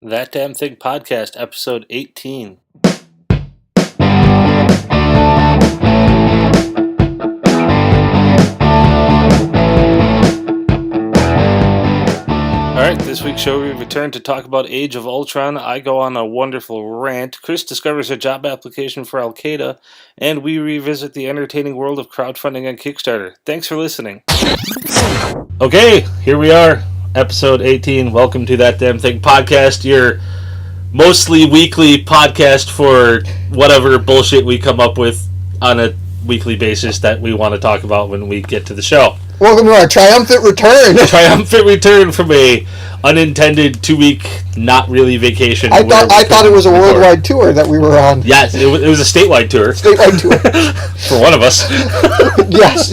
That Damn Thing Podcast, episode 18. Alright, this week's show we return to talk about Age of Ultron. I go on a wonderful rant. Chris discovers a job application for Al Qaeda, and we revisit the entertaining world of crowdfunding on Kickstarter. Thanks for listening. Okay, here we are, episode 18. Welcome to That Damn Thing Podcast, your mostly weekly podcast for whatever bullshit we come up with on a weekly basis that we want to talk about when we get to the show. Welcome to our triumphant return. Triumphant return from a unintended 2-week not really vacation. I thought it was a worldwide tour that we were on. Yes, it was a statewide tour. Statewide tour. For one of us. Yes.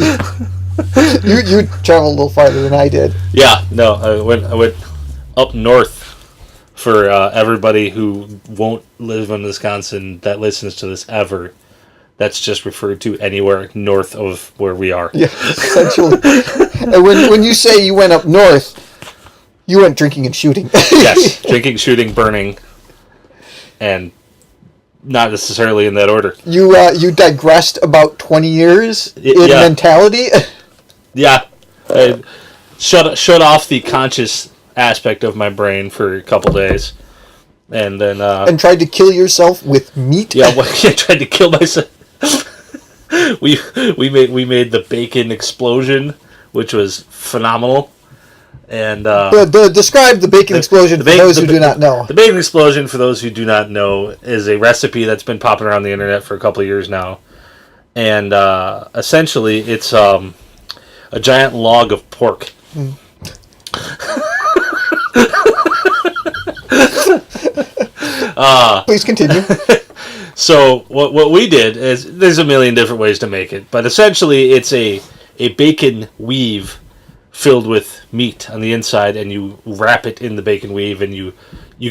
You traveled a little farther than I did. Yeah, no, I went up north for everybody who won't live in Wisconsin that listens to this ever. That's just referred to anywhere north of where we are. Yeah, essentially. And when you say you went up north, you went drinking and shooting. Yes, drinking, shooting, burning, and not necessarily in that order. You digressed about 20 years in mentality. Yeah, I shut off the conscious aspect of my brain for a couple days, and then and tried to kill yourself with meat. Yeah, I tried to kill myself. we made the bacon explosion, which was phenomenal. And describe the bacon explosion for those who do not know. The bacon explosion, for those who do not know, is a recipe that's been popping around the internet for a couple of years now, and essentially it's a giant log of pork. Mm. Please continue. So what we did is, there's a million different ways to make it, but essentially it's a bacon weave filled with meat on the inside, and you wrap it in the bacon weave, and you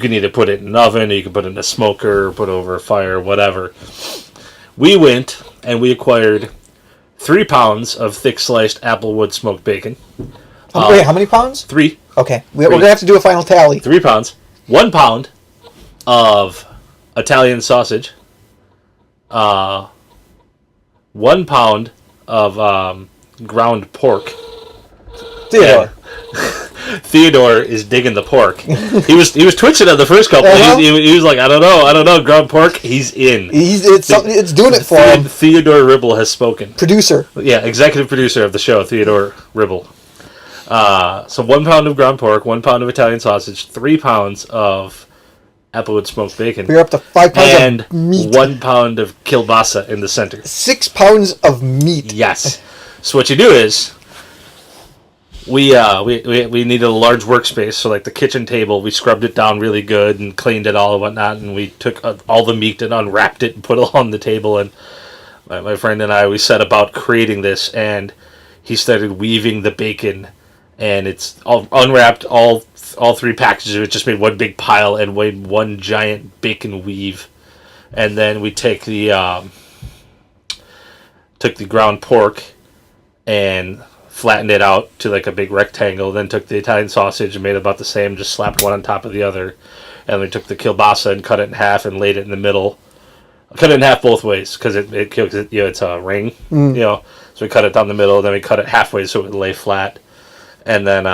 can either put it in an oven, or you can put it in a smoker, or put it over a fire, whatever. We went and we acquired 3 pounds of thick sliced applewood smoked bacon. Wait, how many pounds? 3. Okay, we're going to have to do a final tally. 3 pounds. 1 pound of Italian sausage. 1 pound of ground pork. Theodore. Theodore is digging the pork. He was twitching on the first couple. He was like, I don't know, ground pork. He's in. It's doing it for him. Theodore Ribble has spoken. Producer. Yeah, executive producer of the show, Theodore Ribble. So 1 pound of ground pork, 1 pound of Italian sausage, 3 pounds of applewood smoked bacon. We're up to 5 pounds and of meat. 1 pound of kielbasa in the center. 6 pounds of meat. Yes. So what you do is, we needed a large workspace, so like the kitchen table, we scrubbed it down really good and cleaned it all and whatnot, and we took all the meat and unwrapped it and put it on the table, and my friend and I, we set about creating this, and he started weaving the bacon, and it's all unwrapped, all 3 packages of it, just made one big pile and made one giant bacon weave. And then we took the ground pork and flattened it out to like a big rectangle, then took the Italian sausage and made about the same, just slapped one on top of the other, and we took the kielbasa and cut it in half and laid it in the middle. Cut it in half both ways, because it's a ring, so we cut it down the middle, then we cut it halfway so it would lay flat. And then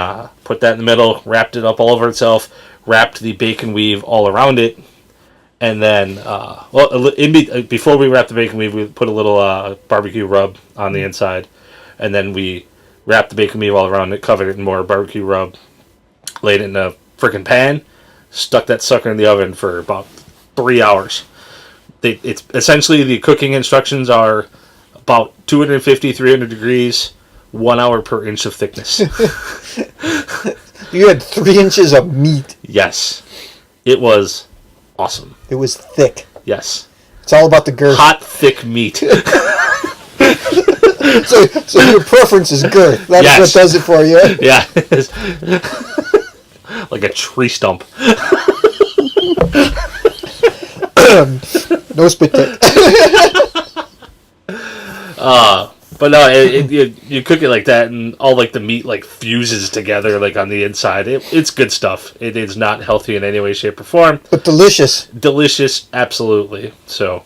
put that in the middle, wrapped it up all over itself, wrapped the bacon weave all around it, and then, before we wrapped the bacon weave, we put a little barbecue rub on the inside, and then we wrapped the bacon weave all around it, covered it in more barbecue rub, laid it in a freaking pan, stuck that sucker in the oven for about 3 hours. It's essentially, the cooking instructions are about 250, 300 degrees, 1 hour per inch of thickness. You had 3 inches of meat. Yes. It was awesome. It was thick. Yes. It's all about the girth. Hot, thick meat. So your preference is girth. That's what does it for you. Yeah. Like a tree stump. No spit take. But no, you cook it like that, and all like the meat like fuses together like on the inside. It's good stuff. It is not healthy in any way, shape, or form. But delicious. Delicious, absolutely. So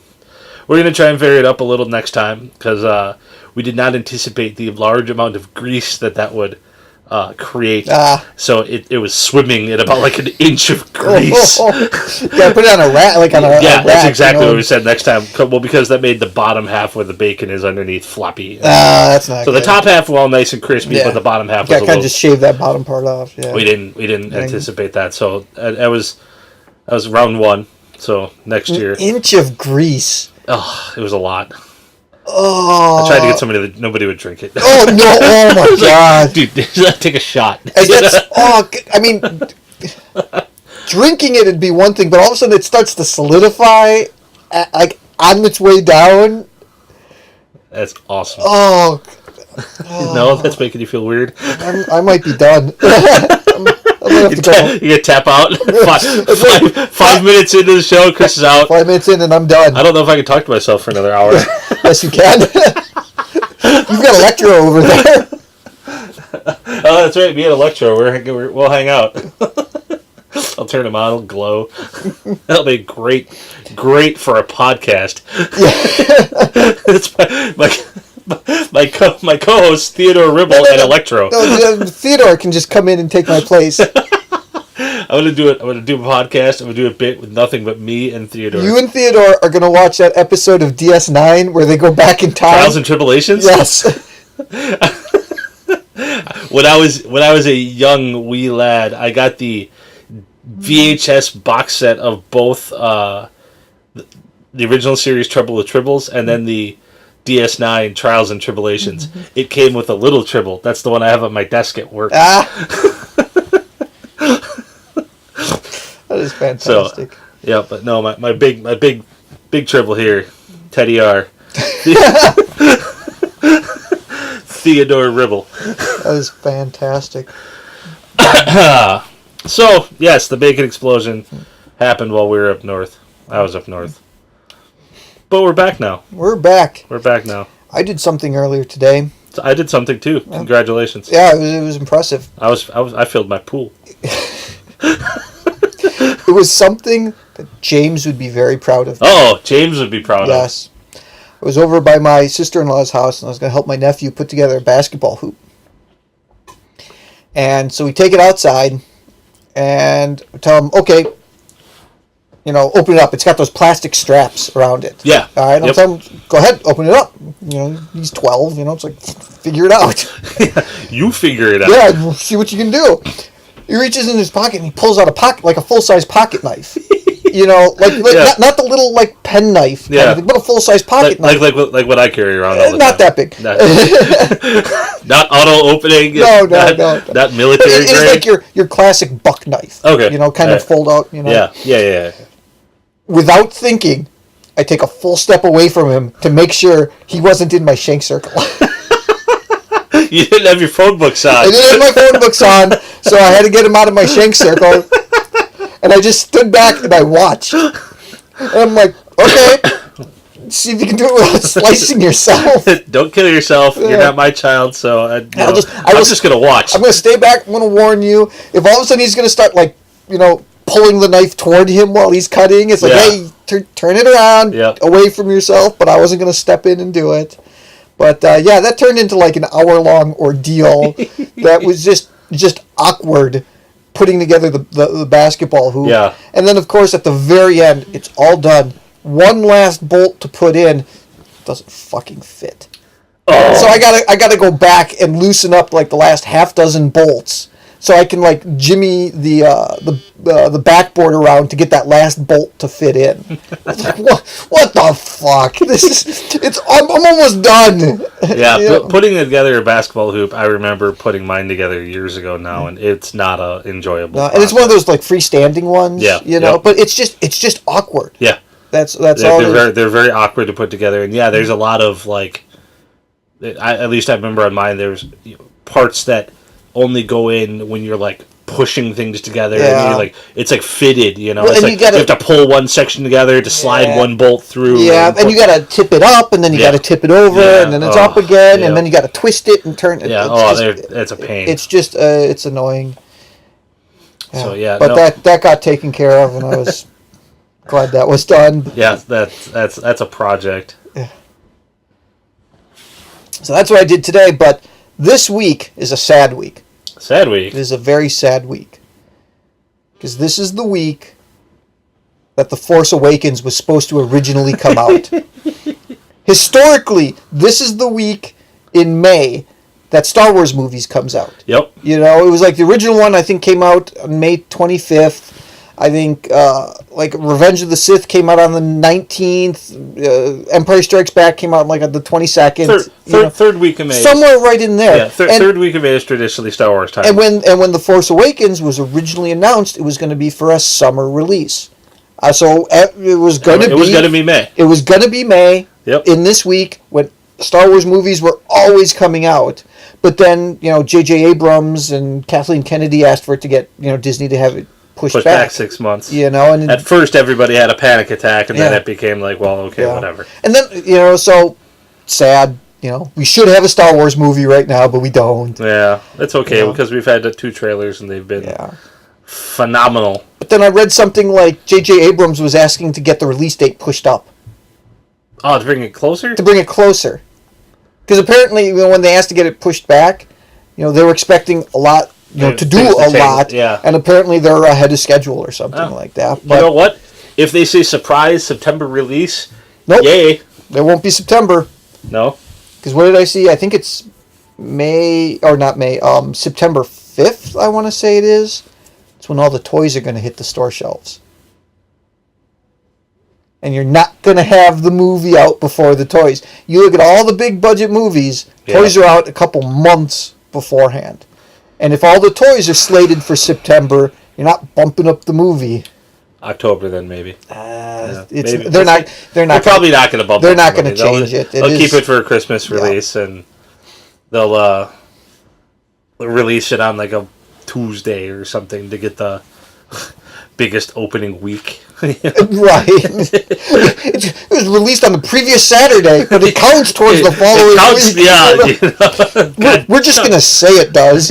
we're gonna try and vary it up a little next time because we did not anticipate the large amount of grease that would create. So it was swimming at about like an inch of grease. Yeah, put it on a rat, like on a yeah, rack, that's exactly what we said next time. Well, because that made the bottom half where the bacon is underneath floppy. That's not so good. the top half was all nice and crispy, but the bottom half was a kind little. of just shave that bottom part off. Yeah. We didn't anticipate that. So that was round one. So next year, An inch of grease. Oh, it was a lot. Oh, I tried to get somebody that nobody would drink it. Oh no! Oh my god, dude, take a shot. I mean, drinking it'd be one thing, but all of a sudden it starts to solidify, like on its way down. That's awesome. Oh. No, that's making you feel weird. I might be done. I'm gonna have to go. You get tap out. 5 minutes into the show, Chris is out. 5 minutes in and I'm done. I don't know if I can talk to myself for another hour. Yes, you can. You've got Electro over there. Oh, that's right. Me and Electro, we'll hang out. I'll turn him on. It'll glow. That'll be great for a podcast. Yeah. It's my co-host Theodore Ribble and Electro. No, Theodore can just come in and take my place. I'm gonna do it. I'm gonna do a podcast. I'm gonna do a bit with nothing but me and Theodore. You and Theodore are gonna watch that episode of DS9 where they go back in time. Trials and Tribulations. Yes. When I was a young wee lad, I got the VHS box set of both the original series Trouble with Tribbles and then the DS9 Trials and Tribulations. Mm-hmm. It came with a little Tribble. That's the one I have on my desk at work. That is fantastic. So, yeah, but no, my big Tribble here, Teddy R. Theodore Ribble. That is fantastic. So, yes, the bacon explosion happened while we were up north. I was up north. But we're back now. We're back. We're back now. I did something earlier today. I did something too. Congratulations. Yeah, it was impressive. I filled my pool. It was something that James would be very proud of. Oh, James would be proud of. Yes. I was over by my sister-in-law's house, and I was going to help my nephew put together a basketball hoop. And so we take it outside, and tell him, okay, open it up. It's got those plastic straps around it. Yeah. All right. I'll tell him, go ahead, open it up. He's 12. It's like, figure it out. You figure it out. Yeah, we'll see what you can do. He reaches in his pocket and he pulls out a full-size pocket knife. Not the little pen knife, kind of thing, but a full-size pocket knife. Like what I carry around all the not time. That big. Not auto opening. No. Not military grade. It's like your classic buck knife. Okay. Kind of fold out. Yeah. Without thinking, I take a full step away from him to make sure he wasn't in my shank circle. You didn't have your phone books on. I didn't have my phone books on, so I had to get him out of my shank circle. And I just stood back and I watched. And I'm like, okay, see if you can do it without slicing yourself. Don't kill yourself. Yeah. You're not my child, so I'm just going to watch. I'm going to stay back. I'm going to warn you. If all of a sudden he's going to start, pulling the knife toward him while he's cutting, it's like, hey, turn it around, away from yourself. But I wasn't going to step in and do it. But, that turned into an hour-long ordeal that was just awkward. Putting together the basketball hoop. Yeah. And then, of course, at the very end, it's all done. One last bolt to put in. Doesn't fucking fit. Oh. So I gotta go back and loosen up the last half dozen bolts so I can jimmy the backboard around to get that last bolt to fit in. It's like, what the fuck? I'm almost done. Yeah, putting together a basketball hoop, I remember putting mine together years ago now, and it's not enjoyable. No, and it's one of those freestanding ones. Yeah, but it's just awkward. Yeah, that's all. They're very awkward to put together, and there's a lot of at least I remember on mine there's parts that only go in when you're pushing things together. Yeah. And like it's like fitted, you know. Well, it's and like you gotta- have to pull one section together to slide one bolt through. Yeah, and you got to tip it up, and then you got to tip it over, and then it's up again, and then you got to twist it and turn it. Yeah, it's a pain. It's just, it's annoying. Yeah. So yeah, but that got taken care of, and I was glad that was done. Yeah, that's a project. Yeah. So that's what I did today, but this week is a sad week. Sad week. It is a very sad week. Because this is the week that The Force Awakens was supposed to originally come out. Historically, this is the week in May that Star Wars movies comes out. Yep. You know, it was like the original one, I think, came out on May 25th. I think, like, Revenge of the Sith came out on the 19th. Empire Strikes Back came out, like, on the 22nd. Third week of May. Somewhere right in there. Yeah, third week of May is traditionally Star Wars time. And when The Force Awakens was originally announced, it was going to be for a summer release. So it was going to be... It was going to be May. It was going to be May. Yep. In this week, when Star Wars movies were always coming out. But then, you know, J.J. Abrams and Kathleen Kennedy asked for it to get, you know, Disney to have it pushed back 6 months. You know, and at first everybody had a panic attack, and then it became like, well, okay, whatever. And then, you know, so sad. You know, we should have a Star Wars movie right now, but we don't. Yeah, it's okay because we've had 2 trailers and they've been phenomenal. But then I read something like J.J. Abrams was asking to get the release date pushed up. Oh, to bring it closer? To bring it closer. Because apparently, you know, when they asked to get it pushed back, you know, they were expecting a lot, you know, to do a lot. Yeah. And apparently they're ahead of schedule or something like that. But you know what? If they say surprise September release, nope, yay. There won't be September. No. Because what did I see? I think it's September 5th, I want to say it is. It's when all the toys are going to hit the store shelves. And you're not going to have the movie out before the toys. You look at all the big budget movies, toys are out a couple months beforehand. And if all the toys are slated for September, you're not bumping up the movie. October then maybe. Maybe. They're probably not going to bump. They're not going to change it. They'll keep it for a Christmas release, and they'll release it on like a Tuesday or something to get the biggest opening week. Right. It was released on the previous Saturday, but it counts towards the following week. Yeah. We're just going to say it does.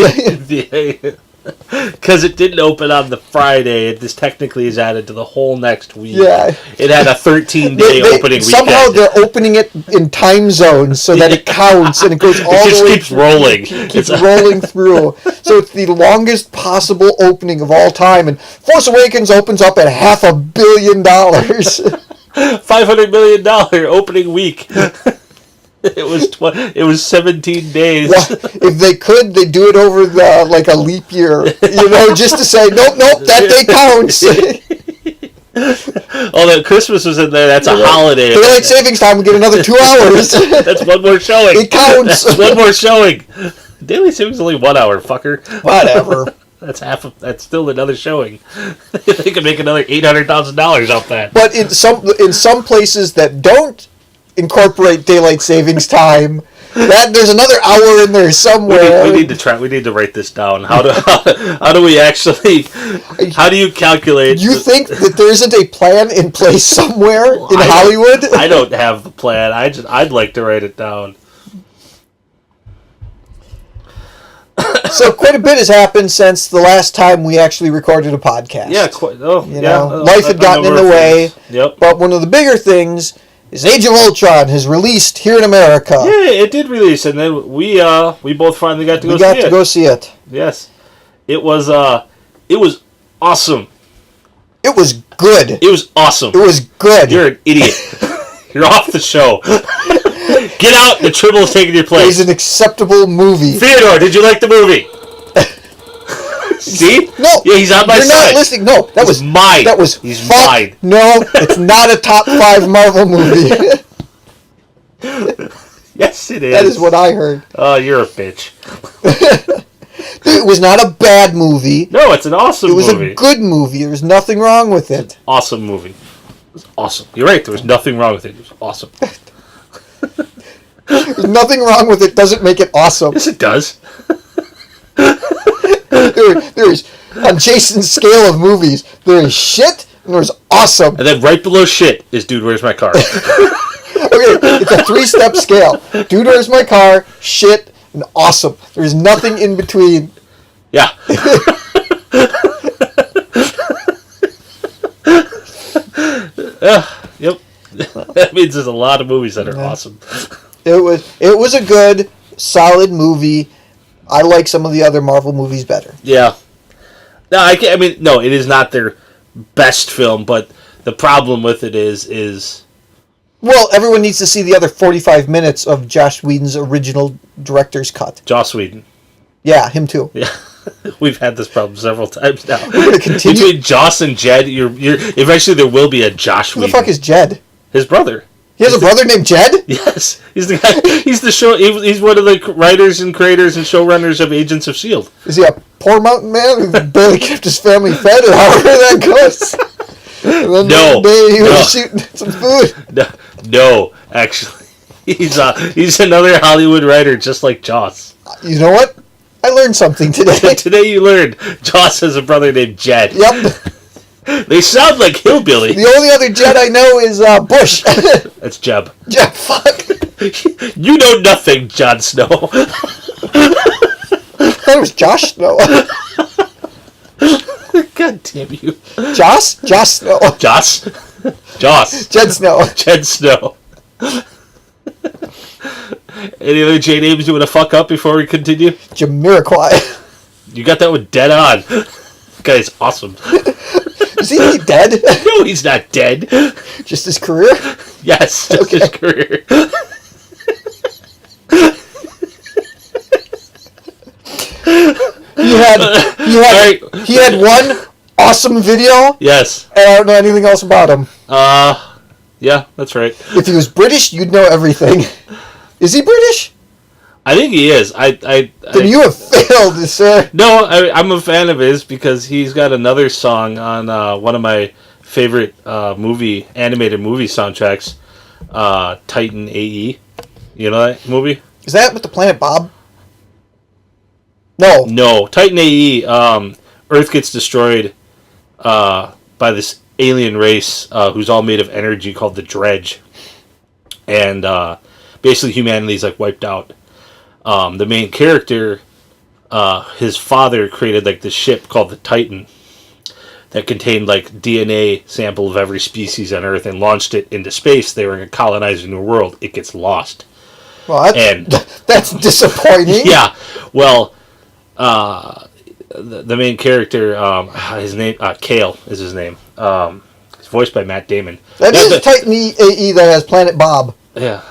Because it didn't open on the Friday, it just technically is added to the whole next week. Yeah. It had a 13-day opening weekend. Somehow they're opening it in time zones so that it counts and it goes all the way. It just keeps rolling. It keeps rolling through. So it's the longest possible opening of all time. And Force Awakens opens up at $500 million. $500 million opening week. It was 17 days. Well, if they could, they'd do it over like a leap year, you know, just to say, nope, that day counts. Although Christmas was in there, that's a holiday. Daylight savings time, we get another 2 hours. That's one more showing. It counts. That's one more showing. Daylight savings is only 1 hour, fucker. Whatever. That's still another showing. They could make another $800,000 off that. But in some places that don't incorporate daylight savings time, there's another hour in there somewhere. We need to write this down. How do you calculate? You think that there isn't a plan in place somewhere in Hollywood? I don't have the plan. I'd like to write it down. So quite a bit has happened since the last time we actually recorded a podcast. Yeah, quite. Life had gotten in the way. Yep. But one of the bigger things is Age of Ultron has released here in America. Yeah, it did release, and then we both finally got to go see it. We got to go see it. Yes, it was awesome. It was good. It was awesome. It was good. You're an idiot. You're off the show. Get out. The Tribble is taking your place. It was an acceptable movie. Theodore, did you like the movie? See? No. Yeah, he's on my side. You're not listening. No, that was mine. That was he's mine. No, it's not a top 5 Marvel movie. Yes, it is. That is what I heard. Oh, you're a bitch. It was not a bad movie. No, it's an awesome movie. It was a good movie. There was nothing wrong with it. It's an awesome movie. It was awesome. You're right. There was nothing wrong with it. It was awesome. There's nothing wrong with it. Doesn't make it awesome. Yes, it does. There's on Jason's scale of movies, there is shit and there's awesome. And then right below shit is Dude, Where's My Car? Okay, it's a 3-step scale. Dude, Where's My Car? Shit and awesome. There's nothing in between. Yeah. Yep. That means there's a lot of movies that are awesome. It was a good, solid movie. I like some of the other Marvel movies better. Yeah. No, I mean, no, it is not their best film, but the problem with it is well, everyone needs to see the other 45 minutes of Joss Whedon's original director's cut. Joss Whedon. Yeah, him too. Yeah. We've had this problem several times now. We're going to continue. Between Joss and Jed, you're eventually there will be a Josh Who Whedon. the fuck is Jed? His brother. He has a brother named Jed? Yes. He's the guy. He's the show. He's one of the writers and creators and showrunners of Agents of S.H.I.E.L.D. Is he a poor mountain man who barely kept his family fed, or however that goes? And then No. one day he was shooting some food. No, actually. He's another Hollywood writer just like Joss. You know what? I learned something today. Today you learned Joss has a brother named Jed. Yep. They sound like hillbilly. The only other Jed I know is Bush. That's Jeb. Jeb, fuck. You know nothing, Jon Snow. I thought it was Josh Snow. God damn you. Joss? Joss Snow. Joss? Joss. Jed Snow. Jed Snow. Any other J names you want to fuck up before we continue? Jamiroquai. You got that one dead on. This guy's awesome. Is he dead? No, he's not dead. Just his career? Yes, just his career. He had one awesome video, Yes. and I don't know anything else about him. Yeah, that's right. If he was British, you'd know everything. Is he British? I think he is. Then you have failed, sir. No, I'm a fan of his because he's got another song on one of my favorite animated movie soundtracks, Titan AE. You know that movie? Is that with the planet Bob? No. No, Titan AE. Earth gets destroyed by this alien race who's all made of energy called the Dredge, and basically humanity's like wiped out. The main character, his father created like this ship called the Titan that contained like DNA sample of every species on Earth and launched it into space. They were going to colonize a new world. It gets lost. Well, that's disappointing. Yeah. Well, the main character, his name, Kale is his name. He's voiced by Matt Damon. That is Titan AE that has Planet Bob. Yeah.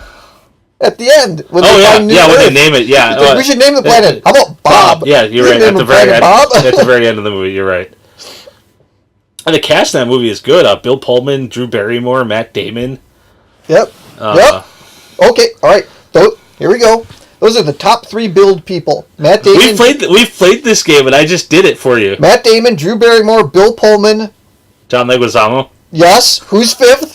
At the end. When When they name it, yeah. We should name the planet. How about Bob? Yeah, you're right. At the very end. Bob? At the very end of the movie, you're right. And the cast in that movie is good. Bill Pullman, Drew Barrymore, Matt Damon. Yep. Yep. Okay. All right. Here we go. Those are the top 3 billed people. Matt Damon. We've played this game, and I just did it for you. Matt Damon, Drew Barrymore, Bill Pullman. John Leguizamo. Yes. Who's 5th?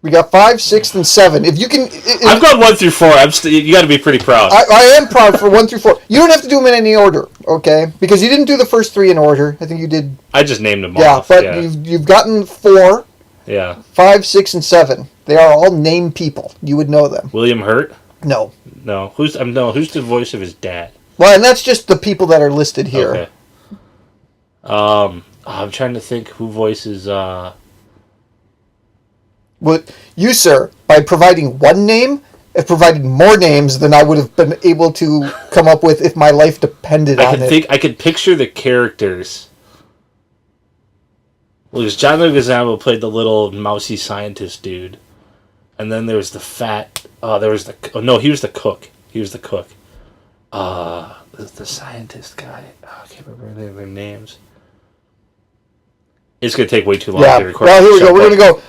We got 5, 6, and 7. If you can, I've got 1 through 4. You got to be pretty proud. I am proud for 1 through 4. You don't have to do them in any order, okay? Because you didn't do the first 3 in order. I think you did. I just named them off. But you've gotten 4. Yeah. 5, 6, and 7. They are all named people. You would know them. William Hurt. No. No. Who's the voice of his dad? Well, and that's just the people that are listed here. Okay. I'm trying to think who voices. Well, you, sir, by providing one name, have provided more names than I would have been able to come up with if my life depended on it. I could picture the characters. Well, because John Leguizamo played the little mousy scientist dude, and then there was the fat. He was the cook. He was the cook. The scientist guy. I can't remember their names. It's gonna take way too long to record. Well, here we go. We're gonna go.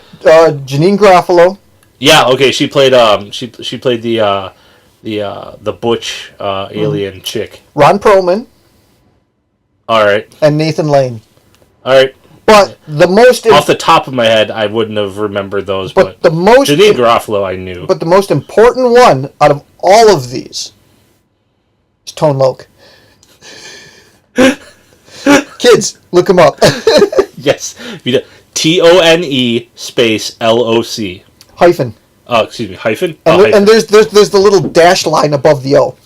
Janine Garofalo. Yeah. Okay. She played. She played the butch alien chick. Ron Perlman. All right. And Nathan Lane. All right. But the most off the top of my head, I wouldn't have remembered those. But the most Janine Garofalo, I knew. But the most important one out of all of these is Tone Loc. Kids, look him up. Yes. Tone space LOC. Hyphen. Oh, excuse me. Hyphen? And, Hyphen. and there's the little dash line above the O.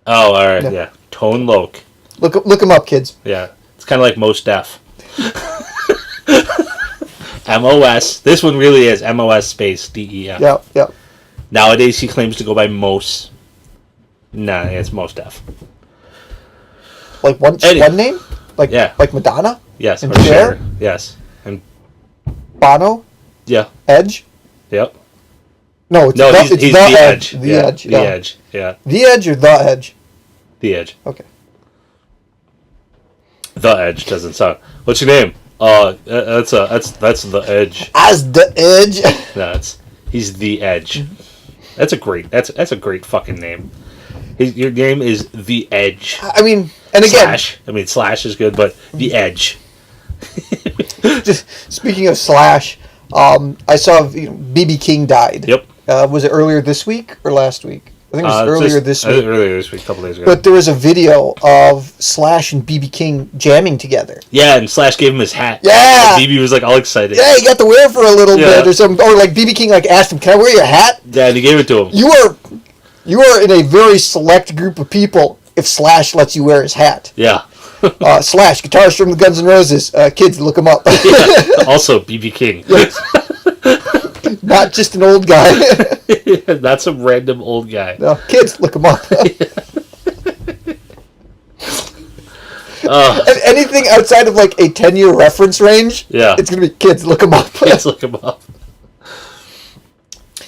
Oh, all right. Yeah. Tone Loc. Look him up, kids. Yeah. It's kind of like Most Def. MOS. This one really is MOS space DEF. Yeah. Nowadays, he claims to go by Mos. Nah, it's Most Def. Like one name? Like Madonna? Yes. And or Cher? Cher. Yes. And Bono? yeah. Edge? Yep. No, it's he's the Edge. The The Edge. The Edge. Yeah. The Edge or The Edge? The Edge. Okay. The Edge doesn't sound. What's your name? That's The Edge. As The Edge. No, he's The Edge. That's a great fucking name. Your name is The Edge. I mean, and again, Slash is good, but The Edge. Just speaking of Slash, I saw B.B. King died. Yep. Was it earlier this week or last week? I think it was earlier this week. Earlier this week, a couple days ago. But there was a video of Slash and B.B. King jamming together. Yeah, and Slash gave him his hat. Yeah! And BB was like all excited. Yeah, he got to wear it for a little bit or something. Or like B.B. King asked him, "Can I wear your hat?" Yeah, and he gave it to him. You are in a very select group of people if Slash lets you wear his hat. Yeah. Slash, guitarist from the Guns N' Roses. Kids, look him up. Yeah. Also, B.B. King. Yes. Not just an old guy. Not some random old guy. No, kids, look him up. And anything outside of like a 10-year reference range, it's going to be kids, look him up. Kids, look him up.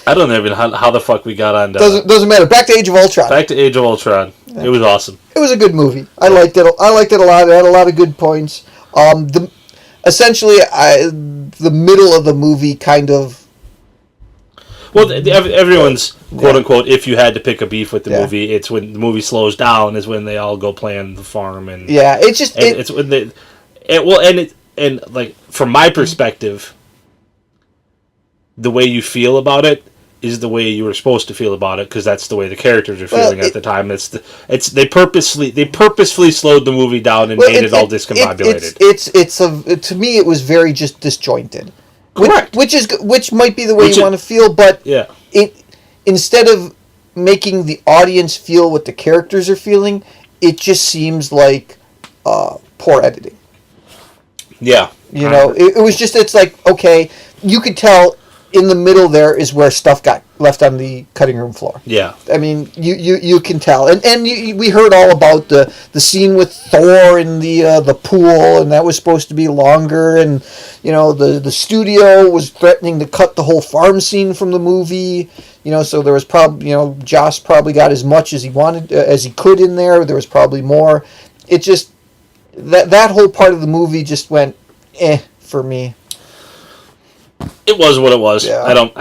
I don't know even how the fuck we got on. Doesn't matter. Back to Age of Ultron. It was awesome. It was a good movie. I liked it. I liked it a lot. It had a lot of good points. Essentially, the middle of the movie kind of. Well, everyone's quote unquote. If you had to pick a beef with the movie, it's when the movie slows down. Is when they all go play on the farm and. Yeah, it's just. It's when they. Like from my perspective, the way you feel about it is the way you were supposed to feel about it because that's the way the characters are feeling at the time. They purposefully slowed the movie down and made it all discombobulated. To me it was very just disjointed. Correct. Which might be the way you want to feel, but instead of making the audience feel what the characters are feeling, it just seems like poor editing. Yeah. It was just, it's like, okay, you could tell in the middle there is where stuff got left on the cutting room floor. Yeah. I mean, you can tell. And we heard all about the scene with Thor in the pool, and that was supposed to be longer, and, the studio was threatening to cut the whole farm scene from the movie, so there was probably, Joss probably got as much as he wanted, as he could in there. There was probably more. It just, that whole part of the movie just went, for me. It was what it was. Yeah. I don't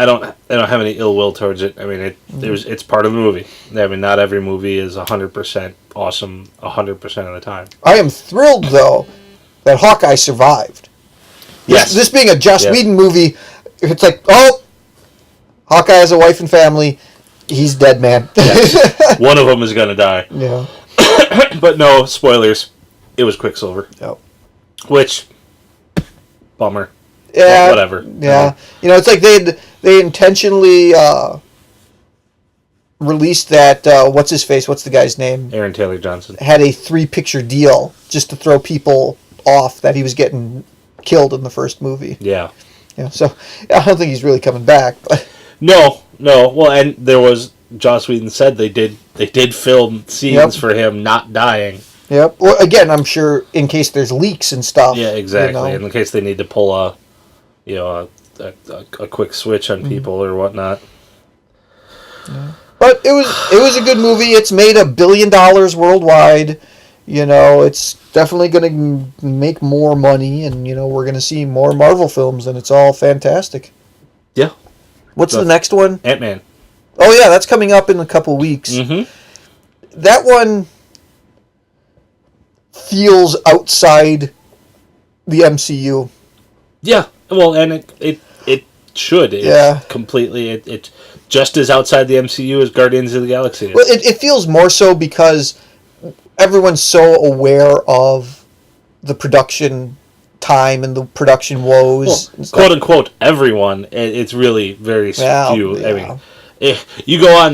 have any ill will towards it. I mean, it's part of the movie. I mean, not every movie is 100% awesome 100% of the time. I am thrilled though that Hawkeye survived. Yes. This being a Joss Whedon movie, it's like, Hawkeye has a wife and family. He's dead, man. Yes. One of them is gonna die. Yeah. But no spoilers. It was Quicksilver. Yep. Which, bummer. Yeah, whatever. Yeah, it's like they intentionally released that what's his face? What's the guy's name? Aaron Taylor Johnson had a 3-picture deal just to throw people off that he was getting killed in the first movie. Yeah. Yeah. So I don't think he's really coming back. No. Well, and there was Joss Whedon said they did film scenes for him not dying. Yep. Well, again, I'm sure in case there's leaks and stuff. Yeah, exactly. In case they need to pull a quick switch on people or whatnot. Yeah. But it was a good movie. It's made $1 billion worldwide. It's definitely going to make more money, and we're going to see more Marvel films, and it's all fantastic. Yeah. What's the next one? Ant-Man. Oh yeah, that's coming up in a couple weeks. Mm-hmm. That one feels outside the MCU. Yeah. Well, and it should. It's completely. It just as outside the MCU as Guardians of the Galaxy is. Well, it feels more so because everyone's so aware of the production time and the production woes. Well, quote unquote, everyone. It's really very few. Yeah. I mean, if you go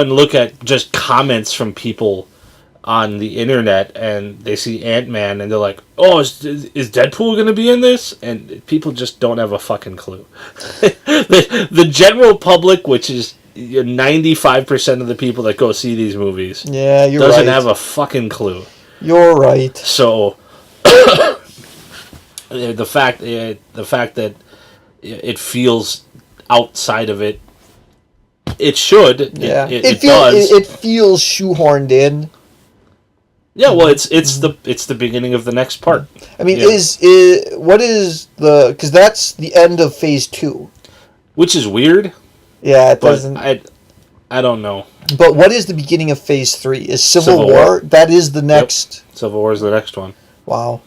and look at just comments from people on the internet, and they see Ant-Man, and they're like, "Oh, is Deadpool going to be in this?" And people just don't have a fucking clue. the general public, which is 95% of the people that go see these movies, yeah, you're doesn't right. have a fucking clue. You're right. So the fact that it feels outside of it, it should. Yeah, it does. It feels shoehorned in. Yeah, well, it's the beginning of the next part. I mean, Yeah. because that's the end of Phase 2. Which is weird. Yeah, it But doesn't. I don't know. But what is the beginning of Phase 3? Is Civil Civil War? War. That is the next. Yep. Civil War is the next one. Wow.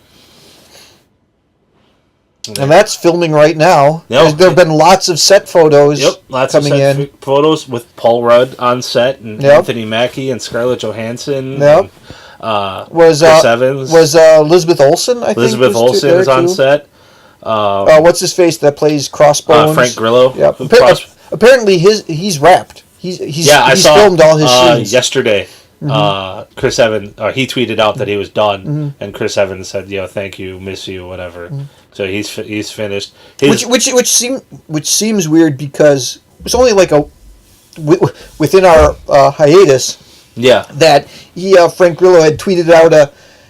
And that's filming right now. Yep. There have been lots of set photos. Yep, lots coming of set in. photos with Paul Rudd on set and Yep. Anthony Mackie and Scarlett Johansson. Yep. And, Was Chris Evans. was Elizabeth Olsen? I think Elizabeth Olsen is on set. What's his face that plays Crossbones? Frank Grillo. Yep. Apparently he's wrapped. He's I saw filmed all his scenes yesterday. Chris Evans, he tweeted out that he was done, Mm-hmm. and Chris Evans said, thank you, miss you, whatever." So he's finished. Which seems weird because it's only like within our hiatus yeah. that Frank Grillo had tweeted out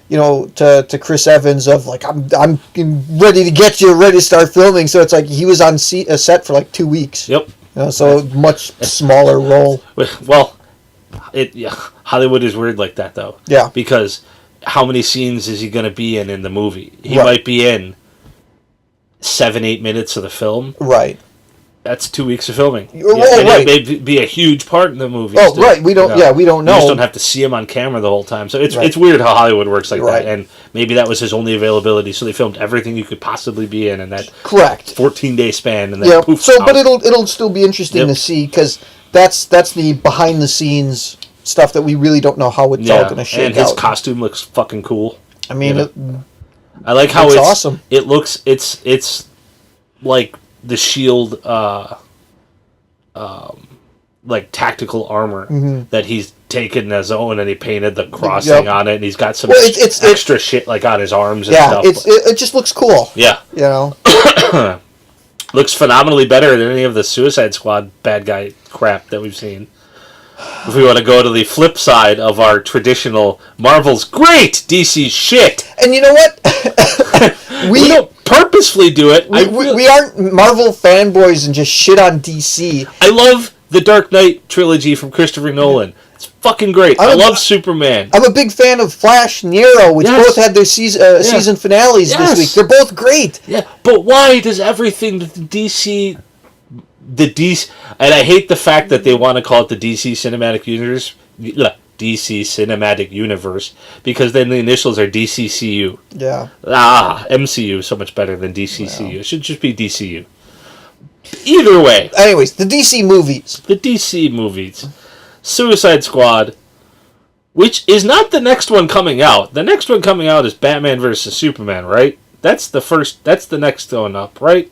to Chris Evans of like I'm ready to get you ready to start filming. So it's like he was on a set for like 2 weeks. Yep. So much smaller role. Well, Hollywood is weird like that though. Yeah. Because how many scenes is he going to be in the movie? He Right. might be in 7-8 minutes of the film. Right. That's 2 weeks of filming. Oh, right. It may be a huge part in the movie. Oh, still, right. We don't. Yeah, we don't know. You just don't have to see him on camera the whole time. So Right. it's weird how Hollywood works like Right. that. And maybe that was his only availability. So they filmed everything you could possibly be in that Correct. 14-day span. And then Yeah. poof. So, out. but it'll still be interesting Yep. to see because that's the behind the scenes stuff that we really don't know how it's all going to shake and his out. costume looks fucking cool. I mean, I like how It's it's awesome. It looks it's like the shield like tactical armor that he's taken as own, and he painted the crossing on it, and he's got some extra shit like on his arms and yeah, stuff. it just looks cool. Yeah. You know. Looks phenomenally better than any of the Suicide Squad bad guy crap that we've seen. If we want to go to the flip side of our traditional Marvel's great, DC shit. And you know what? We don't purposefully do it. We aren't Marvel fanboys and just shit on DC. I love the Dark Knight trilogy from Christopher Nolan. It's fucking great. I love Superman. I'm a big fan of Flash and Arrow, which Yes. both had their season finales Yes. this week. They're both great. Yeah, but why does everything that the DC, and I hate the fact that they want to call it the DC Cinematic Universe, DC Cinematic Universe, because then the initials are DCCU. Yeah. MCU is so much better than DCCU. It should just be DCU. Either way, Anyways, the DC movies. the DC movies. Suicide Squad, which is not the next one coming out. The next one coming out is Batman vs. Superman, right? That's the next one up, right?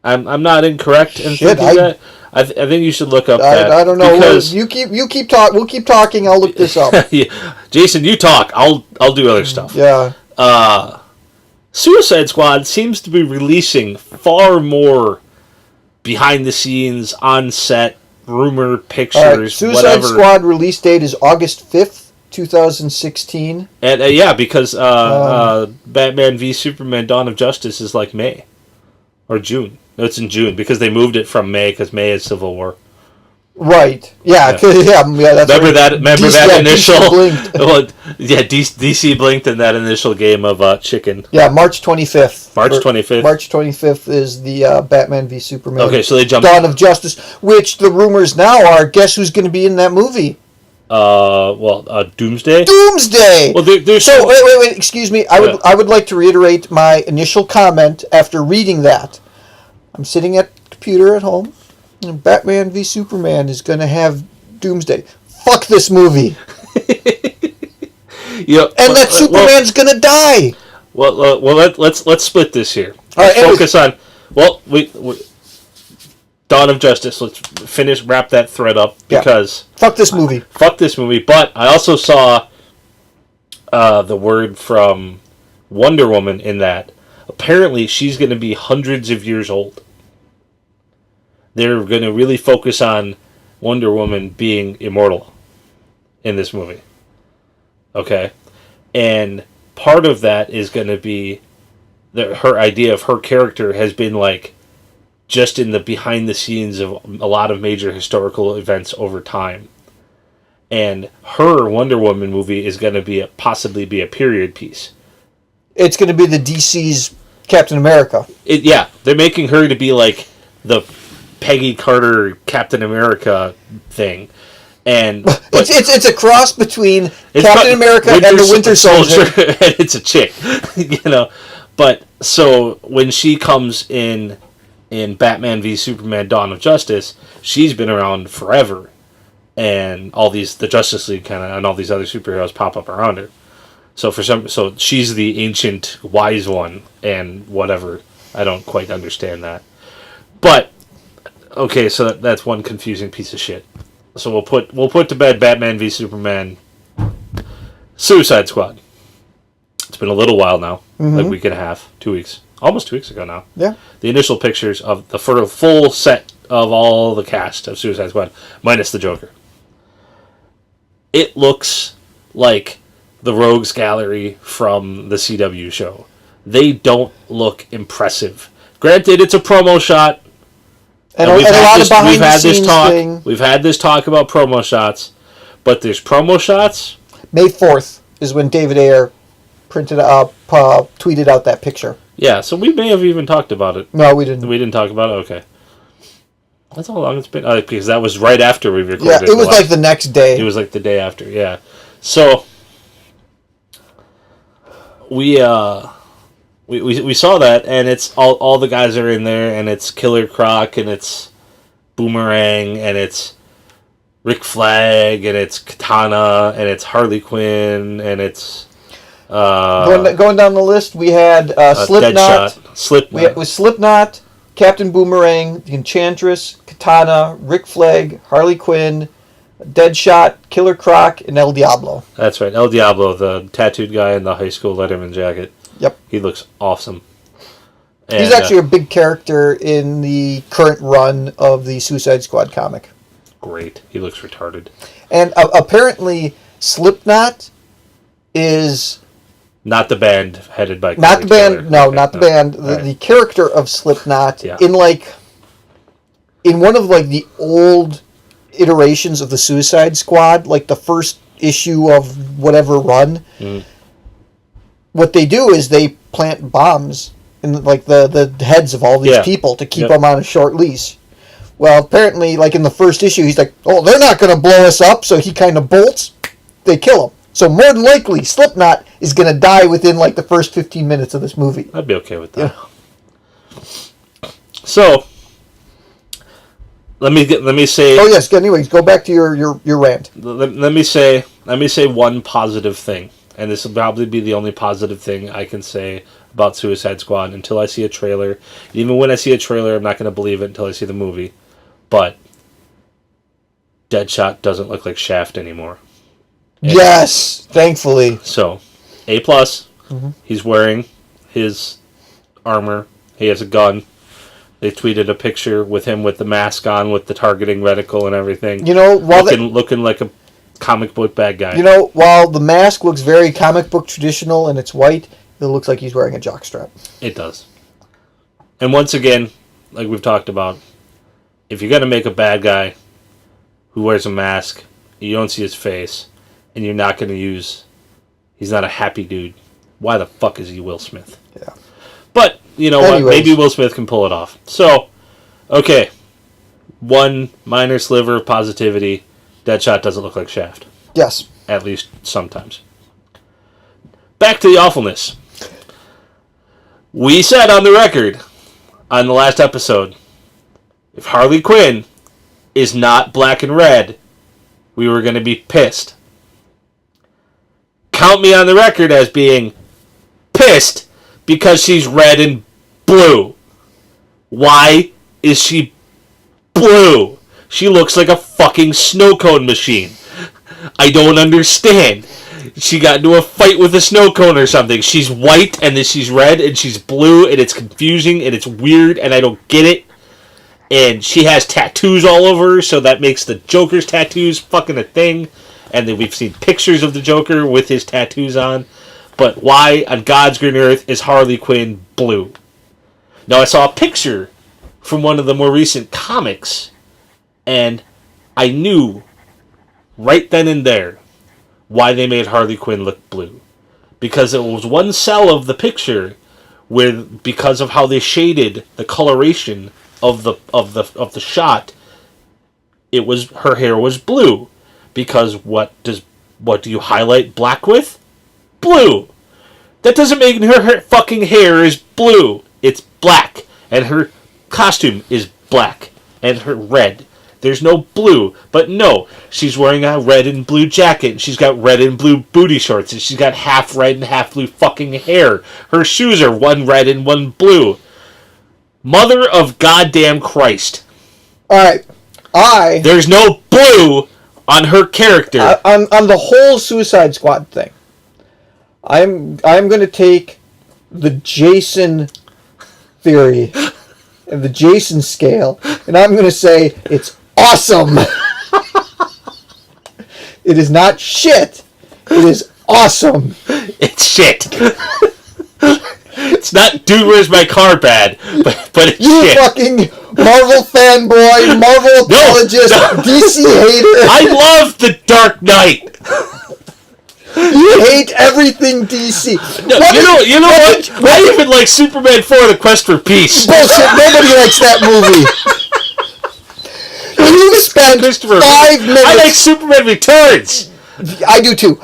I'm not incorrect in thinking that. I think you should look up that. I don't know. Because, You keep talking. We'll keep talking. I'll look this up. yeah, Jason, you talk. I'll do other stuff. Yeah. Suicide Squad seems to be releasing far more behind the scenes, on set, rumor, pictures, All right. Suicide whatever. Squad release date is August 5th, 2016. And because Batman v Superman: Dawn of Justice is like May or June. No, it's in June because they moved it from May because May is Civil War. Right. Yeah. That's Remember right. that initial? DC blinked. Well, DC blinked in that initial game of Chicken. Yeah, March 25th. March 25th. March 25th is the Batman v Superman. Okay, so they jumped. Dawn of Justice, which the rumors now are, guess who's going to be in that movie? Doomsday. Doomsday. Well, there's So wait. Excuse me. I would like to reiterate my initial comment after reading that. I'm sitting at the computer at home, Batman v Superman is going to have Doomsday. Fuck this movie. Yep. And that Superman's going to die. Well, let's split this here. All right, Focus on. Well, we Dawn of Justice. Let's wrap that thread up because fuck this movie. Fuck this movie. But I also saw the word from Wonder Woman in that apparently she's going to be hundreds of years old. They're going to really focus on Wonder Woman being immortal in this movie. Okay? And part of that is going to be that her idea of her character has been like just in the behind the scenes of a lot of major historical events over time. And her Wonder Woman movie is going to possibly be a period piece. It's going to be the DC's Captain America. They're making her to be like the Peggy Carter Captain America thing. And it's a cross between Captain America and the Winter Soldier. And it's a chick, But so when she comes in Batman v Superman: Dawn of Justice, she's been around forever, and the Justice League and all these other superheroes pop up around her. So she's the ancient wise one and whatever. I don't quite understand that, but okay. So that's one confusing piece of shit. So we'll put to bed Batman v Superman, Suicide Squad. It's been a little while now, like a week and a half, 2 weeks, almost 2 weeks ago now. Yeah. The initial pictures of the full set of all the cast of Suicide Squad, minus the Joker. It looks like the Rogues Gallery from the CW show. They don't look impressive. Granted, it's a promo shot. And a lot of behind the scenes thing. We've had this talk about promo shots, but there's promo shots. May 4th is when David Ayer tweeted out that picture. Yeah, so we may have even talked about it. No, we didn't. We didn't talk about it? Okay. That's how long it's been. Because that was right after we recorded. Yeah, it was like the next day. It was like the day after, yeah. So, we saw that, and it's all the guys are in there, and it's Killer Croc, and it's Boomerang, and it's Rick Flag, and it's Katana, and it's Harley Quinn, and it's going down the list. We had Slipknot. With Slipknot, Captain Boomerang, the Enchantress, Katana, Rick Flag, Harley Quinn, Deadshot, Killer Croc, and El Diablo. That's right, El Diablo, the tattooed guy in the high school Letterman jacket. Yep. He looks awesome. And, he's actually a big character in the current run of the Suicide Squad comic. Great. He looks retarded. And apparently Slipknot is... Not the band headed by... Not the band, no, okay, not the band. The character of Slipknot in one of the old iterations of the Suicide Squad, like the first issue of whatever run... What they do is they plant bombs in the heads of all these people to keep them on a short leash. Well, apparently, in the first issue, he's like, "Oh, they're not going to blow us up," so he kind of bolts. They kill him. So more than likely, Slipknot is going to die within the first 15 minutes of this movie. I'd be okay with that. Yeah. So let me say. Oh yes. Anyways, go back to your rant. Let me say one positive thing. And this will probably be the only positive thing I can say about Suicide Squad until I see a trailer. Even when I see a trailer, I'm not going to believe it until I see the movie. But Deadshot doesn't look like Shaft anymore. Yes, thankfully. So, A+. Mm-hmm. He's wearing his armor. He has a gun. They tweeted a picture with him with the mask on, with the targeting reticle and everything. Looking like a comic book bad guy. While the mask looks very comic book traditional and it's white, it looks like he's wearing a jockstrap. It does. And once again, like we've talked about, if you're going to make a bad guy who wears a mask, you don't see his face, and you're not going to use... He's not a happy dude. Why the fuck is he Will Smith? Yeah. But, what? Maybe Will Smith can pull it off. So, okay. One minor sliver of positivity. Deadshot doesn't look like Shaft. Yes. At least sometimes. Back to the awfulness. We said on the record, on the last episode, if Harley Quinn is not black and red, we were going to be pissed. Count me on the record as being pissed because she's red and blue. Why is she blue? She looks like a fucking snow cone machine. I don't understand. She got into a fight with a snow cone or something. She's white and then she's red and she's blue and it's confusing and it's weird and I don't get it. And she has tattoos all over her, so that makes the Joker's tattoos fucking a thing. And then we've seen pictures of the Joker with his tattoos on. But why on God's green earth is Harley Quinn blue? Now, I saw a picture from one of the more recent comics, and I knew right then and there why they made Harley Quinn look blue. Because it was one cell of the picture where, because of how they shaded the coloration of the shot, it was, her hair was blue. Because what do you highlight black with? Blue. That doesn't make her fucking hair is blue. It's black. And her costume is black. And her red. There's no blue. But no, she's wearing a red and blue jacket. And she's got red and blue booty shorts. And she's got half red and half blue fucking hair. Her shoes are one red and one blue. Mother of goddamn Christ. Alright. There's no blue on her character. On the whole Suicide Squad thing, I'm going to take the Jason theory and the Jason scale, and I'm going to say it's awesome. It is not shit. It is awesome. It's shit. It's not Dude, Where's My Car bad, but it's you shit. Fucking Marvel fanboy, Marvel apologist, DC hater. I love The Dark Knight. You hate everything DC. No, you know what? I even like Superman 4: The Quest for Peace. Bullshit. Nobody likes that movie. You spent 5 minutes. I like Superman Returns. I do too.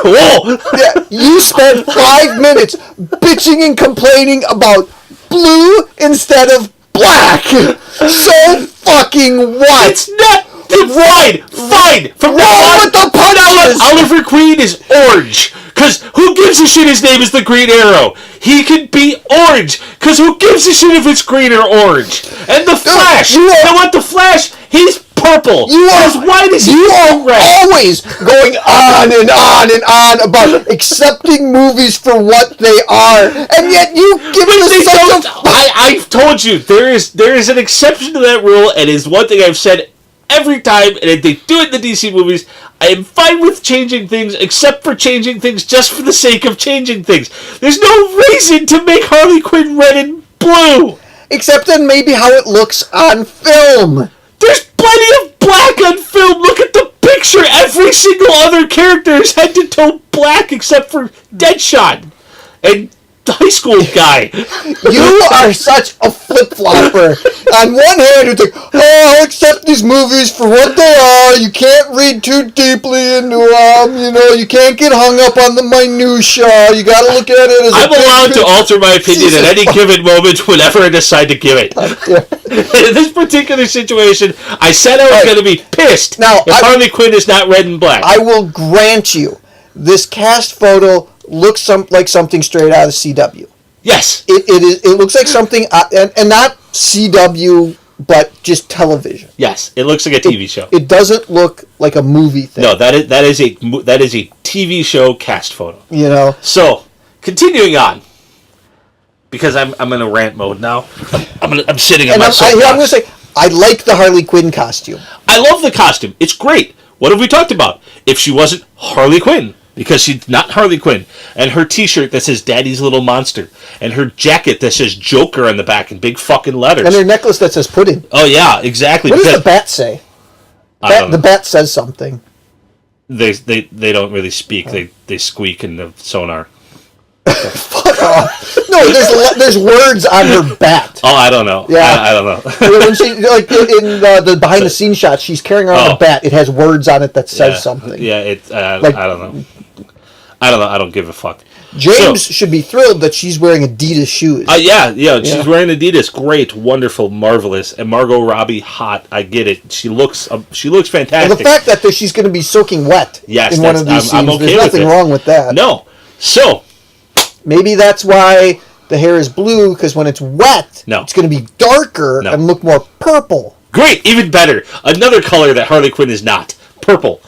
Whoa! Yeah, you spent 5 minutes bitching and complaining about blue instead of black. So fucking what? It's not. Fine. From now on, the punches. Oliver Queen is orange. Cause who gives a shit? His name is the Green Arrow. He could be orange. Cause who gives a shit if it's green or orange? And the Flash. You know what? The Flash. He's purple. Why does he always going on and on and on about accepting movies for what they are, and yet you give us such a... I've told you there is an exception to that rule, and it's one thing I've said every time, and if they do it in the DC movies, I am fine with changing things, except for changing things just for the sake of changing things. There's no reason to make Harley Quinn red and blue. Except in maybe how it looks on film. There's plenty of black on film. Look at the picture. Every single other character is head to toe black except for Deadshot and the high school guy. You are such a flip-flopper. On one hand, it's like, oh, I'll accept these movies for what they are. You can't read too deeply into them. You know, you can't get hung up on the minutia. You got to look at it as I'm allowed to alter my opinion at any given moment whenever I decide to give it. In this particular situation, I said I was going to be pissed if Harley Quinn is not red and black. I will grant you, this cast photo looks like something straight out of CW. Yes. It looks like something, and not CW, but just television. Yes, it looks like a TV show. It doesn't look like a movie thing. No, that is a TV show cast photo. You know. So, continuing on, because I'm in a rant mode now. I'm sitting on my soapbox. I'm going to say, I like the Harley Quinn costume. I love the costume. It's great. What have we talked about? If she wasn't Harley Quinn. Because she's not Harley Quinn. And her t-shirt that says Daddy's Little Monster. And her jacket that says Joker on the back in big fucking letters. And her necklace that says Pudding. Oh, yeah, exactly. What does the bat say? The bat says something. They don't really speak. They squeak in the sonar. Fuck off. No, there's words on her bat. Oh, I don't know. Yeah. I don't know. When she, like, in the behind-the-scenes shot, she's carrying around a bat. It has words on it that says something. Yeah, I don't know. I don't know. I don't give a fuck. James should be thrilled that she's wearing Adidas shoes. Yeah. She's wearing Adidas. Great, wonderful, marvelous. And Margot Robbie, hot. I get it. She looks fantastic. And the fact that she's going to be soaking wet in one of these scenes, I'm okay there's nothing wrong with that. No. So maybe that's why the hair is blue, because when it's wet, it's going to be darker and look more purple. Great, even better. Another color that Harley Quinn is not. Purple.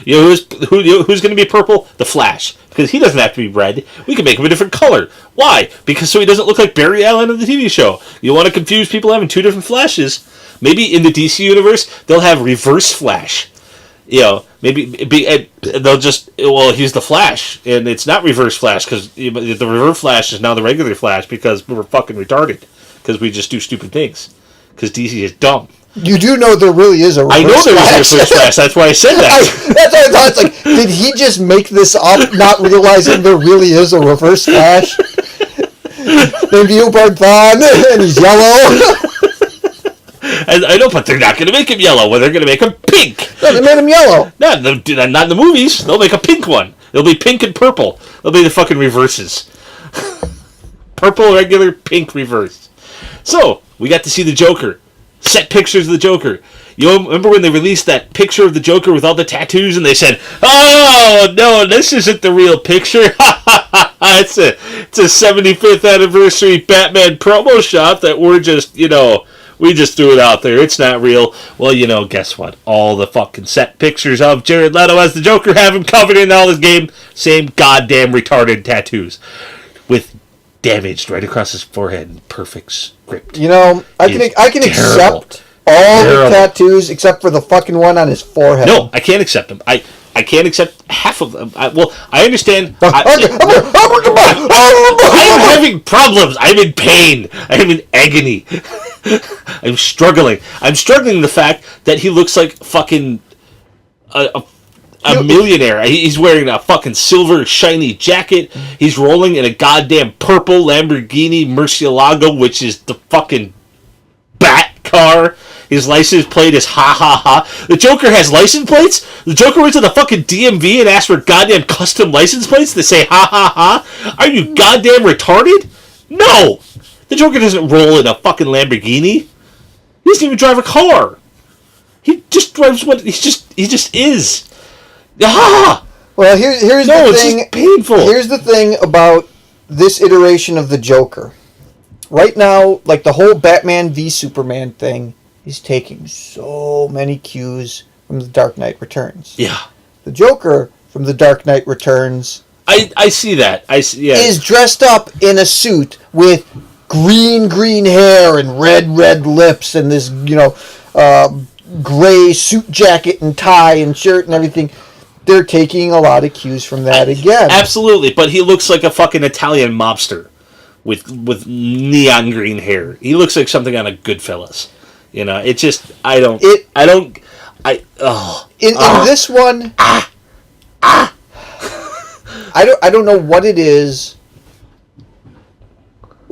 You know who's going to be purple? The Flash. Because he doesn't have to be red. We can make him a different color. Why? Because so he doesn't look like Barry Allen of the TV show. You want to confuse people having two different Flashes? Maybe in the DC universe, they'll have Reverse Flash. You know, maybe they'll just, he's the Flash, and it's not Reverse Flash, because the Reverse Flash is now the regular Flash, because we're fucking retarded. Because we just do stupid things. Because DC is dumb. You do know there really is a reverse Flash. I know there is a reverse Flash. That's why I said that. That's what I thought. It's like, did he just make this up, not realizing there really is a reverse Flash? Named Eobard Thawne, and he's yellow. And I know, but they're not going to make him yellow. Well, they're going to make him pink. No, they made him yellow. No, not in the movies. They'll make a pink one. It'll be pink and purple. They'll be the fucking reverses. Purple, regular, pink, reverse. So, we got to see the Joker. Set pictures of the Joker. You remember when they released that picture of the Joker with all the tattoos, and they said, "Oh no, this isn't the real picture. it's a 75th anniversary Batman promo shot that we just threw it out there. It's not real." Well, guess what? All the fucking set pictures of Jared Leto as the Joker have him covered in all his same goddamn retarded tattoos with damaged right across his forehead. Perfect script. I can accept all the tattoos except for the fucking one on his forehead. No, I can't accept them. I can't accept half of them. I understand. I'm having problems. I'm in pain. I'm in agony. I'm struggling. I'm struggling with the fact that he looks like fucking a millionaire. He's wearing a fucking silver shiny jacket. He's rolling in a goddamn purple Lamborghini Murcielago, which is the fucking bat car. His license plate is ha ha ha. The Joker has license plates? The Joker went to the fucking DMV and asked for goddamn custom license plates to say ha ha ha? Are you goddamn retarded? No! The Joker doesn't roll in a fucking Lamborghini. He doesn't even drive a car. He just drives he just is. Ah! Well, here's the thing. It's just painful. Here's the thing about this iteration of the Joker. Right now, like the whole Batman v Superman thing is taking so many cues from The Dark Knight Returns. Yeah. The Joker from The Dark Knight Returns. I see that. Is dressed up in a suit with green hair and red lips and this gray suit jacket and tie and shirt and everything. They're taking a lot of cues from that again. Absolutely, but he looks like a fucking Italian mobster with neon green hair. He looks like something on a Goodfellas. It just in this one I don't know what it is.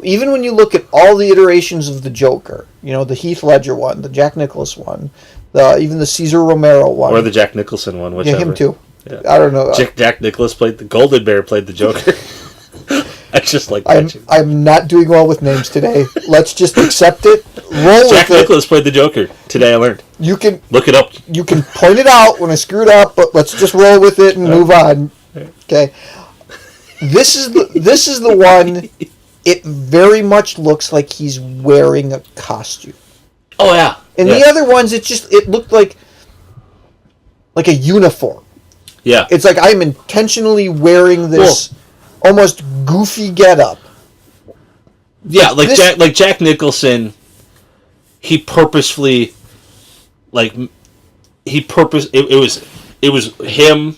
Even when you look at all the iterations of the Joker, the Heath Ledger one, the Jack Nicholson one, even the Cesar Romero one, or the Jack Nicholson one, whichever. Yeah, him too. Yeah. I don't know. Jack Nicholson played the Golden Bear, played the Joker. I just like that. I'm not doing well with names today. Let's just accept it. Roll Jack with Nicholson played the Joker. Today I learned. You can look it up. You can point it out when I screwed up, but let's just roll with it and move on. Okay. This is the one. It very much looks like he's wearing a costume. Oh yeah. And the other ones, it looked like a uniform. Yeah. It's like I'm intentionally wearing this almost goofy getup. Yeah, like Jack Nicholson, he purposefully, it was him,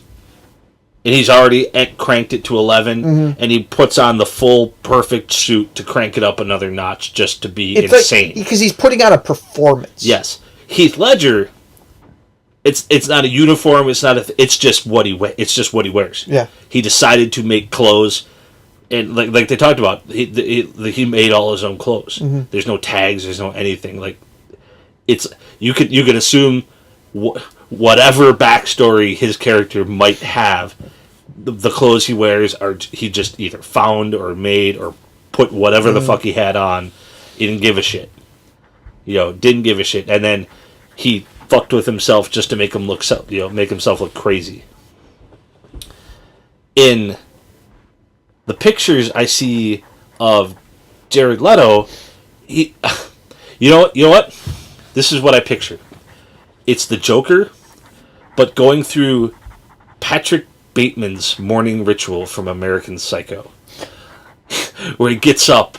and he's already cranked it to 11, and he puts on the full perfect suit to crank it up another notch just to be insane. Because he's putting on a performance. Yes. Heath Ledger, it's not a uniform. It's just what he wears. Yeah. He decided to make clothes, and like they talked about, he made all his own clothes. Mm-hmm. There's no tags. There's no anything. You can assume whatever backstory his character might have. the clothes he wears are he just either found or made or put whatever the fuck he had on. He didn't give a shit. Didn't give a shit. And then he fucked with himself just to make him look make himself look crazy. In the pictures I see of Jared Leto, you know what? This is what I picture. It's the Joker, but going through Patrick Bateman's morning ritual from American Psycho, where he gets up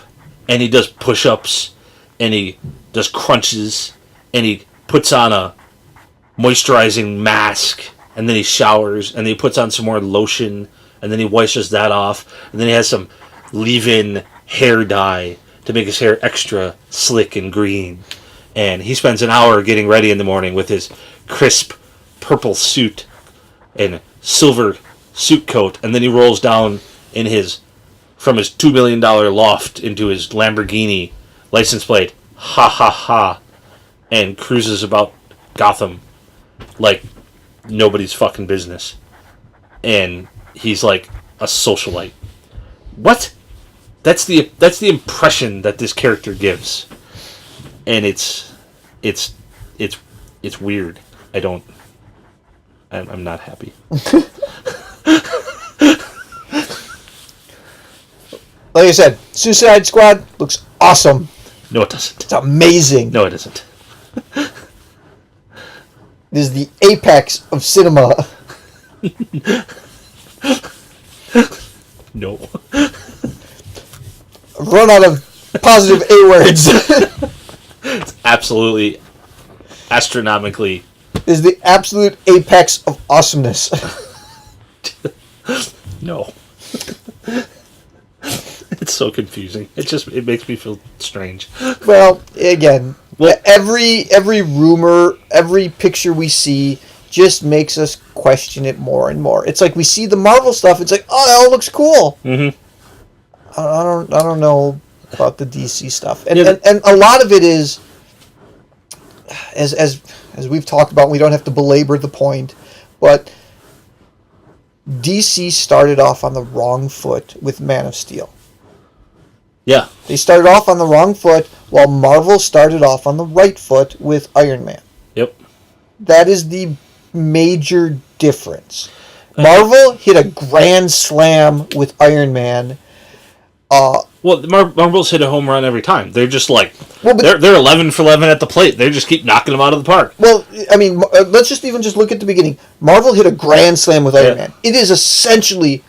and he does push-ups and he does crunches and he puts on a moisturizing mask and then he showers and then he puts on some more lotion and then he washes that off and then he has some leave-in hair dye to make his hair extra slick and green, and he spends an hour getting ready in the morning with his crisp purple suit and silver suit coat, and then he rolls down from his $2 million loft into his Lamborghini license plate, ha ha ha, and cruises about Gotham like nobody's fucking business. And he's like a socialite. What? That's the impression that this character gives. And it's weird. I'm not happy. Like I said, Suicide Squad looks awesome. No, it doesn't. It's amazing. No, it isn't. This is the apex of cinema. No. Run out of positive A words. It's absolutely, astronomically. This is the absolute apex of awesomeness. No. It's so confusing. It makes me feel strange. Well, again, every rumor, every picture we see just makes us question it more and more. It's like we see the Marvel stuff. It's like, oh, that all looks cool. Mm-hmm. I don't know about the DC stuff, and a lot of it is, as we've talked about. We don't have to belabor the point, but DC started off on the wrong foot with Man of Steel. Yeah. They started off on the wrong foot, while Marvel started off on the right foot with Iron Man. Yep. That is the major difference. Marvel hit a grand slam with Iron Man. Well, Marvel's hit a home run every time. They're just like, they're 11 for 11 at the plate. They just keep knocking them out of the park. Well, I mean, let's just look at the beginning. Marvel hit a grand slam with Iron Man. It is essentially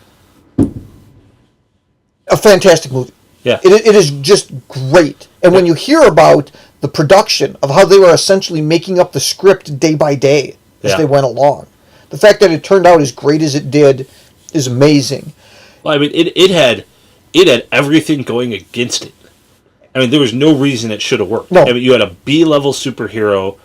a fantastic movie. Yeah. It is just great. And when you hear about the production of how they were essentially making up the script day by day as they went along, the fact that it turned out as great as it did is amazing. Well, I mean, it had everything going against it. I mean, there was no reason it should have worked. No. I mean, you had a B-level superhero,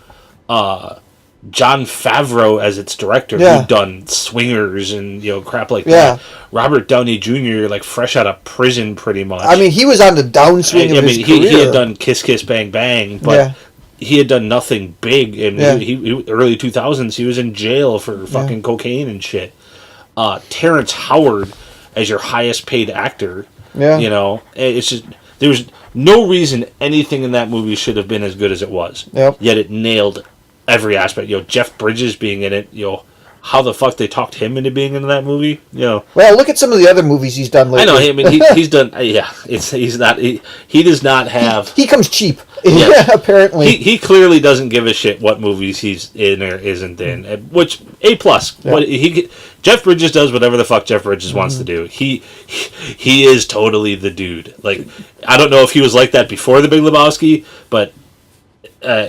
Jon Favreau as its director, who'd done Swingers and crap like that. Robert Downey Jr. like fresh out of prison, pretty much. I mean, he was on the downswing of his career. He had done Kiss Kiss Bang Bang, but he had done nothing big. And he early 2000s, he was in jail for fucking cocaine and shit. Terrence Howard as your highest paid actor. Yeah. It's just there was no reason anything in that movie should have been as good as it was. Yep. Yet it nailed every aspect. Jeff Bridges being in it. How the fuck they talked him into being in that movie? Well, look at some of the other movies he's done lately. I know. I mean, he's done. Yeah, he's not. He does not have. He comes cheap. Yeah. Apparently, he clearly doesn't give a shit what movies he's in or isn't in. Which A+. Yeah. Jeff Bridges does whatever the fuck Jeff Bridges wants to do. He is totally the dude. Like, I don't know if he was like that before The Big Lebowski, but.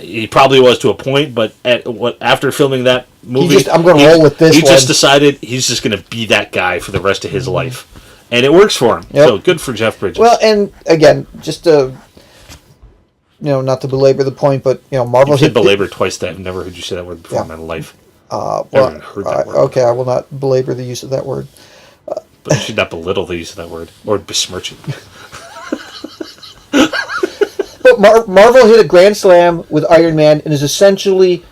He probably was to a point, but after filming that movie, I'm going to roll with this. He just decided he's just going to be that guy for the rest of his life, and it works for him. Yep. So good for Jeff Bridges. Well, and again, just to not to belabor the point, but Marvel hit belabor twice. That I've never heard you say that word before in my life. Well, heard that word. Okay, I will not belabor the use of that word. But you should not belittle the use of that word or besmirch it. But Marvel hit a grand slam with Iron Man and has essentially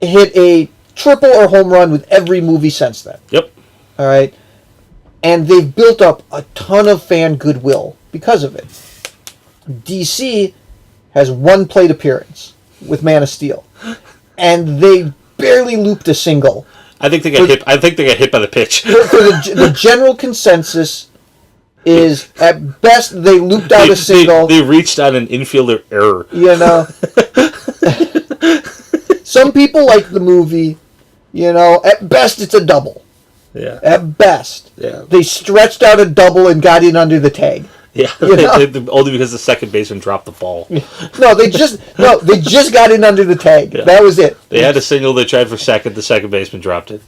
hit a triple or home run with every movie since then. Yep. All right, and they've built up a ton of fan goodwill because of it. DC has one plate appearance with Man of Steel, and they barely looped a single. I think they got hit. I think they got hit by the pitch. For the general consensus is, at best, they looped out a single. They reached on an infielder error. You know, some people like the movie. You know, at best it's a double. Yeah. At best. Yeah. They stretched out a double and got in under the tag. Yeah. Only because the second baseman dropped the ball. No, they just got in under the tag. Yeah. That was it. They had a single. They tried for second. The second baseman dropped it.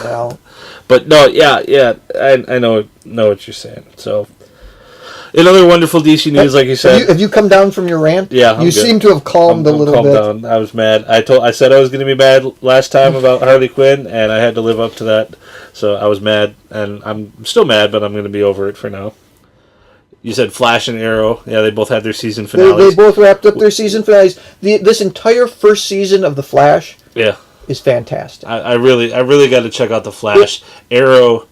Well, but no, yeah. I know what you're saying. So, in other wonderful DC news, like you said, have you come down from your rant? Yeah, I'm you good. Seem to have calmed a little bit. Down. I was mad. I said I was going to be mad last time about Harley Quinn, and I had to live up to that. So I was mad, and I'm still mad, but I'm going to be over it for now. You said Flash and Arrow. Yeah, they both had their season finales. They both wrapped up their season finales. This entire first season of The Flash is fantastic. I really got to check out The Flash. Arrow,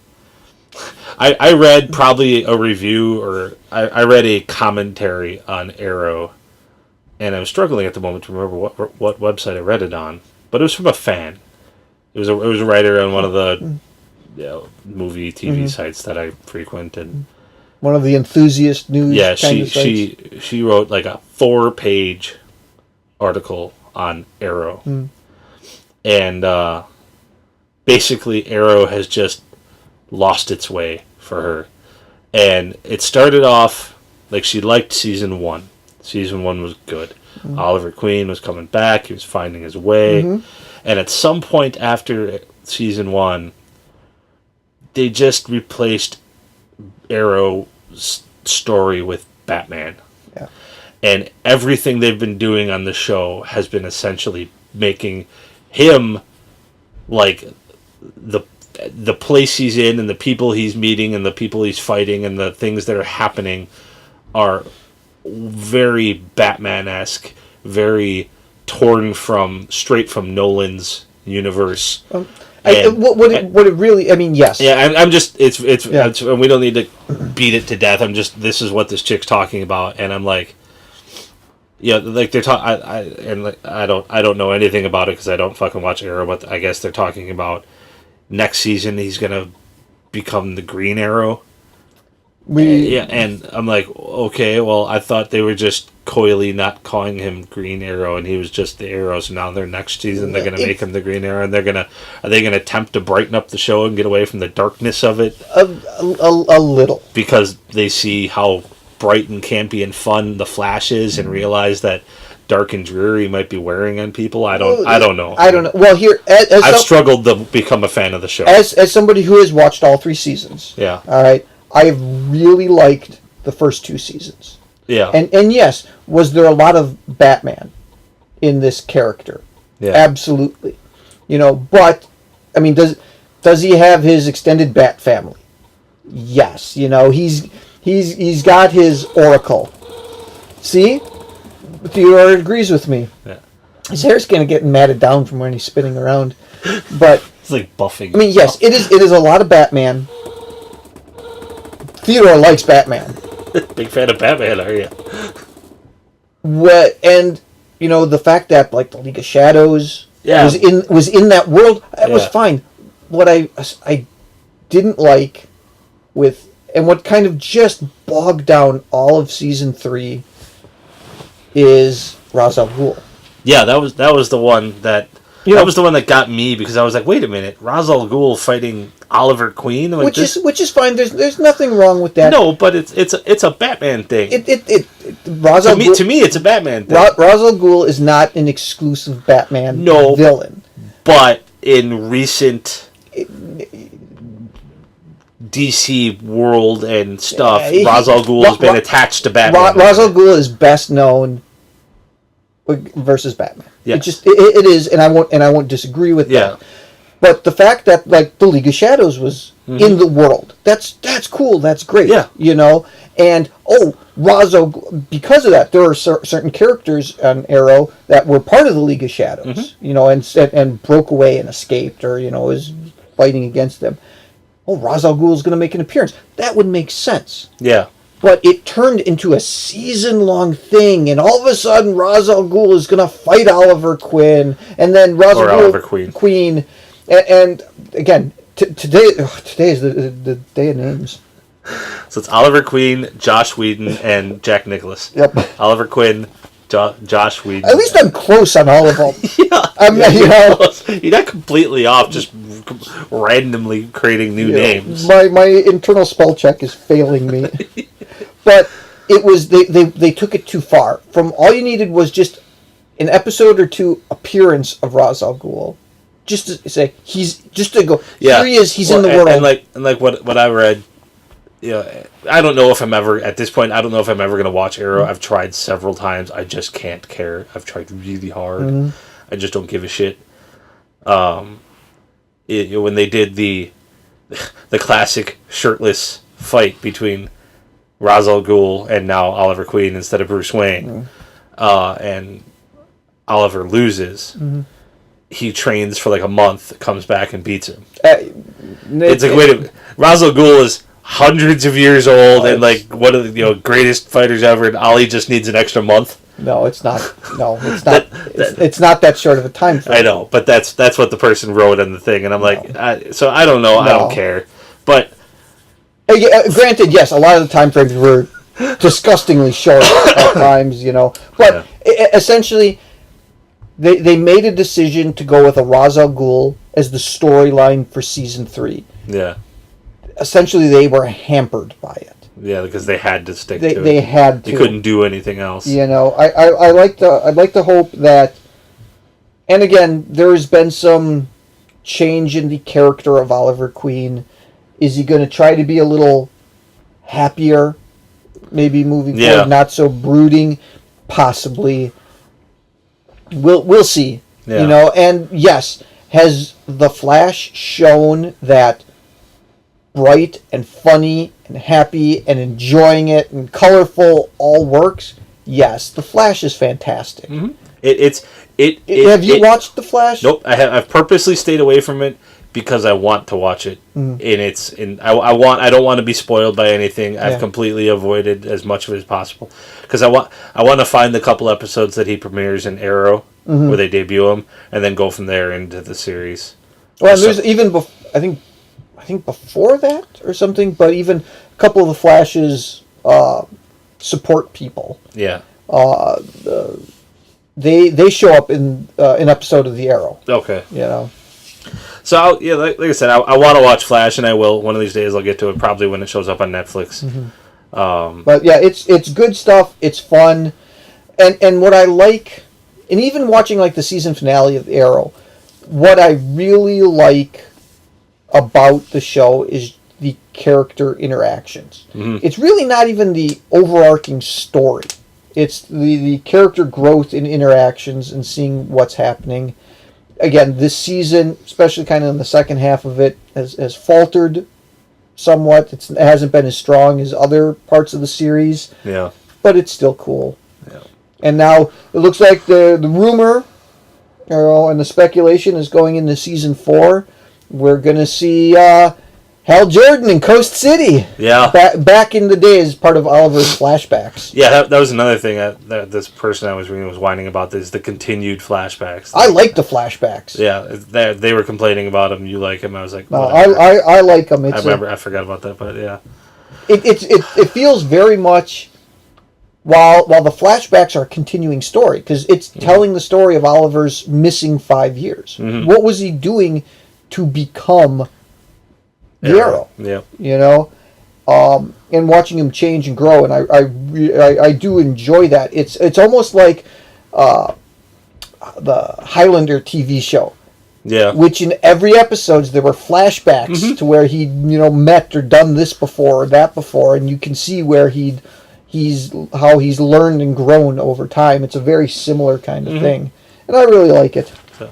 I read probably a review, or I read a commentary on Arrow, and I'm struggling at the moment to remember what website I read it on. But it was from a fan. It was a writer on one of the movie, TV sites that I frequent, and one of the enthusiast news. Yeah, kind of sites. she wrote like a 4-page article on Arrow, and basically Arrow has just lost its way for her, and it started off like she liked season 1. Season 1 was good. Oliver Queen was coming back. He was finding his way, and at some point after season 1, they just replaced Arrow's story with Batman. Yeah. And everything they've been doing on the show has been essentially making him like the place he's in, and the people he's meeting, and the people he's fighting, and the things that are happening are very Batman-esque, very torn straight from Nolan's universe. What it really, I mean, yes. Yeah, I'm just, it's we don't need to beat it to death. I'm just, this is what this chick's talking about, and I'm like, yeah, like they're I don't know anything about it because I don't fucking watch Arrow, but I guess they're talking about next season he's gonna become the Green Arrow. And I'm like, okay, well, I thought they were just coyly not calling him Green Arrow, and he was just the Arrow. So now their next season they're gonna make him the Green Arrow, and are they gonna attempt to brighten up the show and get away from the darkness of it? A little, because they see how bright and campy and fun the Flash is, and realize that dark and dreary might be wearing on people. I don't know. I don't know. Well, here I've struggled to become a fan of the show as somebody who has watched all 3 seasons. Yeah. All right. I've really liked the first 2 seasons. Yeah. And yes, was there a lot of Batman in this character? Yeah. Absolutely. You know, but I mean, does he have his extended Bat family? Yes. You know, he's got his Oracle. See? Theodore agrees with me. Yeah. His hair's kind of getting matted down from when he's spinning around. But it's like buffing. I mean, yes, it is a lot of Batman. Theodore likes Batman. Big fan of Batman, are you? And you know, the fact that like the League of Shadows was in that world, that was fine. What I didn't like and what kind of just bogged down all of season 3 is Ra's al Ghul. Yeah, that was the one that was the one that got me, because I was like, wait a minute, Ra's al Ghul fighting Oliver Queen, like which is fine. There's nothing wrong with that. No, but it's a Batman thing. Ra's al Ghul, to me, it's a Batman thing. Ra's al Ghul is not an exclusive Batman villain. But in recent DC world and stuff, Ra's al Ghul has been attached to Batman. Ra's al Ghul is best known versus Batman. Yeah. It is, and I won't disagree with that. But the fact that like the League of Shadows was in the world, that's cool. That's great. Yeah. You know, and Ra's al Ghul, because of that, there are certain characters on Arrow that were part of the League of Shadows. You know, and broke away and escaped, or you know, was fighting against them. oh, Ra's al Ghul is going to make an appearance. That would make sense. Yeah. But it turned into a season-long thing, and all of a sudden, Ra's al Ghul is going to fight Oliver Queen, and then Ra's al Ghul Oliver Queen. And again, today is the day of names. So it's Oliver Queen, Josh Whedon, and Jack Nicholas. Yep. Oliver Quinn, Josh Whedon. At least I'm close on all of them. You're not completely off, just randomly creating new names. My internal spell check is failing me. But it was they took it too far. From all you needed was just an episode or two appearance of Ra's al Ghul, just to say here he is, he's in the world. And like what I read, I don't know if I'm ever at this point. I don't know if I'm ever going to watch Arrow. I've tried several times. I just can't care. I've tried really hard. Mm-hmm. I just don't give a shit. When they did the classic shirtless fight between Ra's al Ghul and now Oliver Queen instead of Bruce Wayne, and Oliver loses. Mm-hmm. He trains for like a month, comes back and beats him. It's like, wait, Ra's al Ghul is hundreds of years old and like one of the greatest fighters ever, and Ollie just needs an extra month. No, it's not. No, it's not. It's not that short of a time frame. I know, but that's what the person wrote in the thing, and I'm like, so I don't know. No. I don't care, but. Granted, yes, a lot of the time frames were disgustingly short at times, But essentially, they made a decision to go with a Ra's al Ghul as the storyline for season 3. Yeah. Essentially, they were hampered by it. Yeah, because they had to stick to it. They had to. They couldn't do anything else. I'd like to hope that, and again, there has been some change in the character of Oliver Queen. Is he going to try to be a little happier, maybe moving forward, not so brooding? Possibly. We'll see. Yeah. And yes, has The Flash shown that bright and funny and happy and enjoying it and colorful all works? Yes, The Flash is fantastic. Mm-hmm. Have you watched The Flash? Nope, I've purposely stayed away from it because I want to watch it. Mm. I don't want to be spoiled by anything. I've completely avoided as much of it as possible because I want to find the couple episodes that he premieres in Arrow, mm-hmm. where they debut him, and then go from there into the series. Well, there's even I think before that or something, but even a couple of the Flash's support people. Yeah. They show up in an episode of the Arrow. Okay. So like I said, I want to watch Flash, and I will. One of these days, I'll get to it. Probably when it shows up on Netflix. Mm-hmm. But yeah, it's good stuff. It's fun, and what I like, and even watching like the season finale of Arrow, what I really like about the show is the character interactions. Mm-hmm. It's really not even the overarching story. It's the character growth in interactions and seeing what's happening. Again, this season, especially kind of in the second half of it, has faltered somewhat. It hasn't been as strong as other parts of the series. Yeah. But it's still cool. Yeah. And now it looks like the rumor, and the speculation is going into season 4. We're going to see Hal Jordan in Coast City. Yeah. Back in the day as part of Oliver's flashbacks. Yeah, that was another thing that this person I was reading was whining about, is the continued flashbacks. I like the flashbacks. Yeah, they were complaining about them. You like them. I was like, no, I like them. I forgot about that, but yeah. It feels very much, while the flashbacks are a continuing story, because it's telling the story of Oliver's missing 5 years. Mm-hmm. What was he doing to become the Arrow? Yeah. And watching him change and grow, and I do enjoy that. It's almost like the Highlander TV show. Yeah. Which in every episode there were flashbacks mm-hmm. to where he met or done this before or that before, and you can see where how he's learned and grown over time. It's a very similar kind of mm-hmm. thing, and I really like it. So,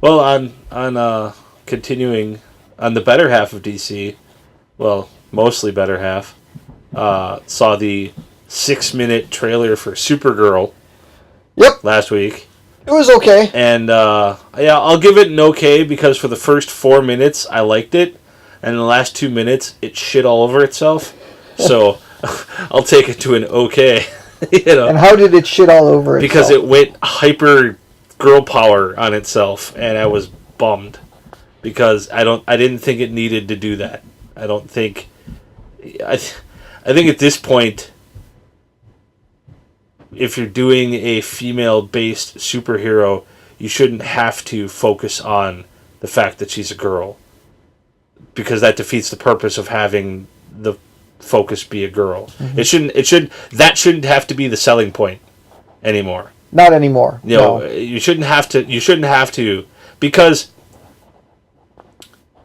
well, on continuing on the better half of DC, well, mostly better half, saw the 6-minute trailer for Supergirl. Yep. Last week. It was okay. And I'll give it an okay because for the first 4 minutes I liked it, and in the last 2 minutes, it shit all over itself. So I'll take it to an okay. And how did it shit all over itself? Because it went hyper girl power on itself, and I was bummed because I didn't think it needed to do that. I think at this point, if you're doing a female-based superhero, you shouldn't have to focus on the fact that she's a girl, because that defeats the purpose of having the focus be a girl. Mm-hmm. That shouldn't have to be the selling point anymore. Not anymore. No. You shouldn't have to because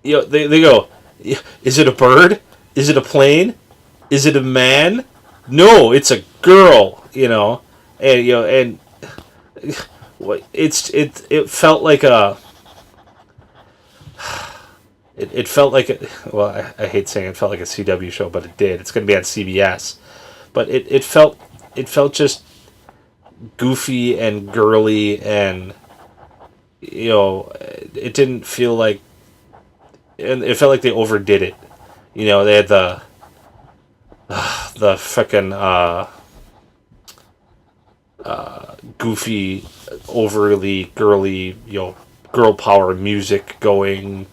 they go, is it a bird? Is it a plane? Is it a man? No, it's a girl, and it felt like a It felt like I hate saying it felt like a CW show, but it did. It's going to be on CBS, but it felt just goofy and girly, and it didn't feel like, and it felt like they overdid it. They had the frickin' goofy, overly girly, girl power music going.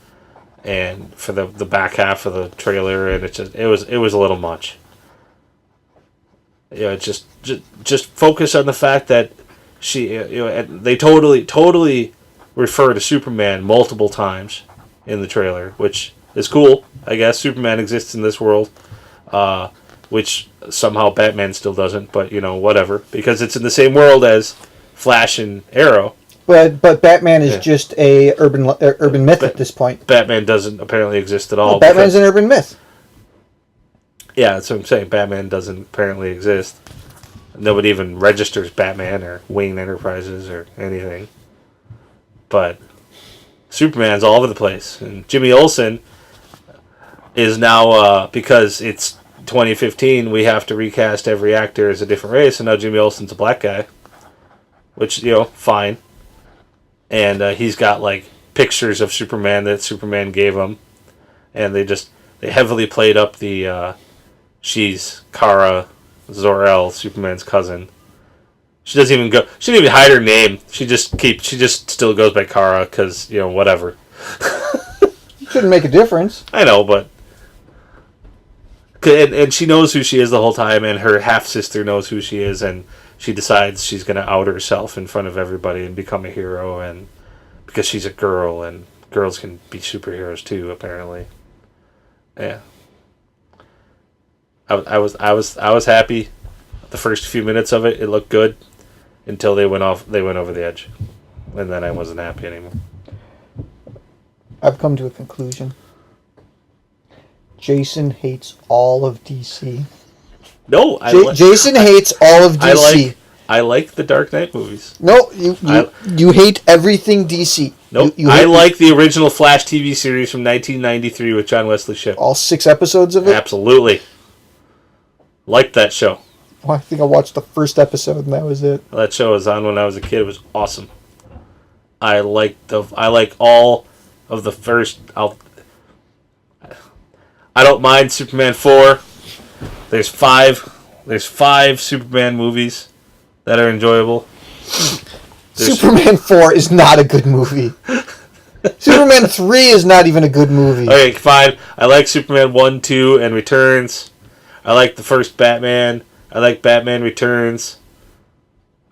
And for the back half of the trailer, and it was a little much. Just focus on the fact that she, they totally refer to Superman multiple times in the trailer, which is cool. I guess Superman exists in this world, which somehow Batman still doesn't. But whatever, because it's in the same world as Flash and Arrow. But Batman is just a urban myth at this point. Batman doesn't apparently exist at all. No, Batman's an urban myth. Yeah, that's what I'm saying. Batman doesn't apparently exist. Nobody even registers Batman or Wayne Enterprises or anything. But Superman's all over the place. And Jimmy Olsen is now, because it's 2015, we have to recast every actor as a different race, and now Jimmy Olsen's a black guy. Which, fine. And he's got pictures of Superman that Superman gave him, and they heavily played up the she's Kara Zor-El, Superman's cousin. She didn't even hide her name. She just still goes by Kara because whatever. Shouldn't make a difference. I know, but and she knows who she is the whole time, and her half sister knows who she is, and she decides she's going to out herself in front of everybody and become a hero, and because she's a girl, and girls can be superheroes too, apparently. Yeah. I was happy. The first few minutes of it looked good until they went over the edge. And then I wasn't happy anymore. I've come to a conclusion. Jason hates all of DC. No, Jason hates all of DC. I like the Dark Knight movies. No, you hate everything DC. Nope. I like the original Flash TV series from 1993 with John Wesley Shipp. All 6 episodes of it? Absolutely. Liked that show. Well, I think I watched the first episode and that was it. That show was on when I was a kid. It was awesome. I like all of the first. I don't mind Superman 4. There's five Superman movies that are enjoyable. Superman 4 is not a good movie. Superman 3 is not even a good movie. Okay, fine. I like Superman 1, 2, and Returns. I like the first Batman. I like Batman Returns.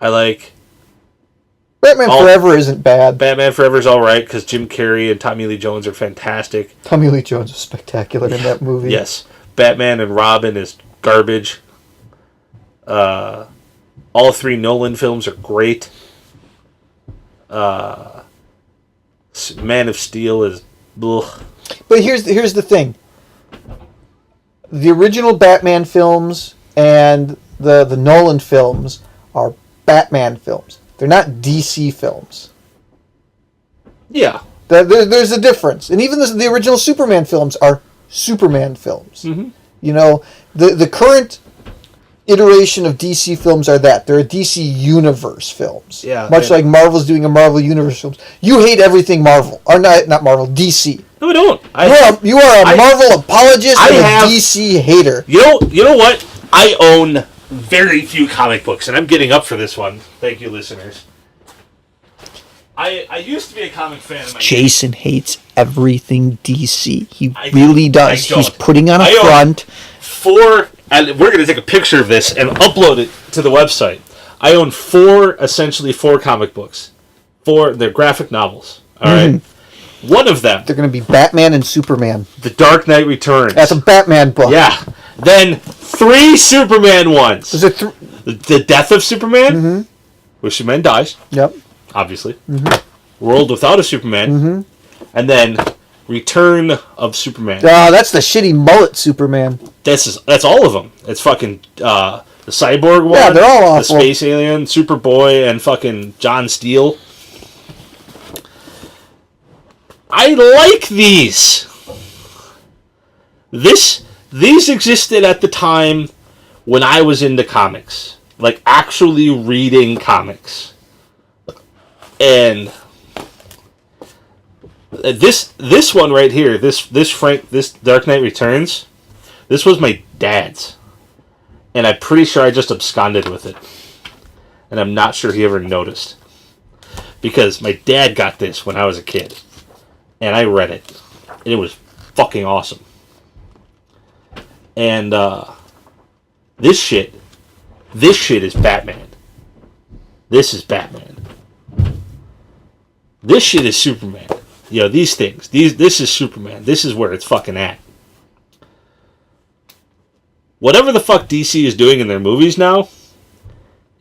I like... Batman Forever isn't bad. Batman Forever is alright because Jim Carrey and Tommy Lee Jones are fantastic. Tommy Lee Jones is spectacular in that movie. Yes. Batman and Robin is garbage. All 3 Nolan films are great. Man of Steel is... Ugh. But here's the thing. The original Batman films and the Nolan films are Batman films. They're not DC films. Yeah. There's a difference. And even the original Superman films are Superman films. Mm-hmm. The current iteration of DC films are that. They're DC Universe films. Yeah. Much like Marvel's doing a Marvel Universe films. You hate everything Marvel. Or not Marvel, DC. No, I don't. You are a Marvel apologist and a DC hater. You know what? I own very few comic books, and I'm getting up for this one. Thank you, listeners. I used to be a comic fan. Jason hates everything DC. He really does. He's putting on a front. And we're going to take a picture of this and upload it to the website. I own essentially four comic books. They're graphic novels. All right. One of them. They're going to be Batman and Superman. The Dark Knight Returns. That's a Batman book. Yeah. Then 3 Superman ones. Is it The Death of Superman, where Superman dies. Yep. Obviously. World Without a Superman. And then Return of Superman. Oh, that's the shitty mullet Superman. That's all of them. It's fucking the Cyborg one. Yeah, they're all awful. The Space Alien, Superboy, and fucking John Steele. I like these. These existed at the time when I was into comics, like actually reading comics. And this one right here, this Dark Knight Returns, this was my dad's, and I'm pretty sure I just absconded with it, and I'm not sure he ever noticed, because my dad got this when I was a kid, and I read it, and it was fucking awesome. And this shit is Batman. This is Batman. This shit is Superman. You know, these things. This is Superman. This is where it's fucking at. Whatever the fuck DC is doing in their movies now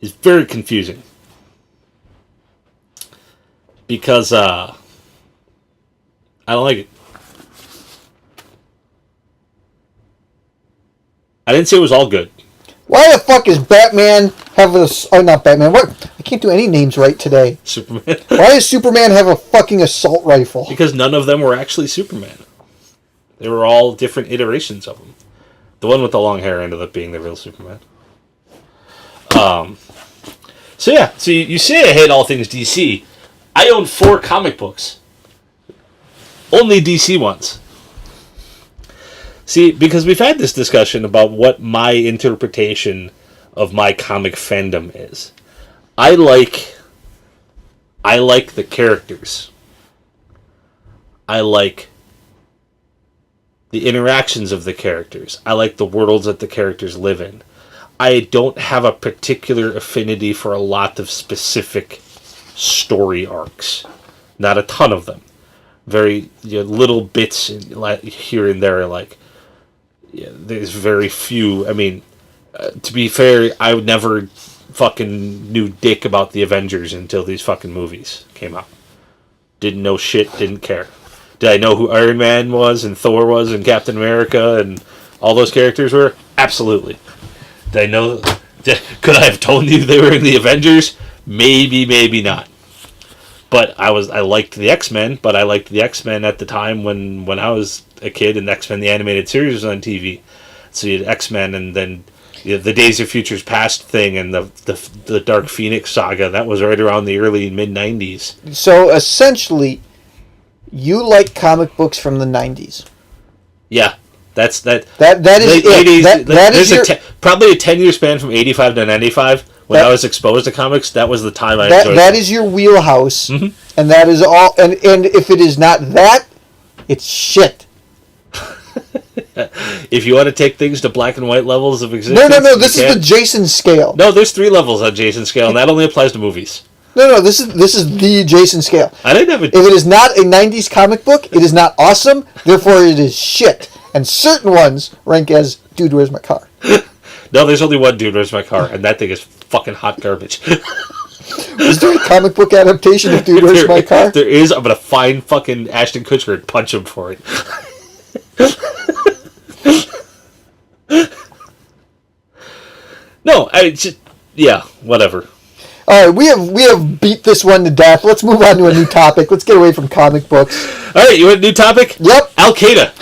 is very confusing. Because, I don't like it. I didn't say it was all good. Why the fuck is Batman having a... Oh, not Batman. What? I can't do any names right today. Superman. Why does Superman have a fucking assault rifle? Because none of them were actually Superman. They were all different iterations of him. The one with the long hair ended up being the real Superman. So yeah. So you say I hate all things DC. I own 4 comic books. Only DC ones. See, because we've had this discussion about what my interpretation of my comic fandom is. I like the characters. I like the interactions of the characters. I like the worlds that the characters live in. I don't have a particular affinity for a lot of specific story arcs. Not a ton of them. Very little bits here and there, like... Yeah, there's very few. I mean, to be fair, I never fucking knew dick about the Avengers until these fucking movies came out. Didn't know shit, didn't care. Did I know who Iron Man was and Thor was and Captain America and all those characters were? Absolutely. Did I know... Could I have told you they were in the Avengers? Maybe, maybe not. But I liked the X-Men, but I liked the X-Men at the time when I was a kid, and X-Men the animated series was on TV. So you had X-Men, and then the Days of Futures Past thing, and the Dark Phoenix saga. That was right around the early mid-90s. So essentially, you like comic books from the 90s. Yeah, that is it. That is probably a 10-year span from 85 to 95. When I was exposed to comics, that was the time I enjoyed that is your wheelhouse, and that is all. And if it is not that, it's shit. If you want to take things to black and white levels of existence... No, this is the Jason scale. No, there's 3 levels on Jason scale, and that only applies to movies. No, this is the Jason scale. I didn't have If it is not a 90s comic book, it is not awesome, therefore it is shit. And certain ones rank as, dude, where's my car? No, there's only one Dude, Where's My Car, and that thing is fucking hot garbage. Is there a comic book adaptation of Dude, Where's My Car? There is. I'm going to find fucking Ashton Kutcher and punch him for it. No, yeah, whatever. All right, we have beat this one to death. Let's move on to a new topic. Let's get away from comic books. All right, you want a new topic? Yep. Al-Qaeda.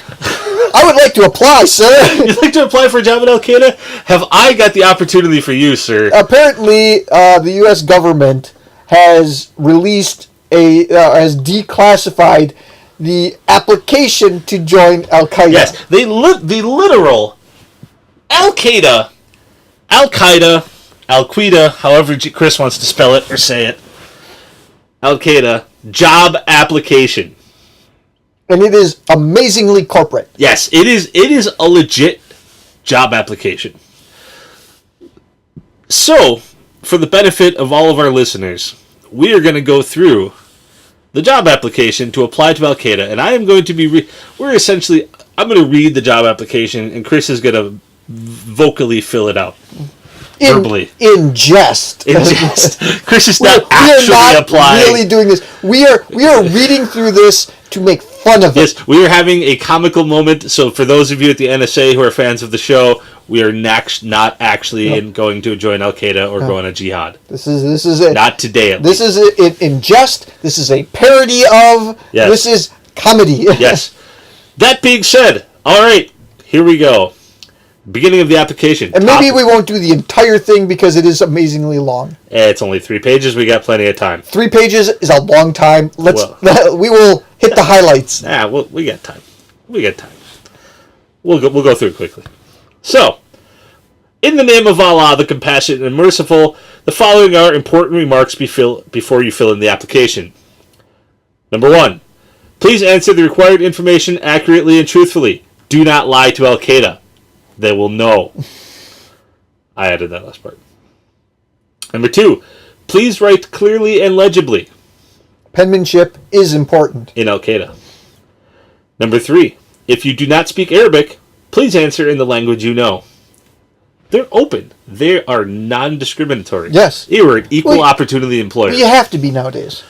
I would like to apply, sir. You'd like to apply for a job at Al Qaeda? Have I got the opportunity for you, sir? Apparently, the U.S. government has released has declassified the application to join Al Qaeda. Yes, the literal Al Qaeda, Al Qaeda, however Chris wants to spell it or say it, Al Qaeda job application. And it is amazingly corporate. Yes, it is. It is a legit job application. So, for the benefit of all of our listeners, we are going to go through the job application to apply to Al Qaeda, and I am going to be. I'm going to read the job application, and Chris is going to vocally fill it out. Verbally. In jest. In jest. Chris is not actually applying. Really doing this. We are reading through this to make fun of it. Yes, we are having a comical moment. So for those of you at the NSA who are fans of the show, we are not actually going to join Al Qaeda or go on a jihad. This is it. Not today. This is it in jest. This is a parody of. Yes. This is comedy. Yes. That being said, all right, here we go. Beginning of the application. And maybe we won't do the entire thing because it is amazingly long. It's only 3 pages. We got plenty of time. 3 pages is a long time. We will hit the highlights. We got time. We got time. We'll go through it quickly. So, in the name of Allah, the compassionate and merciful, the following are important remarks before you fill in the application. Number 1. Please answer the required information accurately and truthfully. Do not lie to Al Qaeda. They will know. I added that last part. Number 2. Please write clearly and legibly. Penmanship is important. In Al Qaeda. Number 3. If you do not speak Arabic, please answer in the language you know. They're open. They are non-discriminatory. Yes. You are an equal opportunity employer. You have to be nowadays.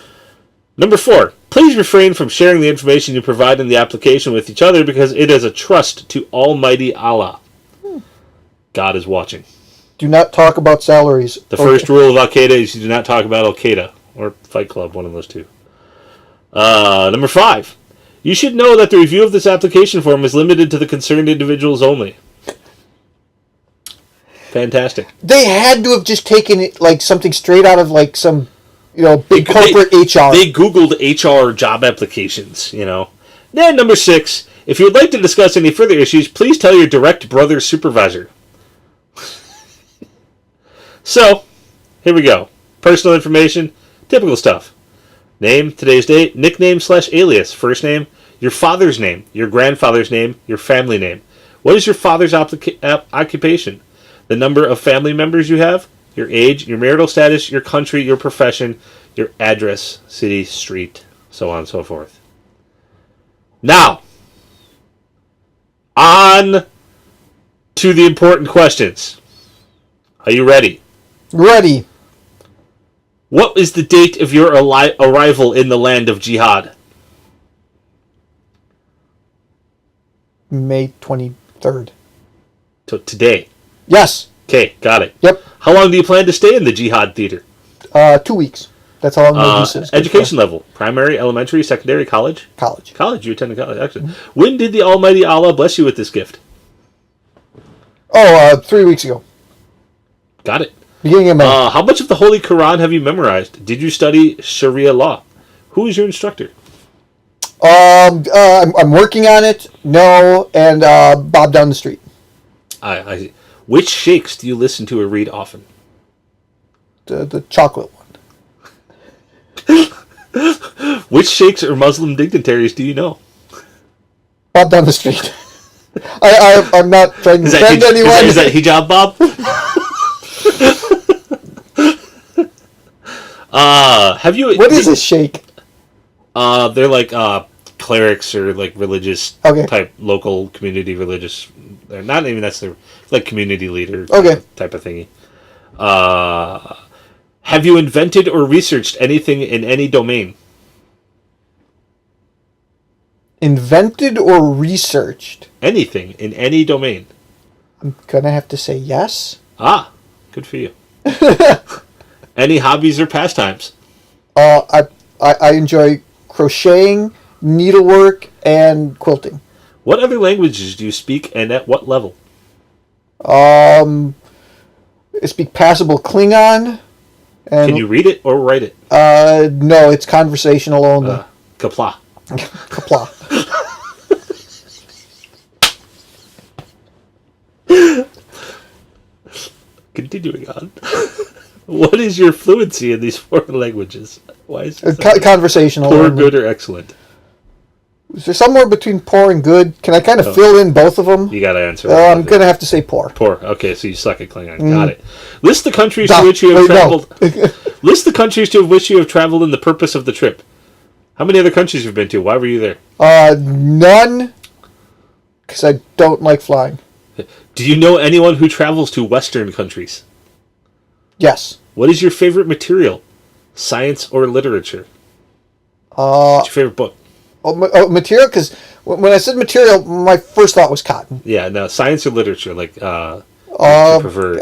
Number 4. Please refrain from sharing the information you provide in the application with each other because it is a trust to Almighty Allah. God is watching. Do not talk about salaries. The first rule of Al Qaeda is you do not talk about Al Qaeda or Fight Club, one of those two. Number 5. You should know that the review of this application form is limited to the concerned individuals only. Fantastic. They had to have just taken it like something straight out of like some, big corporate HR. They Googled HR job applications, Then number 6. If you would like to discuss any further issues, please tell your direct brother supervisor. So, here we go. Personal information, typical stuff. Name, today's date, nickname/alias, first name, your father's name, your grandfather's name, your family name. What is your father's occupation? The number of family members you have, your age, your marital status, your country, your profession, your address, city, street, so on and so forth. Now, on to the important questions. Are you ready? Ready. What is the date of your arrival in the land of jihad? May 23rd. So today. Yes. Okay, got it. Yep. How long do you plan to stay in the jihad theater? 2 weeks. That's how long my visa is. Education level. Primary, elementary, secondary, college? College. College. You attended college. Excellent. Mm-hmm. When did the Almighty Allah bless you with this gift? 3 weeks ago. Got it. Beginning of May. How much of the Holy Quran have you memorized? Did you study Sharia law? Who is your instructor? I'm working on it. No, and Bob down the street. I see. Which sheikhs do you listen to or read often? The chocolate one. Which sheikhs or Muslim dignitaries do you know? Bob down the street. I'm not trying to offend anyone. Is that hijab Bob? Have you? What is a sheikh? They're like clerics or like religious type, local community religious. They're not even necessarily like community leader type of thingy. Have you invented or researched anything in any domain? Invented or researched? Anything in any domain. I'm gonna have to say yes. Good for you. Any hobbies or pastimes? I enjoy crocheting, needlework, and quilting. What other languages do you speak, and at what level? I speak passable Klingon. And, Can you read it or write it? No, it's conversational only. Kapla. Kapla. Continuing on. What is your fluency in these foreign languages? Why is it Conversational poor, only. good, or excellent? Is there somewhere between poor and good? Can I kind of fill in both of them? You got to answer. I'm going to have to say poor. Poor. Okay, so you suck at Klingon. Got it. List the countries to which you have traveled. No. List the countries to which you have traveled and the purpose of the trip. How many other countries you've been to? Why were you there? None, because I don't like flying. Do you know anyone who travels to Western countries? Yes. What is your favorite material? Science or literature? What's your favorite book? Material, because when I said material, my first thought was cotton. Yeah, no, science or literature, like, what do you prefer?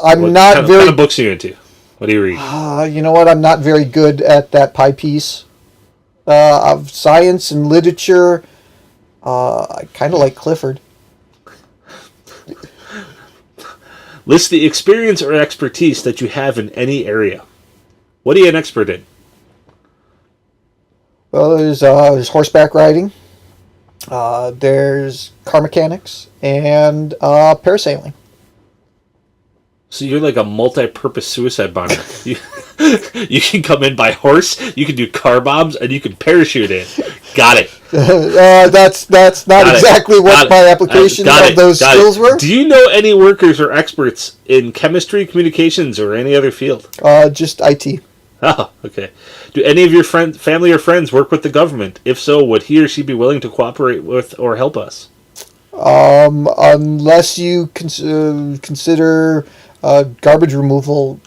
I'm not kind very... What kind of books are you into? What do you read? You know what? I'm not very good at that pie piece of science and literature. I kind of like Clifford. List the experience or expertise that you have in any area. What are you an expert in? Well, there's horseback riding. There's car mechanics and parasailing. So you're like a multi-purpose suicide bomber. You can come in by horse, you can do car bombs, and you can parachute in. Got it. That's not exactly what my application of those skills were. Do you know any workers or experts in chemistry, communications, or any other field? Just IT. Oh, okay. Do any of your family or friends work with the government? If so, would he or she be willing to cooperate with or help us? Unless you consider garbage removal,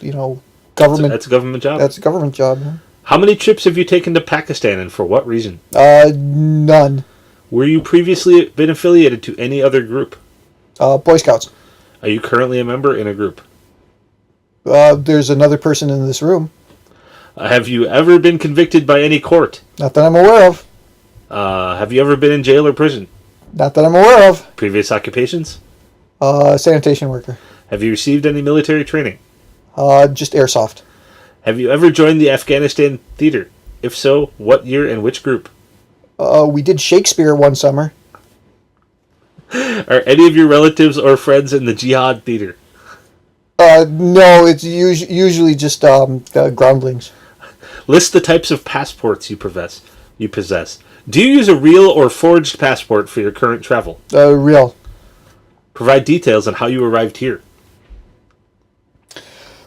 government. That's a government job. That's a government job. How many trips have you taken to Pakistan, and for what reason? None. Were you previously been affiliated to any other group? Boy Scouts. Are you currently a member in a group? There's another person in this room. Have you ever been convicted by any court? Not that I'm aware of. Have you ever been in jail or prison? Not that I'm aware of. Previous occupations? Sanitation worker. Have you received any military training? Just airsoft. Have you ever joined the Afghanistan theater? If so, what year and which group? We did Shakespeare one summer. Are any of your relatives or friends in the jihad theater? No, it's usually just groundlings. List the types of passports you possess. Do you use a real or forged passport for your current travel? Real. Provide details on how you arrived here.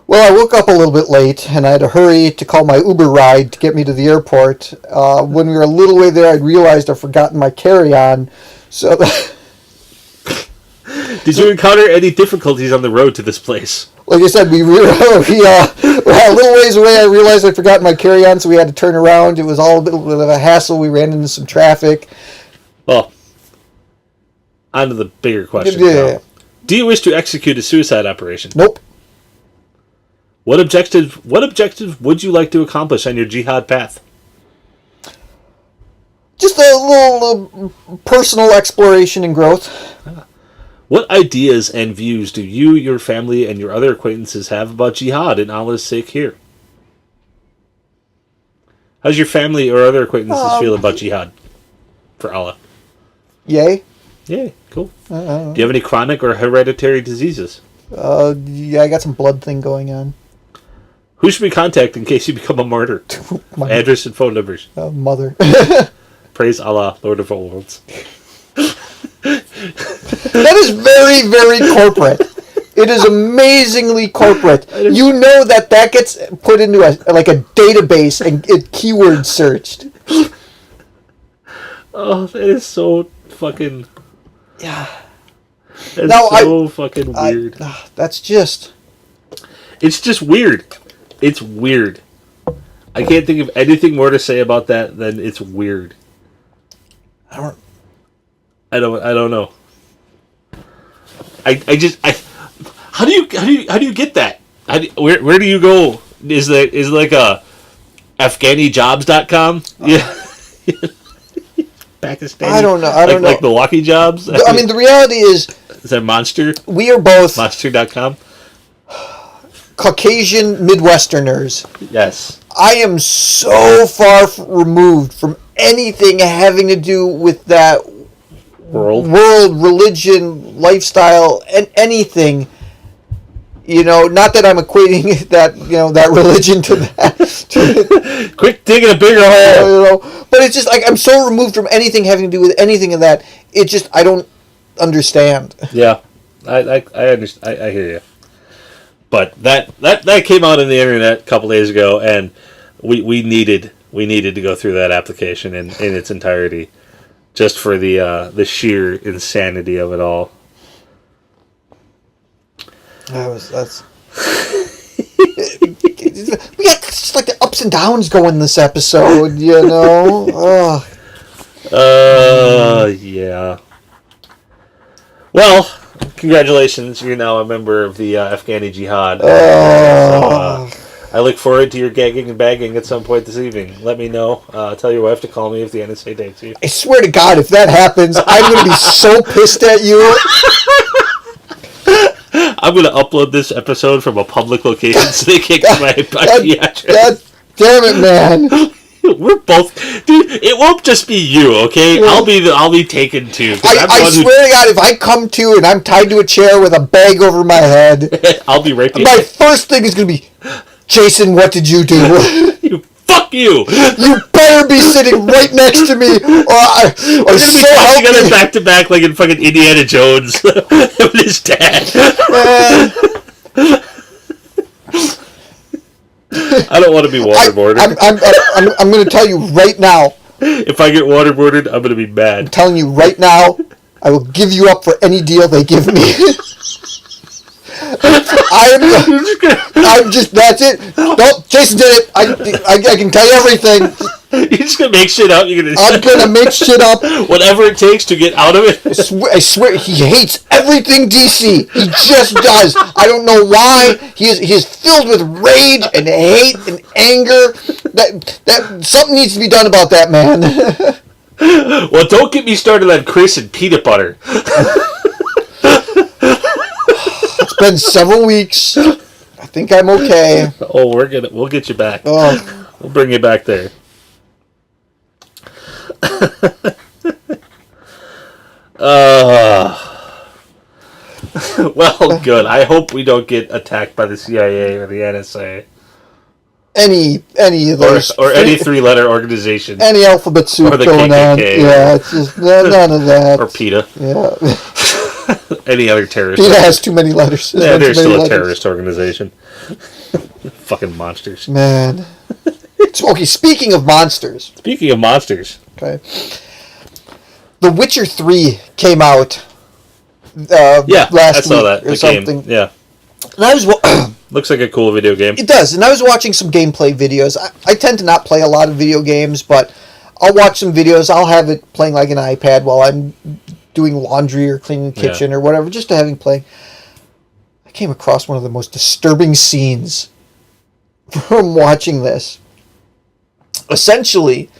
Well, I woke up a little bit late, and I had to hurry to call my Uber ride to get me to the airport. When we were a little way there, I realized I'd forgotten my carry-on. So, Did you encounter any difficulties on the road to this place? Like I said, we were a little ways away. I realized I'd forgotten my carry-on, so we had to turn around. It was all a bit of a hassle. We ran into some traffic. Well, on to the bigger question. Yeah. Do you wish to execute a suicide operation? Nope. What objective would you like to accomplish on your jihad path? Just a little personal exploration and growth. What ideas and views do you, your family, and your other acquaintances have about jihad and Allah's sake here? How's your family or other acquaintances feel about jihad for Allah? Yay. Yeah, cool. Do you have any chronic or hereditary diseases? Yeah, I got some blood thing going on. Who should we contact in case you become a martyr? Address and phone numbers. Mother. Praise Allah, Lord of all worlds. That is very, very corporate. It is amazingly corporate. You know that gets put into a database and it keyword searched. Oh, that is so fucking... Yeah. That's fucking weird. That's just... It's just weird. It's weird. I can't think of anything more to say about that than it's weird. I don't know. How do you get that? Where do you go? Is like a AfghaniJobs.com? Yeah. Pakistani? I don't know. I don't know. Like Milwaukee jobs? I mean, the reality is that Monster? we are both Monster.com? Caucasian Midwesterners. Yes. I am so far removed from anything having to do with that World, religion, lifestyle, and anything. Not that I'm equating that that religion to that. Quit digging a bigger hole. But it's just like I'm so removed from anything having to do with anything of that. It just I don't understand. Yeah, I understand. I hear you. But that came out on the internet a couple days ago, and we needed to go through that application in its entirety, just for the sheer insanity of it all. That's we got just like the ups and downs going this episode, Yeah. Well, congratulations! You're now a member of the Afghani Jihad. I look forward to your gagging and bagging at some point this evening. Let me know. Tell your wife to call me if the NSA takes you. I swear to God, if that happens, I'm going to be so pissed at you. I'm going to upload this episode from a public location so they can't get my IP address. God damn it, man. We're both, dude. It won't just be you, okay? Yeah. I'll be taken too. I swear to God, if I come to and I'm tied to a chair with a bag over my head, I'll be right behind. My first thing is going to be, Jason, what did you do? Fuck you! You better be sitting right next to me, or so help me. Together back to back like in fucking Indiana Jones with his dad. I don't want to be waterboarded. I'm going to tell you right now. If I get waterboarded, I'm going to be mad. I'm telling you right now, I will give you up for any deal they give me. That's it. Nope, Jason did it. I can tell you everything. You're just going to make shit up. I'm going to make shit up. Whatever it takes to get out of it. I swear, he hates everything DC. He just does. I don't know why. He is filled with rage and hate and anger. That something needs to be done about that, man. Well, don't get me started on Chris and peanut butter. It's been several weeks. I think I'm okay. Oh, we'll get you back. Oh. We'll bring you back there. Well, good. I hope we don't get attacked by the CIA or the NSA. Any of those, or any three-letter organization, any alphabet soup or the going KKK, on. Yeah, it's just none of that. Or PETA. Yeah. Any other terrorist. PETA has too many letters. Yeah, they're still a terrorist organization. Fucking monsters. Man. Okay, speaking of monsters. Okay. The Witcher 3 came out last I saw week that. or something. Game. Yeah. And I was looks like a cool video game. It does, and I was watching some gameplay videos. I tend to not play a lot of video games, but I'll watch some videos. I'll have it playing like an iPad while I'm doing laundry or cleaning the kitchen or whatever, just to having playing. I came across one of the most disturbing scenes from watching this. Essentially,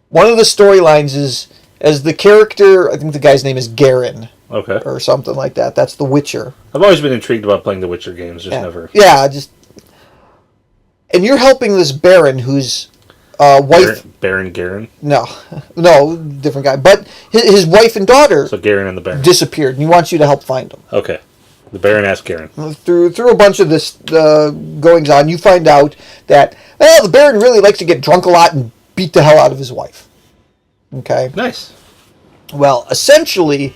one of the storylines is as the character, I think the guy's name is Garen. Okay. Or something like that. That's The Witcher. I've always been intrigued about playing The Witcher games, just never. Yeah, and you're helping this Baron whose wife... Baron Garen? No, different guy. But his wife and daughter... So Garen and the Baron. ...disappeared, and he wants you to help find them. Okay. The Baron asked Garen. Through a bunch of this goings on, you find out that, the Baron really likes to get drunk a lot and beat the hell out of his wife. Okay? Nice. Well, essentially...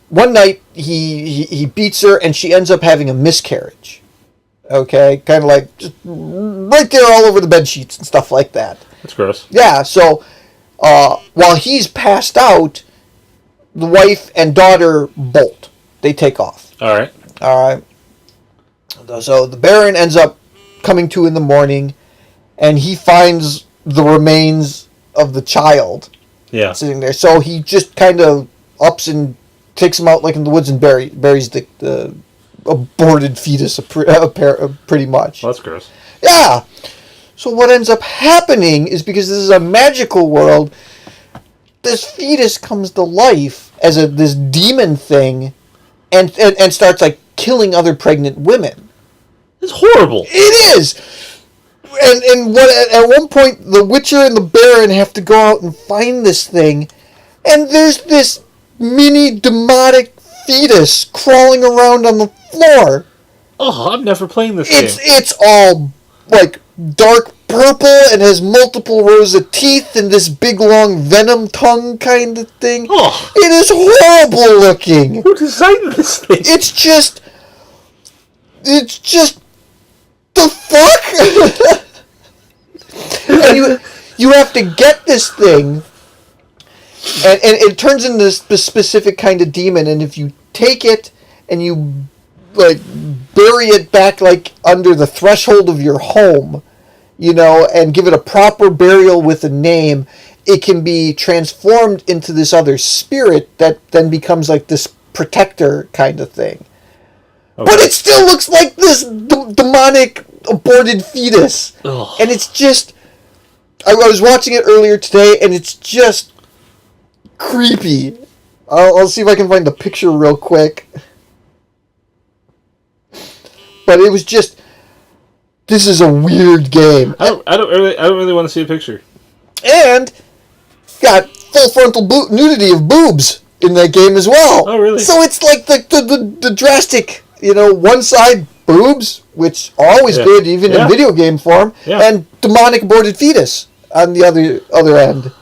one night he beats her and she ends up having a miscarriage. Okay, kind of like just right there all over the bed sheets and stuff like that. That's gross. Yeah, so while he's passed out, the wife and daughter bolt. They take off. All right. So the Baron ends up coming to in the morning, and he finds the remains of the child. Yeah. Sitting there. So he just kind of ups and takes him out like in the woods and buries the aborted fetus pretty much. Well, that's gross. Yeah. So what ends up happening is because this is a magical world, this fetus comes to life as this demon thing, and starts like killing other pregnant women. It's horrible. It is. And at one point, the Witcher and the Baron have to go out and find this thing, and there's this mini demonic fetus crawling around on the floor. Oh, I'm never playing this game. It's all like dark purple and has multiple rows of teeth and this big long venom tongue kind of thing. Oh. It is horrible looking. Who designed this thing? It's just the fuck. And you have to get this thing, and it turns into this specific kind of demon. And if you take it and you like bury it back like under the threshold of your home, and give it a proper burial with a name, it can be transformed into this other spirit that then becomes like this protector kind of thing. Okay. But it still looks like this demonic aborted fetus. Ugh. And it's just... I was watching it earlier today, and it's just creepy. I'll see if I can find the picture real quick. But it was just... This is a weird game. I don't really want to see a picture. And got full frontal nudity of boobs in that game as well. Oh, really? So it's like the drastic, one side boobs, which are always good even in video game form, and demonic aborted fetus on the other end.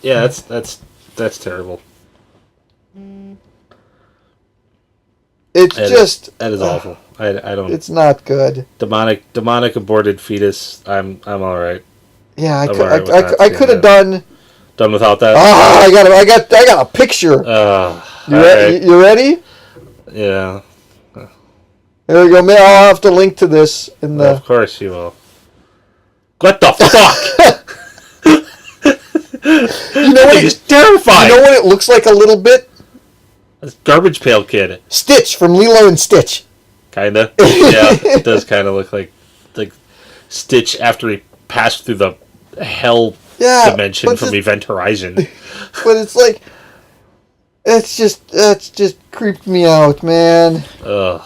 Yeah, that's terrible. It's that is awful. I don't. It's not good. Demonic aborted fetus. I'm all right. Yeah, I could have done without that. I got a picture. You ready? Yeah. There we go. Man, I'll have to link to this in the. Of course you will. What the fuck? It's terrifying. You know what it looks like a little bit? That's Garbage Pail Kid. Stitch from Lilo and Stitch. Kinda. Yeah, it does kind of look like Stitch after he passed through the hell dimension from Event Horizon. But it's like, that's just creeped me out, man. Ugh.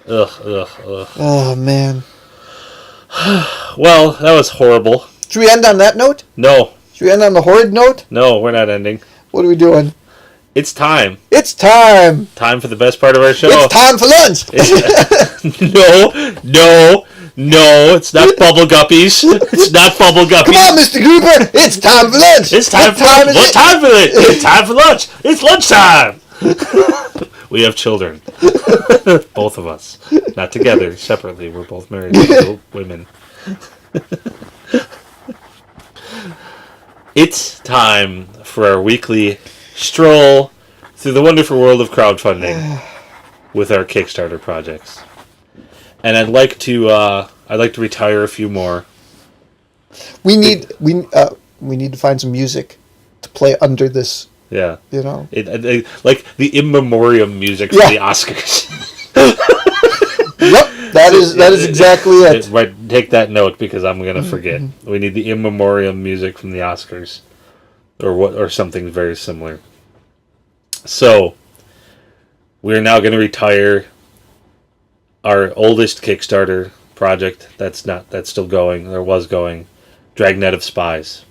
Oh, man. Well, that was horrible. Should we end on that note? No. Should we end on the horrid note? No, we're not ending. What are we doing? It's time. It's time. Time for the best part of our show. It's time for lunch. No, it's not Bubble Guppies. It's not Bubble Guppies. Come on, Mr. Cooper. It's time for lunch. It's time for lunch. What time is it? It's time for lunch. It's lunchtime. We have children. Both of us. Not together, separately. We're both married to women. It's time for our weekly stroll through the wonderful world of crowdfunding with our Kickstarter projects. And I'd like to retire a few more. We need to find some music to play under this. Yeah. Like the in memoriam music for the Oscars. Yep, that is exactly it. Right, take that note because I'm gonna forget. We need the in memoriam music from the Oscars, or something very similar. So, we're now gonna retire our oldest Kickstarter project. That's still going. Or was going. Dragnet of Spies.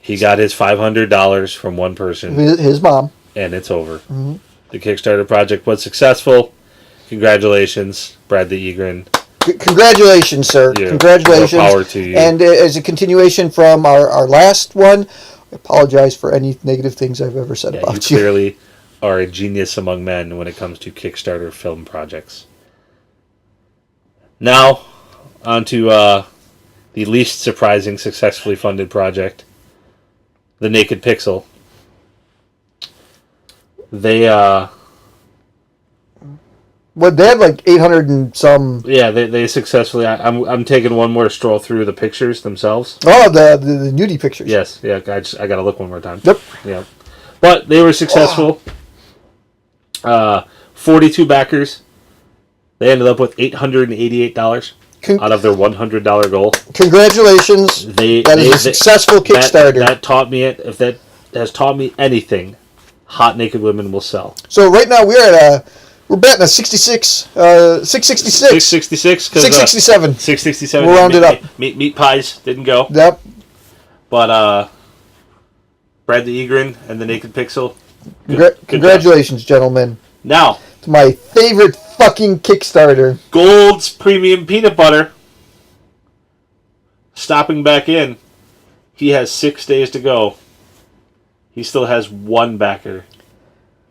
He got his $500 from one person. His mom. And it's over. Mm-hmm. The Kickstarter project was successful. Congratulations, Bradley Egren. Congratulations, sir. Yeah. Congratulations. More power to you. And as a continuation from our last one, I apologize for any negative things I've ever said about you. You clearly are a genius among men when it comes to Kickstarter film projects. Now, on to the least surprising successfully funded project, The Naked Pixel. They they had like 800 and some. Yeah, they successfully. I'm taking one more stroll through the pictures themselves. Oh, the nudie pictures. Yes, yeah. I gotta look one more time. Yep. Yeah, but they were successful. 42 backers. They ended up with $888. out of their $100 goal. Congratulations. That is a successful Kickstarter. That taught me it. If that has taught me anything, hot naked women will sell. So right now we're betting a 666. 666. 667. 667. We'll round it up. Meat pies didn't go. Yep. But Brad the Egrin and the Naked Pixel. Congratulations, gentlemen. Now, it's my favorite fucking Kickstarter. Gold's Premium Peanut Butter. Stopping back in. He has 6 days to go. He still has one backer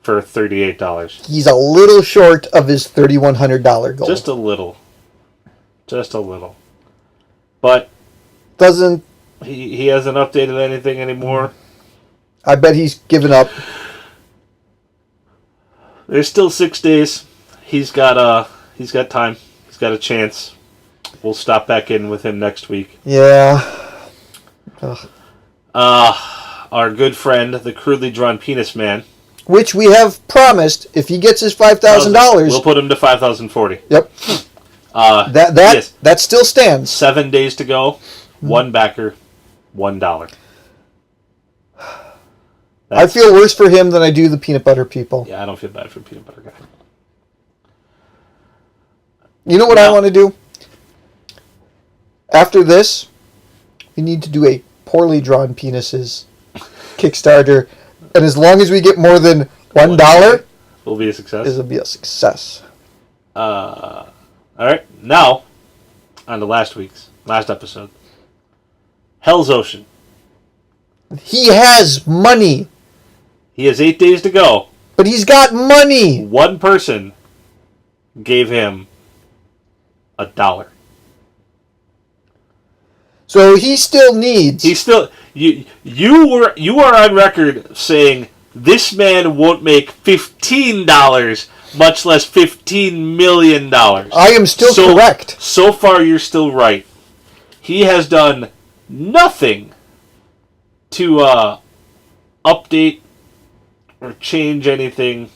for $38. He's a little short of his $3,100 goal. Just a little. Just a little. But doesn't he hasn't updated anything anymore. I bet he's given up. There's still 6 days. He's got time. He's got a chance. We'll stop back in with him next week. Yeah. Ugh. Our good friend, the crudely drawn penis man. Which we have promised, if he gets his $5,000, we'll put him to $5,040. Yep. That still stands. 7 days to go. One backer, $1. I feel worse for him than I do the peanut butter people. Yeah, I don't feel bad for peanut butter guy. You know what I want to do? After this, we need to do a poorly drawn penises Kickstarter, and as long as we get more than $1, will be a success. It'll be a success. All right, now on to last episode. Hell's Ocean. He has money. He has 8 days to go. But he's got money. One person gave him $1. So he still needs. You are on record saying this man won't make $15, much less $15 million. I am still correct. So far, you're still right. He has done nothing to update or change anything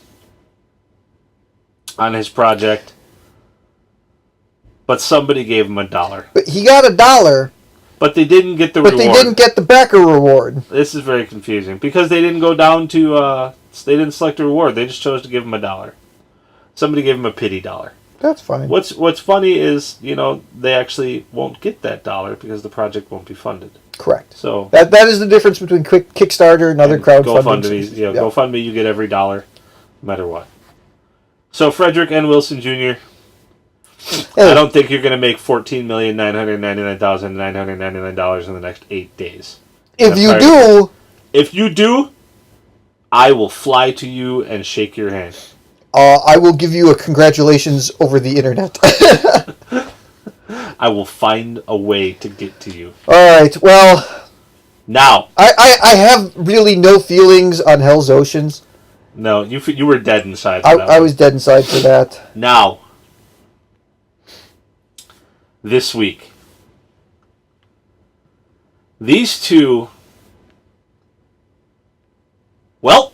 on his project. But somebody gave him $1. But he got $1. But they didn't get the reward. But they didn't get the backer reward. This is very confusing. Because they didn't go down to... they didn't select a reward. They just chose to give him $1. Somebody gave him a pity $1. That's fine. What's funny is, they actually won't get that $1 because the project won't be funded. Correct. So that is the difference between Kickstarter and other crowdfunding. GoFundMe, you get every $1, no matter what. So Frederick N. Wilson Jr., I don't think you're going to make $14,999,999 in the next 8 days. If you do, I will fly to you and shake your hand. I will give you a congratulations over the internet. I will find a way to get to you. All right. Well, now I have really no feelings on Hell's Oceans. No, you were dead inside. I was dead inside for that. Now, this week, these two. Well,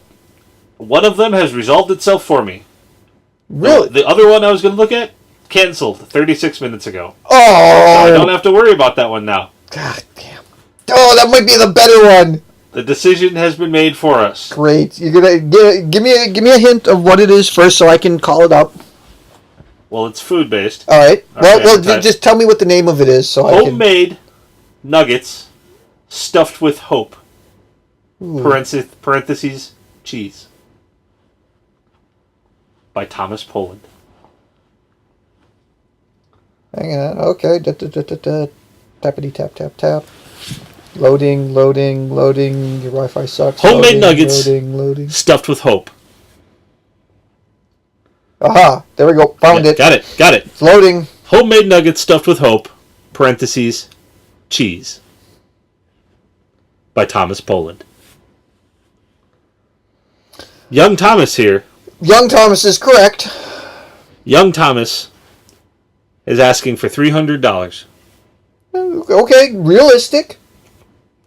one of them has resolved itself for me. Really? The other one I was going to look at, canceled 36 minutes ago. Oh! So I don't have to worry about that one now. God damn. Oh, that might be the better one. The decision has been made for us. Great. You're gonna give me a hint of what it is first, so I can call it up. Well, it's food based. All right. Well, just tell me what the name of it is, so homemade nuggets stuffed with hope. Parentheses cheese. By Thomas Poland. Hang on. Okay. Tappity tap tap tap. Loading. Your Wi-Fi sucks. Homemade nuggets. Loading. Stuffed with hope. Aha! There we go. Found it. Got it. It's loading. Homemade nuggets stuffed with hope. Parentheses cheese. By Thomas Poland. Young Thomas here. Young Thomas is correct. Young Thomas is asking for $300. Okay, realistic.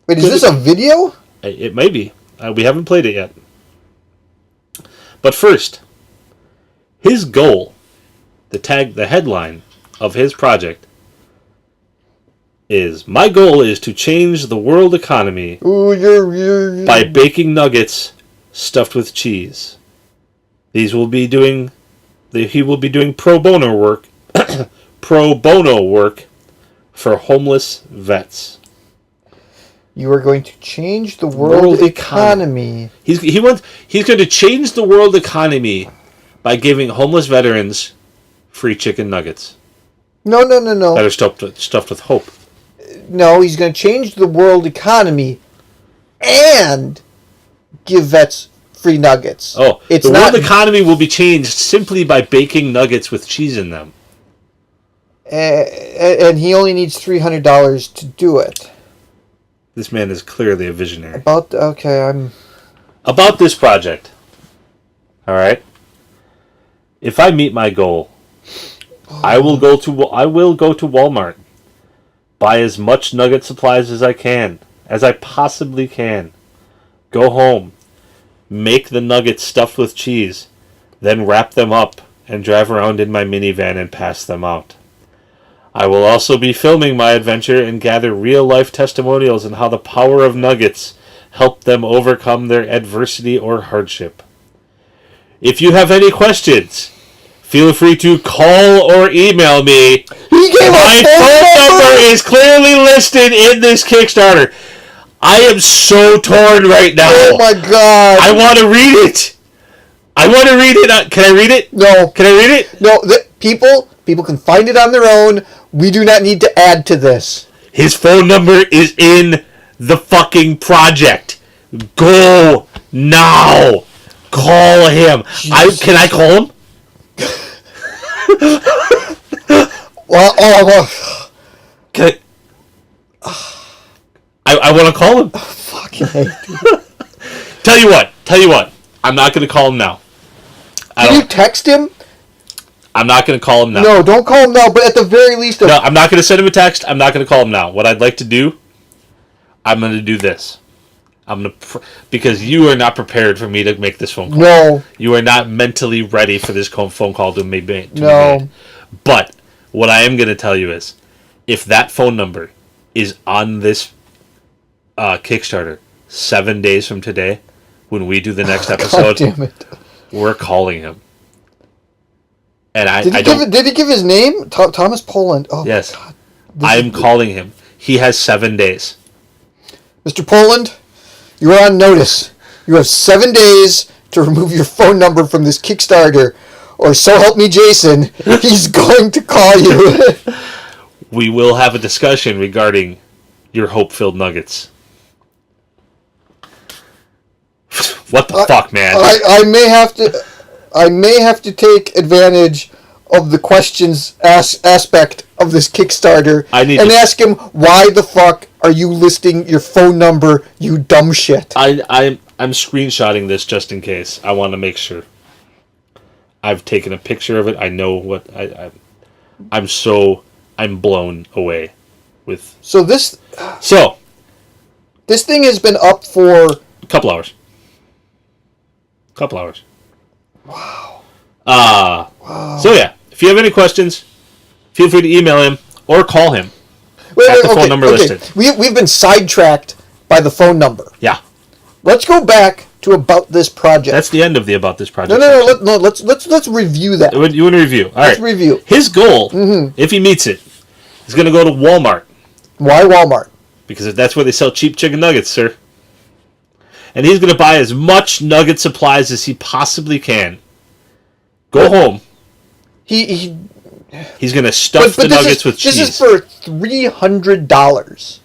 Wait, is this a video? It may be. We haven't played it yet. But first, his goal, the headline of his project, is my goal is to change the world economy by baking nuggets stuffed with cheese. He will be doing pro bono work for homeless vets. You are going to change the world economy. He's going to change the world economy by giving homeless veterans free chicken nuggets. No. That are stuffed with hope. No, he's going to change the world economy and give vets free nuggets. Oh, the world economy will be changed simply by baking nuggets with cheese in them. And he only needs $300 to do it. This man is clearly a visionary. About this project. All right. If I meet my goal, I will go to Walmart, buy as much nugget supplies as I possibly can. Go home, make the nuggets stuffed with cheese, then wrap them up and drive around in my minivan and pass them out. I will also be filming my adventure and gather real-life testimonials on how the power of nuggets helped them overcome their adversity or hardship. If you have any questions, feel free to call or email me. My phone number is clearly listed in this Kickstarter. I am so torn right now. Oh my god. I want to read it. Can I read it? No. Can I read it? No. People can find it on their own. We do not need to add to this. His phone number is in the fucking project. Go now. Call him. Can I call him? Well, can I want to call him. Fucking hate you. Tell you what. I'm not going to call him now. Can you text him? I'm not going to call him now. No, don't call him now, but at the very least... No, I'm not going to send him a text. I'm not going to call him now. What I'd like to do, I'm going to do this. Because you are not prepared for me to make this phone call. No. You are not mentally ready for this phone call to be made. No. But what I am going to tell you is, if that phone number is on this Kickstarter 7 days from today, when we do the next episode, God damn it. We're calling him. And did he give his name? Thomas Poland. Oh, yes. God. I'm calling him. He has 7 days. Mr. Poland, you are on notice. You have 7 days to remove your phone number from this Kickstarter, or so help me Jason, he's going to call you. We will have a discussion regarding your hope-filled nuggets. What the fuck, man? I may have to take advantage of the questions aspect of this Kickstarter and ask him, why the fuck are you listing your phone number, you dumb shit? I'm screenshotting this just in case. I want to make sure. I've taken a picture of it. I know what I'm blown away with. So this thing has been up for a couple hours. Wow. Wow. So yeah, if you have any questions, feel free to email him or call him at the phone number listed. We've been sidetracked by the phone number. Yeah. Let's go back to About This Project. That's the end of the About This Project. No. Let's review that. You want to review? All right. Let's review. His goal, if he meets it, is going to go to Walmart. Why Walmart? Because that's where they sell cheap chicken nuggets, sir. And he's going to buy as much nugget supplies as he possibly can. Go home. He's going to stuff the nuggets with cheese. This is for $300.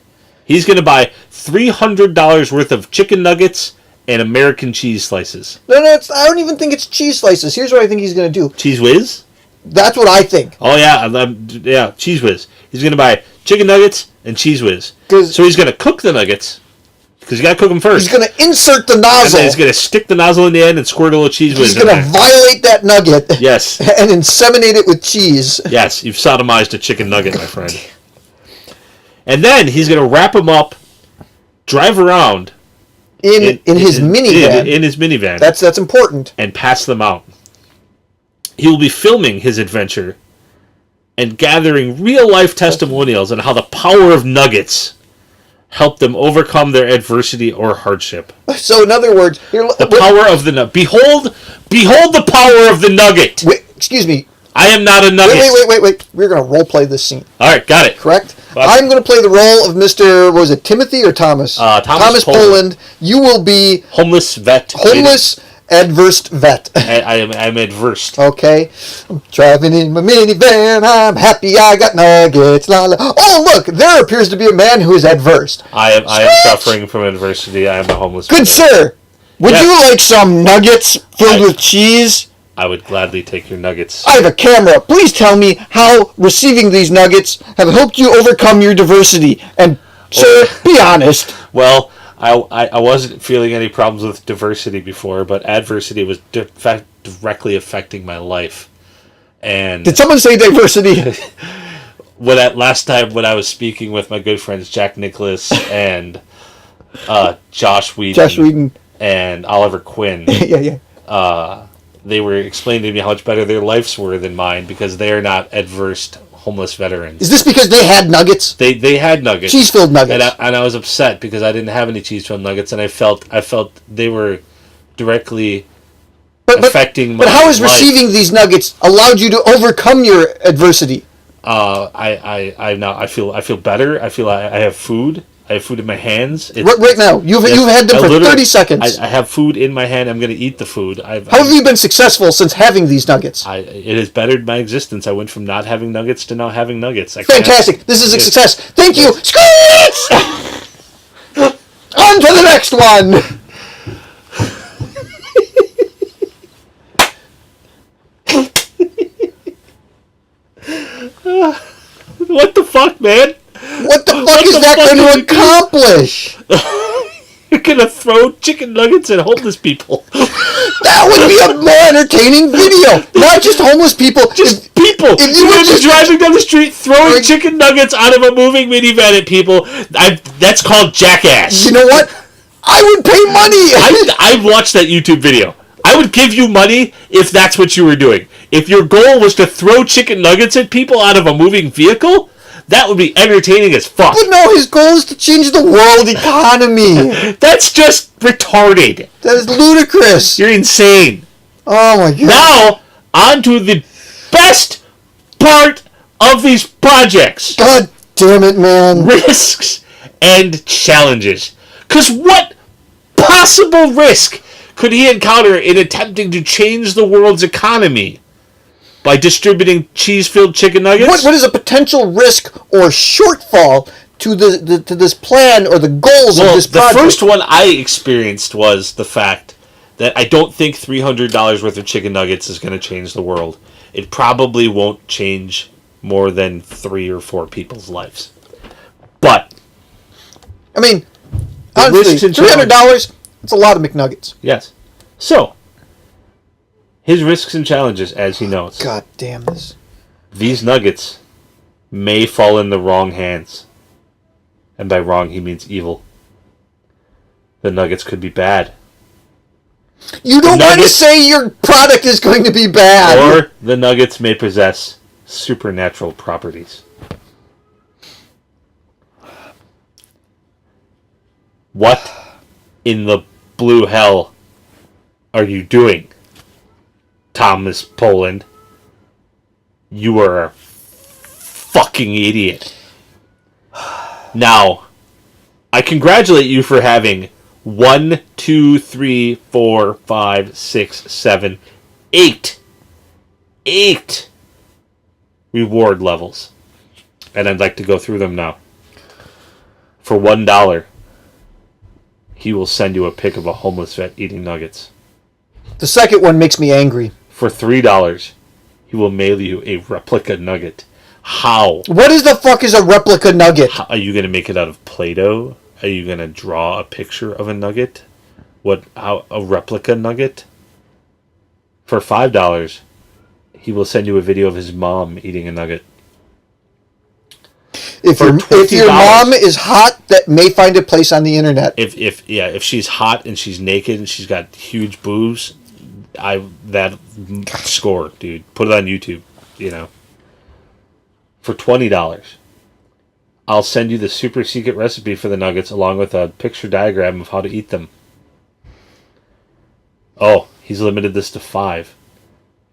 He's going to buy $300 worth of chicken nuggets and American cheese slices. No, I don't even think it's cheese slices. Here's what I think he's going to do. Cheese whiz? That's what I think. Oh, yeah, cheese whiz. He's going to buy chicken nuggets and cheese whiz. So he's going to cook the nuggets. Because you got to cook them first. He's going to insert the nozzle. And then he's going to stick the nozzle in the end and squirt a little cheese whiz in there. He's going to violate that nugget. Yes. And inseminate it with cheese. Yes, you've sodomized a chicken nugget, my friend. And then he's going to wrap them up, drive around. In his minivan. In his minivan. That's important. And pass them out. He will be filming his adventure and gathering real-life testimonials on how the power of nuggets helped them overcome their adversity or hardship. So, in other words, The power of the nugget. Behold the power of the nugget. Wait, excuse me. I am not a nugget. Wait. We're going to role play this scene. All right, got it. Correct? I'm going to play the role of Mr. Was it Timothy or Thomas? Thomas Poland. You will be homeless vet. Adverse vet. I'm adverse. Okay. I'm driving in my minivan. I'm happy I got nuggets. La, la. Oh, look. There appears to be a man who is adverse. I am suffering from adversity. I am a homeless Good vet. sir. Would you like some nuggets filled with cheese? I would gladly take your nuggets. I have a camera. Please tell me how receiving these nuggets have helped you overcome your diversity. And, sir, be honest. Well, I wasn't feeling any problems with diversity before, but adversity was directly affecting my life. And did someone say diversity? Last time when I was speaking with my good friends Jack Nicholas and Josh Whedon and Oliver Quinn, they were explaining to me how much better their lives were than mine because they are not adverse homeless veterans. Is this because they had nuggets? They had nuggets, cheese-filled nuggets, and I was upset because I didn't have any cheese-filled nuggets, and I felt they were directly affecting my life. But how has receiving these nuggets allowed you to overcome your adversity? I feel better. I feel I have food. I have food in my hands. Right now, you've had them for 30 seconds. I have food in my hand. I'm going to eat the food. How have you been successful since having these nuggets? It has bettered my existence. I went from not having nuggets to now having nuggets. Fantastic! This is a success. Thank you. Squid! On to the next one. What the fuck, man? What the fuck is that going to accomplish? You're going to throw chicken nuggets at homeless people. That would be a more entertaining video. Not just homeless people. Just people. If you were just driving down the street throwing chicken nuggets out of a moving minivan at people, that's called jackass. You know what? I would pay money. I'd watch that YouTube video. I would give you money if that's what you were doing. If your goal was to throw chicken nuggets at people out of a moving vehicle, that would be entertaining as fuck. But no, his goal is to change the world economy. That's just retarded. That is ludicrous. You're insane. Oh my god. Now, on to the best part of these projects. God damn it, man. Risks and challenges. Because what possible risk could he encounter in attempting to change the world's economy? By distributing cheese-filled chicken nuggets? What is a potential risk or shortfall to this plan or the goals of this project? The first one I experienced was the fact that I don't think $300 worth of chicken nuggets is going to change the world. It probably won't change more than 3 or 4 people's lives. But I mean, honestly, $300, it's a lot of McNuggets. Yes. So, his risks and challenges, as he knows. God damn this. These nuggets may fall in the wrong hands. And by wrong, he means evil. The nuggets could be bad. You don't want to say your product is going to be bad. Or the nuggets may possess supernatural properties. What in the blue hell are you doing, Thomas Poland? You are a fucking idiot. Now, I congratulate you for having 1, 2, 3, 4, 5, 6, 7, 8 reward levels. And I'd like to go through them now. For $1, he will send you a pic of a homeless vet eating nuggets. The second one makes me angry. For $3, he will mail you a replica nugget. How? What is the fuck is a replica nugget? Are you going to make it out of Play-Doh? Are you going to draw a picture of a nugget? A replica nugget? For $5, he will send you a video of his mom eating a nugget. If your mom is hot, that may find a place on the internet. If she's hot and she's naked and she's got huge boobs, that score, dude. Put it on YouTube, you know. For $20, I'll send you the super secret recipe for the nuggets along with a picture diagram of how to eat them. Oh, he's limited this to 5.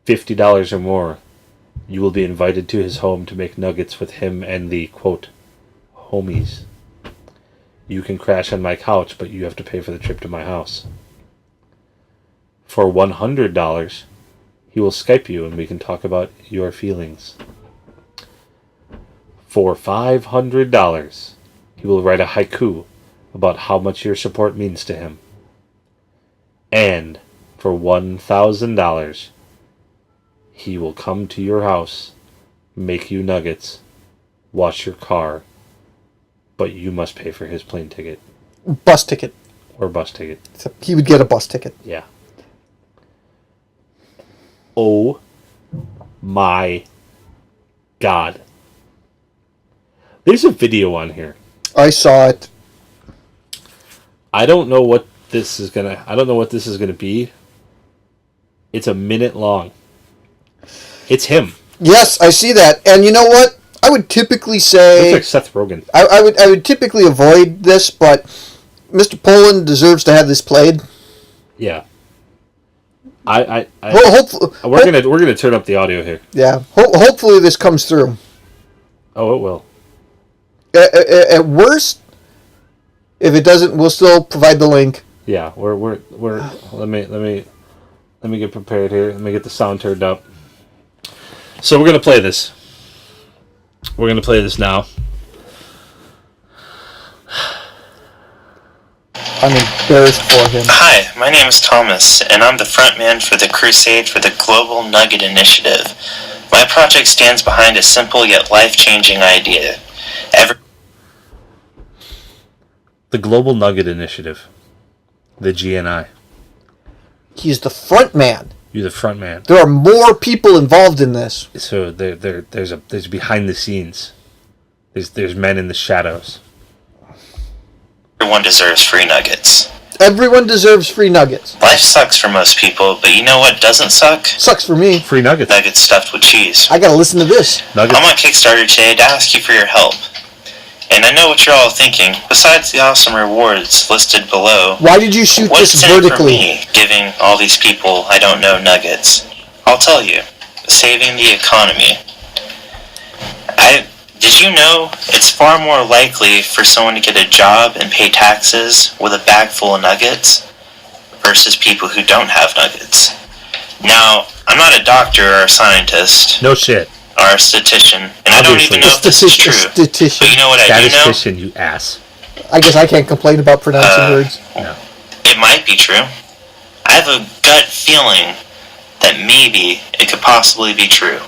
$50 or more. You will be invited to his home to make nuggets with him and the, quote, homies. You can crash on my couch, but you have to pay for the trip to my house. For $100, he will Skype you and we can talk about your feelings. For $500, he will write a haiku about how much your support means to him. And for $1,000, he will come to your house, make you nuggets, wash your car, but you must pay for his plane ticket. Bus ticket. Or bus ticket. So he would get a bus ticket. Yeah. Oh my God. There's a video on here. I saw it. I don't know what this is gonna be. It's a minute long. It's him. Yes, I see that. And you know what? I would typically say... Looks like Seth Rogen. I would typically avoid this, but Mr. Poland deserves to have this played. Yeah. Well, we're gonna turn up the audio here. Yeah. Hopefully this comes through. Oh, it will. At worst, if it doesn't, we'll still provide the link. Yeah, we're let me get prepared here. Let me get the sound turned up. So we're gonna play this. We're gonna play this now. I'm embarrassed for him. Hi, my name is Thomas, and I'm the frontman for the Crusade for the Global Nugget Initiative. My project stands behind a simple yet life-changing idea. The Global Nugget Initiative. The GNI. He's the front man. You're the front man. There are more people involved in this. So there's behind the scenes. There's men in the shadows. Everyone deserves free nuggets. Everyone deserves free nuggets. Life sucks for most people, but you know what doesn't suck? Sucks for me. Free nuggets. Nuggets stuffed with cheese. I gotta listen to this. Nuggets. I'm on Kickstarter today to ask you for your help. And I know what you're all thinking. Besides the awesome rewards listed below, Why did you shoot what's this in it for vertically? me giving all these people I don't know nuggets? I'll tell you. Saving the economy. Did you know it's far more likely for someone to get a job and pay taxes with a bag full of nuggets versus people who don't have nuggets? Now, I'm not a doctor or a scientist. No shit. Or a statistician, and I don't even know if this is true. Statistician. But you know what I do know? Statistician, you ass. I guess I can't complain about pronouncing words. No. It might be true. I have a gut feeling that maybe it could possibly be true.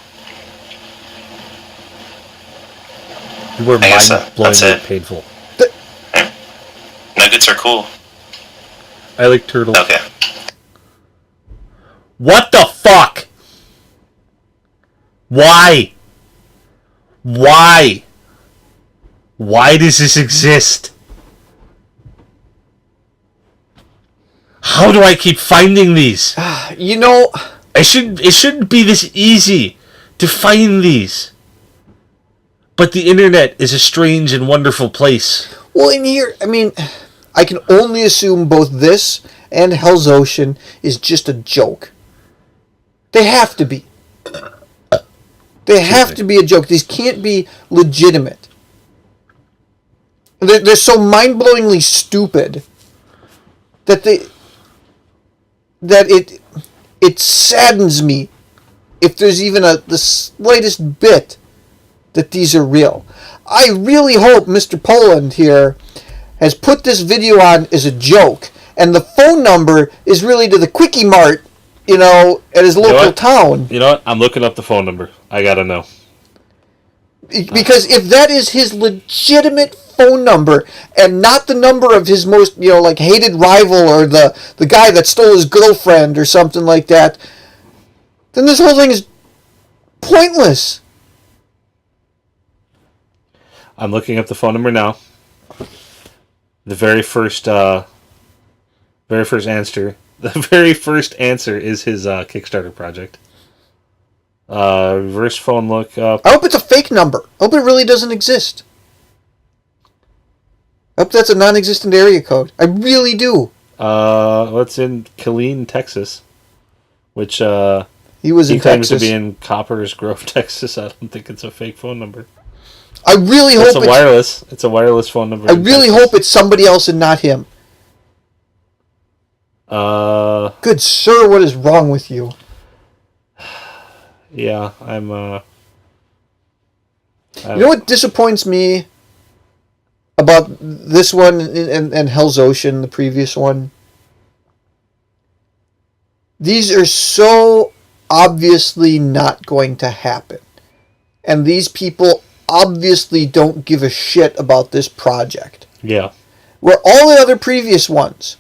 You were I guess that's mind-blowingly it. painful. Nuggets are cool. I like turtles. Okay. What the fuck? Why? Why? Why does this exist? How do I keep finding these? You know, It shouldn't be this easy to find these. But the internet is a strange and wonderful place. well, in here, I mean, I can only assume both this and Hell's Ocean is just a joke. They have to be. They have to be a joke. These can't be legitimate. They're so mind-blowingly stupid that it saddens me if there's even the slightest bit that these are real. I really hope Mr. Poland here has put this video on as a joke, and the phone number is really to the Quickie Mart, at his local town. You know what? I'm looking up the phone number. I gotta know. Because if that is his legitimate phone number and not the number of his most, hated rival or the guy that stole his girlfriend or something like that, then this whole thing is pointless. I'm looking up the phone number now. The very first answer. The very first answer is his Kickstarter project. Reverse phone look up. I hope it's a fake number. I hope it really doesn't exist. I hope that's a non-existent area code. I really do. What's in Killeen, Texas? Which He was he in claims Texas. to be in Coppers Grove, Texas. I don't think it's a fake phone number. I really hope It's a wireless. It's a wireless phone number. I in really Texas. hope it's somebody else and not him. Good sir, what is wrong with you? Yeah, I'm. You know what disappoints me about this one and Hell's Ocean, the previous one? These are so obviously not going to happen. And these people obviously don't give a shit about this project. Yeah. Where all the other previous ones,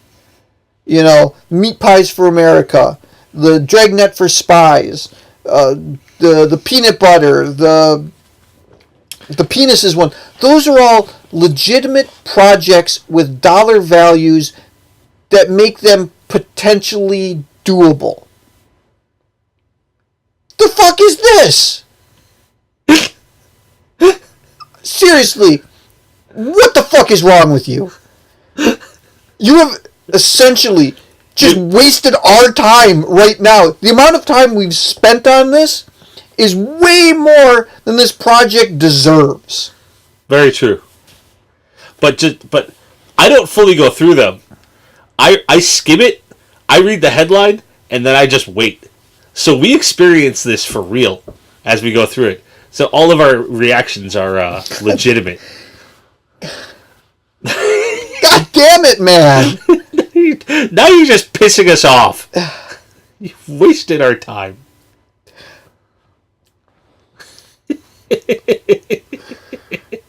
you know, Meat Pies for America, the Dragnet for Spies, the peanut butter, the penises one, those are all legitimate projects with dollar values that make them potentially doable. The fuck is this? Seriously, what the fuck is wrong with you? You have essentially just wasted our time right now. The amount of time we've spent on this is way more than this project deserves. Very true. But I don't fully go through them. I skim it, I read the headline, and then I just wait. So we experience this for real as we go through it. So all of our reactions are legitimate. God damn it, man! Now you're just pissing us off. You've wasted our time.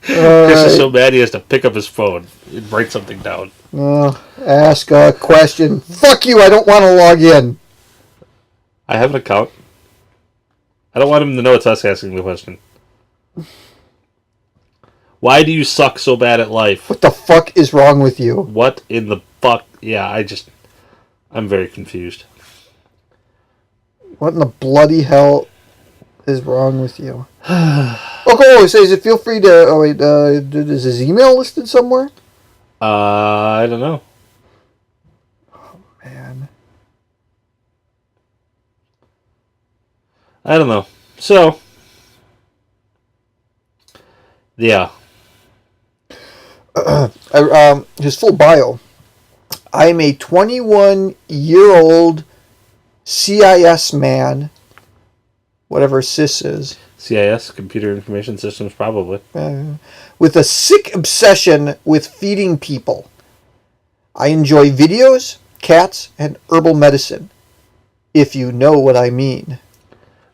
Chris is so mad he has to pick up his phone and write something down. Ask a question. Fuck you, I don't want to log in. I have an account. I don't want him to know it's us asking the question. Why do you suck so bad at life? What the fuck is wrong with you? What in the fuck? Yeah, I'm very confused. What in the bloody hell is wrong with you? Okay, it says feel free to. Oh wait, is his email listed somewhere? I don't know. Man, I don't know. So, yeah. His full bio. I am a 21-year-old CIS man. Whatever CIS is. CIS, Computer Information Systems, probably. With a sick obsession with feeding people. I enjoy videos, cats, and herbal medicine. If you know what I mean.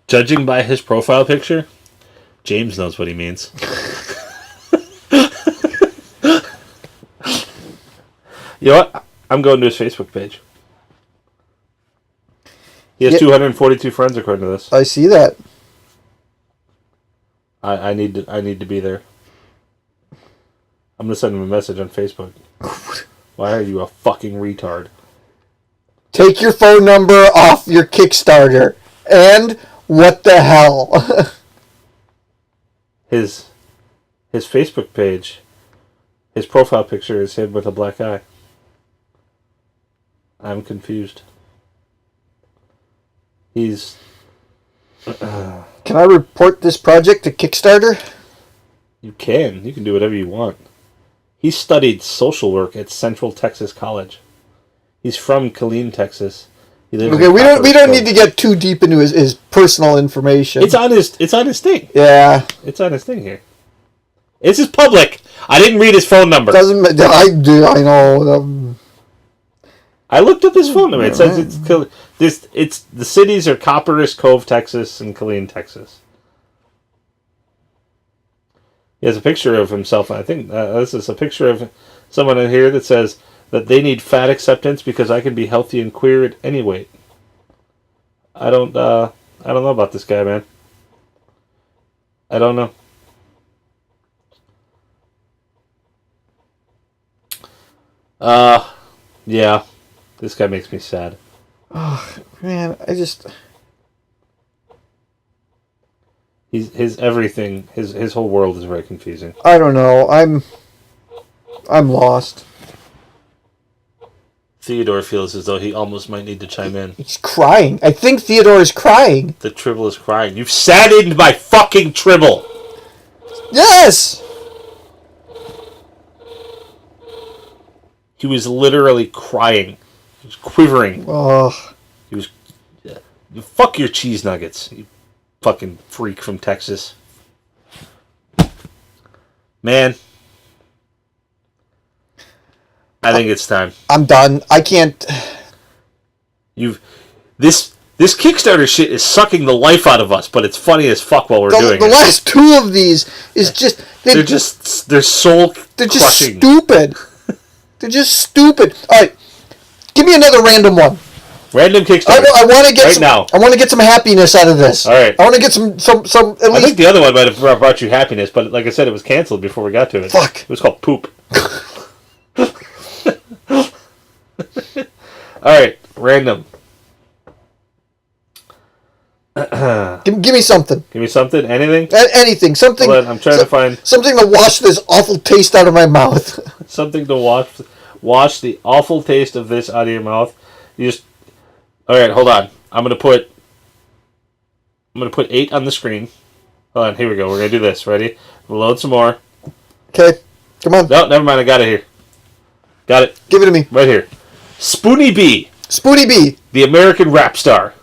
Judging by his profile picture, James knows what he means. You know what? I'm going to his Facebook page. He has 242 friends according to this. I see that. I need to be there. I'm gonna send him a message on Facebook. Why are you a fucking retard? Take your phone number off your Kickstarter. And what the hell? His Facebook page, his profile picture is him with a black eye. I'm confused. He's... Can I report this project to Kickstarter? You can do whatever you want. He studied social work at Central Texas College. He's from Killeen, Texas. He lives Okay, in we don't Copperas need to get too deep into his personal information. It's on his thing. Yeah. It's on his thing here. This is public. I didn't read his phone number. Doesn't I do I know. I looked up his phone number. It says it's the cities are Copperas Cove, Texas, and Killeen, Texas. He has a picture of himself. I think this is a picture of someone in here that says that they need fat acceptance because I can be healthy and queer at any weight. I don't know about this guy, man. I don't know. Yeah. This guy makes me sad. Oh, man, His everything, his whole world is very confusing. I don't know. I'm lost. Theodore feels as though he almost might need to chime in. He's crying. I think Theodore is crying. The Tribble is crying. You've saddened my fucking Tribble! Yes! He was literally crying. He was quivering. Oh. He was... Fuck your cheese nuggets, you fucking freak from Texas. Man. I think it's time. I'm done. I can't... This Kickstarter shit is sucking the life out of us, but it's funny as fuck while we're doing it. The last two of these is just... They're soul They're just crushing. stupid. They're just stupid. Alright. Give me another random one. Random Kickstarter. I want to get right some, now. I want to get some happiness out of this. All right. I want to get some at I least... think the other one might have brought you happiness, but like I said, it was canceled before we got to it. Fuck. It was called Poop. Alright, random. Give me something. Give me something? Anything? Anything. Something. Hold on, I'm trying to find... Something to wash this awful taste out of my mouth. Something to wash the awful taste of this out of your mouth. You just... Alright, hold on. I'm gonna put 8 on the screen. Hold on, here we go. We're gonna do this. Ready? We'll load some more. Okay. Come on. No, never mind. I got it here. Got it. Give it to me. Right here. Spoony B. Spoony B. The American Rap Star.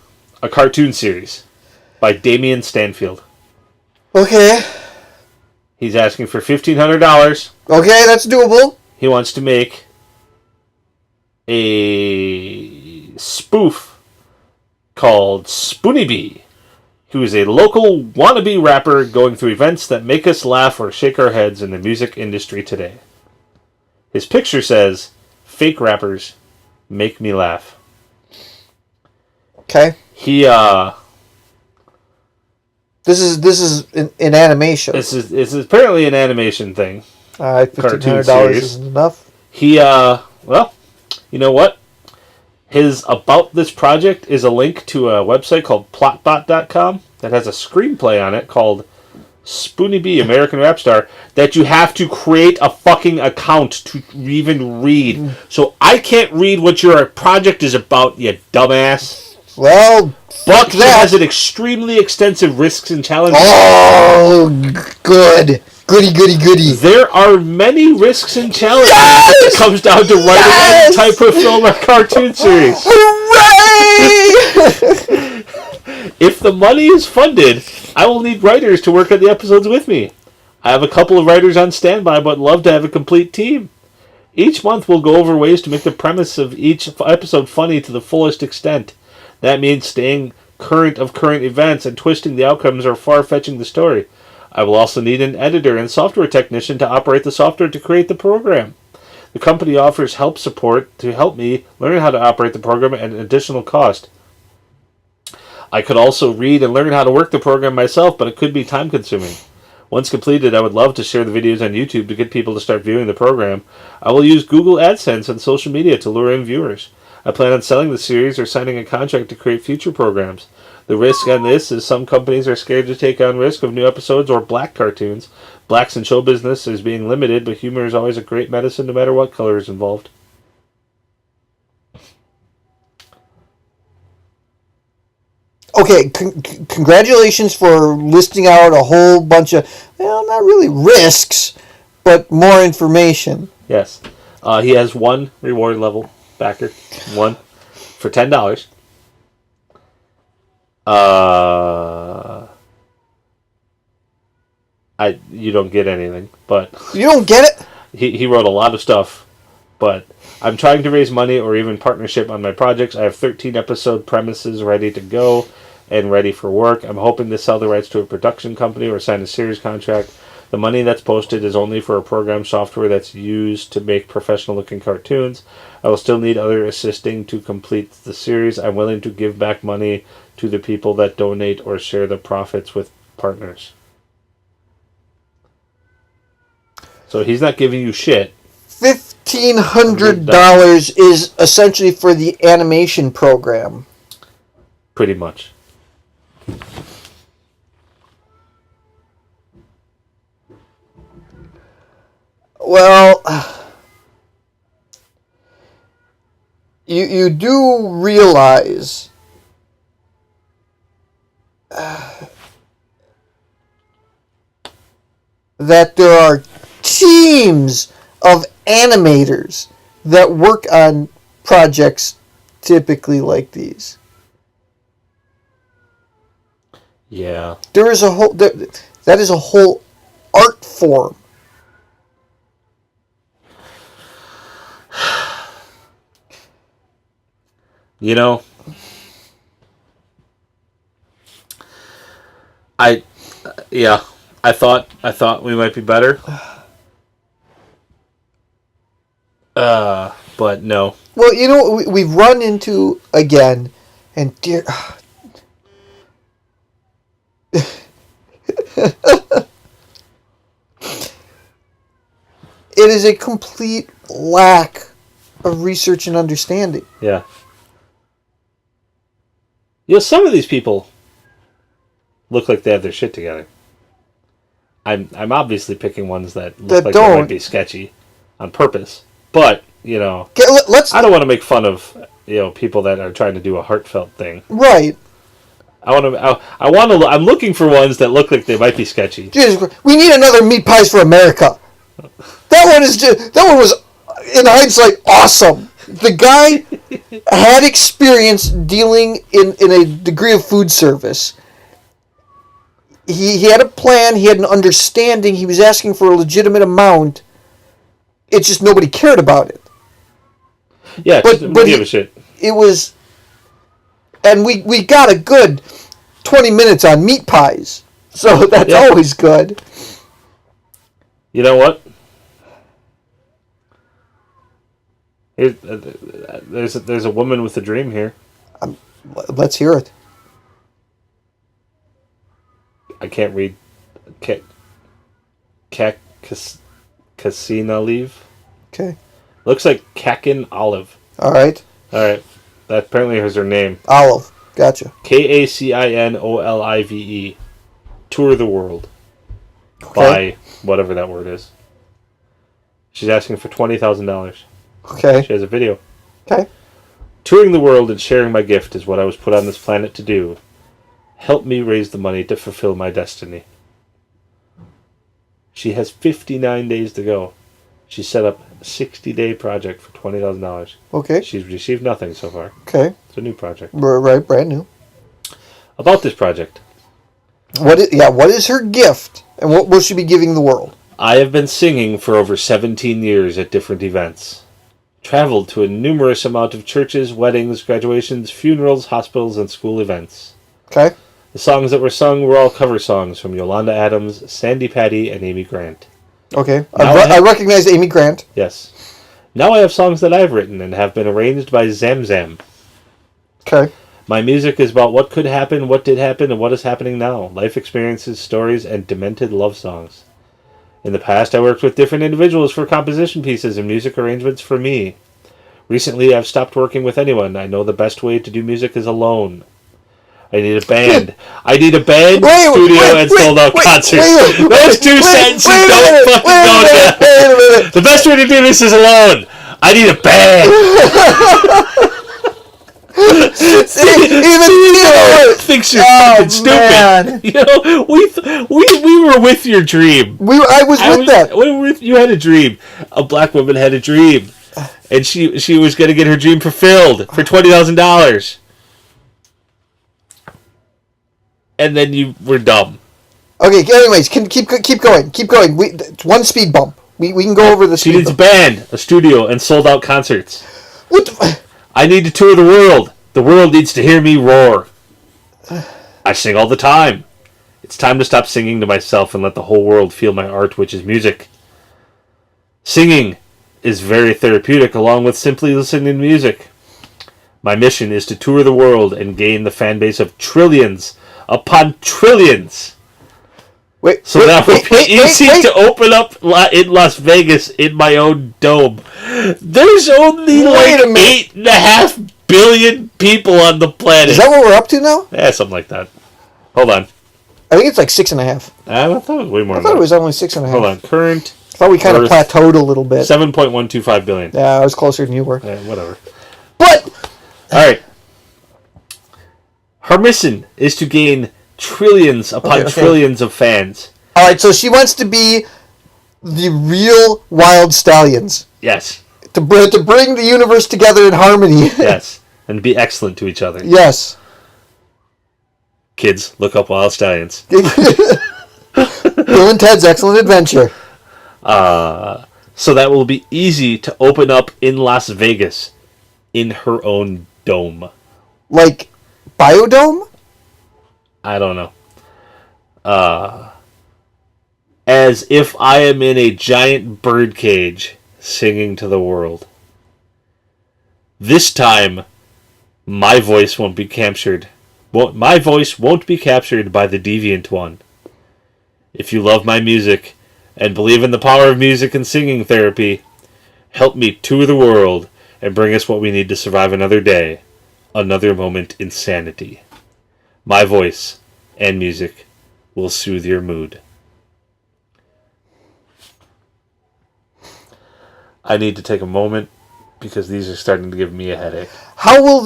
A cartoon series. By Damian Stanfield. Okay. He's asking for $1,500. Okay, that's doable. He wants to make a spoof called Spoony B, who is a local wannabe rapper going through events that make us laugh or shake our heads in the music industry today. His picture says, "Fake rappers make me laugh." Okay. This is an animation. This is apparently an animation thing. $1,500 isn't enough. Well, you know what? His about this project is a link to a website called plotbot.com that has a screenplay on it called Spoony B, American Rap Star, that you have to create a fucking account to even read. So I can't read what your project is about, you dumbass. Well, But he has an extremely extensive risks and challenges. Oh, good. Goody. There are many risks and challenges when it comes down to writing any type of film or cartoon series. Hooray! If the money is funded, I will need writers to work on the episodes with me. I have a couple of writers on standby, but love to have a complete team. Each month we'll go over ways to make the premise of each episode funny to the fullest extent. That means staying current of current events and twisting the outcomes or far-fetching the story. I will also need an editor and software technician to operate the software to create the program. The company offers help support to help me learn how to operate the program at an additional cost. I could also read and learn how to work the program myself, but it could be time-consuming. Once completed, I would love to share the videos on YouTube to get people to start viewing the program. I will use Google AdSense and social media to lure in viewers. I plan on selling the series or signing a contract to create future programs. The risk on this is some companies are scared to take on risk of new episodes or black cartoons. Blacks in show business is being limited, but humor is always a great medicine no matter what color is involved. Okay, congratulations for listing out a whole bunch of, well, not really risks, but more information. Yes. He has one reward level backer. One for $10. You don't get anything, but you don't get it. He wrote a lot of stuff, but I'm trying to raise money or even partnership on my projects. I have 13 episode premises ready to go and ready for work. I'm hoping to sell the rights to a production company or sign a series contract. The money that's posted is only for a program software that's used to make professional-looking cartoons. I will still need other assisting to complete the series. I'm willing to give back money to the people that donate or share the profits with partners. So he's not giving you shit. $1,500 is essentially for the animation program. Pretty much. Well, you do realize that there are teams of animators that work on projects typically like these. Yeah. There is a whole that is a whole art form. You know, I thought we might be better. But no. Well, you know what we've run into again, and dear. It is a complete lack of research and understanding. Yeah. You know, some of these people look like they have their shit together. I'm obviously picking ones that look like they might be sketchy on purpose. But, you know, Okay, let's. I don't want to make fun of, you know, people that are trying to do a heartfelt thing. Right. I'm looking for ones that look like they might be sketchy. Jesus Christ. We need another Meat Pies for America. That one was, in hindsight, awesome. The guy had experience dealing in a degree of food service. He had a plan. He had an understanding. He was asking for a legitimate amount. It's just nobody cared about it. Yeah, but give a shit. It was, and we got a good 20 minutes on Meat Pies, so that's always good. You know what? There's a woman with a dream here. Let's hear it. I can't read. Casina leave. Okay. Looks like Kakin Olive. All right. That apparently is her name. Olive. Gotcha. KACINOLIVE. Tour the world. Okay. By whatever that word is. She's asking for $20,000. Okay. She has a video. Okay. Touring the world and sharing my gift is what I was put on this planet to do. Help me raise the money to fulfill my destiny. She has 59 days to go. She set up a 60-day project for $20,000. Okay. She's received nothing so far. Okay. It's a new project. Right, brand new. About this project. What is her gift, and what will she be giving the world? I have been singing for over 17 years at different events. Traveled to a numerous amount of churches, weddings, graduations, funerals, hospitals, and school events. Okay. The songs that were sung were all cover songs from Yolanda Adams, Sandy Patty, and Amy Grant. Okay. I recognize Amy Grant. Yes. Now I have songs that I've written and have been arranged by Zamzam. Okay. My music is about what could happen, what did happen, and what is happening now. Life experiences, stories, and demented love songs. In the past, I worked with different individuals for composition pieces and music arrangements for me. Recently, I've stopped working with anyone. I know the best way to do music is alone. I need a band. I need a band, studio, and sold-out concerts. Those two sentences don't fucking go together. The best way to do this is alone. I need a band. Even thinks you're fucking stupid. Man. You know, we were with your dream. I was with that. You had a dream. A black woman had a dream, and she was going to get her dream fulfilled for $20,000. And then you were dumb. Okay. Anyways, keep going. Keep going. It's one speed bump. We can go over the speed. She needs a band, a studio, and sold out concerts. What? The, I need to tour the world. The world needs to hear me roar. I sing all the time. It's time to stop singing to myself and let the whole world feel my art, which is music. Singing is very therapeutic, along with simply listening to music. My mission is to tour the world and gain the fan base of trillions upon trillions. That will be easy to open up in Las Vegas in my own dome. There's only 8.5 billion people on the planet. Is that what we're up to now? Yeah, something like that. Hold on. I think it's like 6.5. I thought it was way more. I thought it was only 6.5. Hold on. Current thought we kind of Earth, plateaued a little bit. 7.125 billion. Yeah, I was closer than you were. Whatever. But All right. Her mission is to gain trillions upon trillions of fans. all right, so she wants to be the real Wild Stallions. Yes. To bring the universe together in harmony. Yes. And be excellent to each other. Yes. Kids, look up Wild Stallions. Bill and Ted's Excellent Adventure. So that will be easy to open up in Las Vegas in her own dome. Like Biodome? I don't know. As if I am in a giant birdcage singing to the world. This time, my voice won't be captured. My voice won't be captured by the deviant one. If you love my music and believe in the power of music and singing therapy, help me tour the world and bring us what we need to survive another day, another moment in sanity. My voice and music will soothe your mood. I need to take a moment because these are starting to give me a headache. How will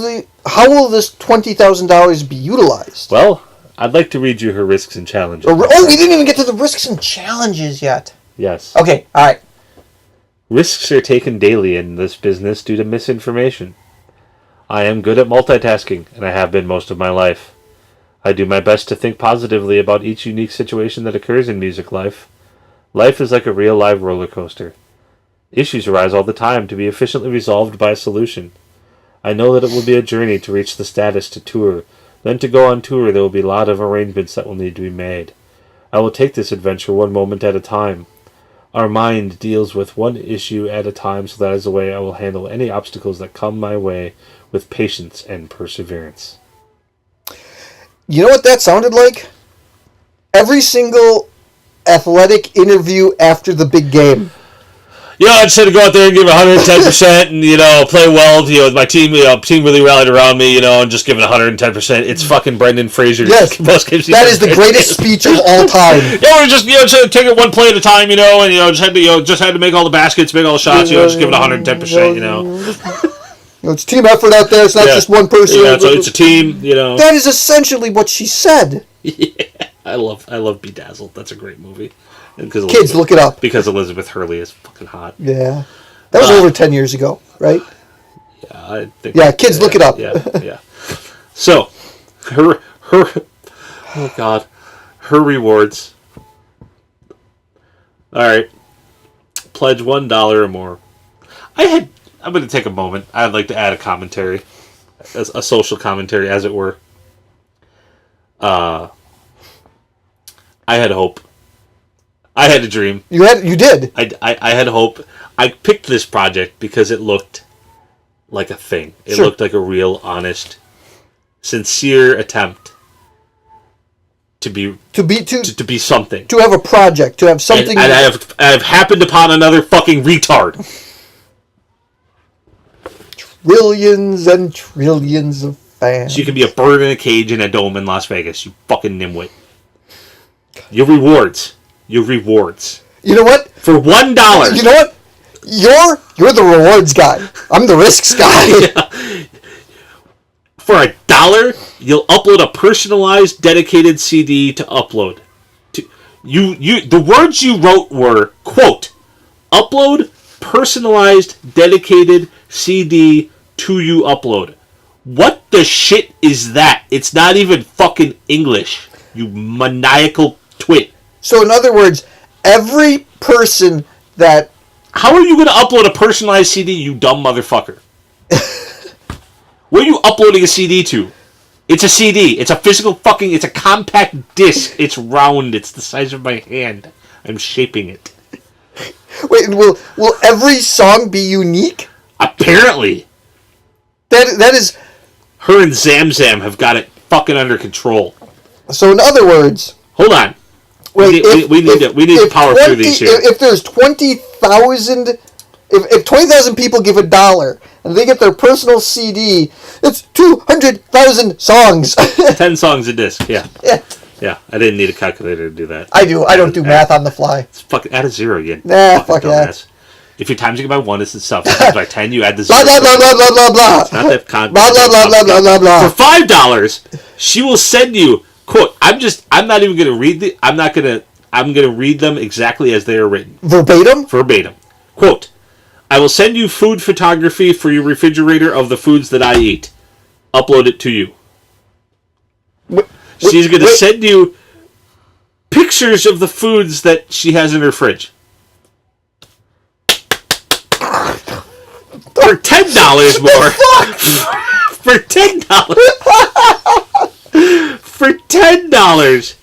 this $20,000 be utilized? Well, I'd like to read you her risks and challenges. We didn't even get to the risks and challenges yet. Yes. Okay, all right. Risks are taken daily in this business due to misinformation. I am good at multitasking, and I have been most of my life. I do my best to think positively about each unique situation that occurs in music life. Life is like a real live roller coaster. Issues arise all the time to be efficiently resolved by a solution. I know that it will be a journey to reach the status to tour. Then to go on tour, there will be a lot of arrangements that will need to be made. I will take this adventure one moment at a time. Our mind deals with one issue at a time, so that is the way I will handle any obstacles that come my way with patience and perseverance. You know what that sounded like? Every single athletic interview after the big game. I just had to go out there and give 110% and, play well. My team, team really rallied around me, and just giving 110%. It's fucking Brendan Fraser's most games. That is the greatest speech of all time. We're just, take it one play at a time, and, just had to make all the baskets, make all the shots, just give it 110%, It's team effort out there. It's not just one person. Yeah, so it's a team, That is essentially what she said. Yeah, I love Bedazzled. That's a great movie. Kids, look it up. Because Elizabeth Hurley is fucking hot. Yeah. That was over 10 years ago, right? Yeah, I think. Yeah, kids, look it up. Yeah. So, her oh God, her rewards. All right, pledge $1 or more. I'm going to take a moment. I'd like to add a commentary, a social commentary, as it were. I had hope. I had a dream. You did. I had hope. I picked this project because it looked like a thing. It looked like a real, honest, sincere attempt to be something. To have a project. To have something. And I've happened upon another fucking retard. Trillions and trillions of fans. So you can be a bird in a cage in a dome in Las Vegas. You fucking nimwit. Your rewards. You know what? For $1. You know what? You're the rewards guy. I'm the risks guy. Yeah. For $1, you'll upload a personalized, dedicated CD to upload. The words you wrote were, quote, upload personalized, dedicated CD to you upload. What the shit is that? It's not even fucking English, you maniacal twit. So in other words, every person that... How are you going to upload a personalized CD, you dumb motherfucker? Where are you uploading a CD to? It's a CD. It's a physical fucking... It's a compact disc. It's round. It's the size of my hand. I'm shaping it. Wait, will every song be unique? Apparently. That is... Her and Zamzam have got it fucking under control. So in other words... Hold on. We need to power through these here. If there's 20,000... If 20,000 people give $1 and they get their personal CD, it's 200,000 songs. 10 songs a disc, yeah. Yeah, I didn't need a calculator to do that. I do. I don't do math on the fly. It's fucking add a 0 again. Nah, fuck that. If you're timesing it by 1, it's itself. If you times by 10, you add the 0. Blah, blah, blah, blah, blah, blah, blah. It's not that Blah, blah, blah, blah, blah, blah, blah. For $5, she will send you, quote, I'm not even going to read I'm going to read them exactly as they are written. Verbatim? Verbatim. Quote, I will send you food photography for your refrigerator of the foods that I eat. Upload it to you. She's going to send you pictures of the foods that she has in her fridge. For $10 more. For $10. For $10,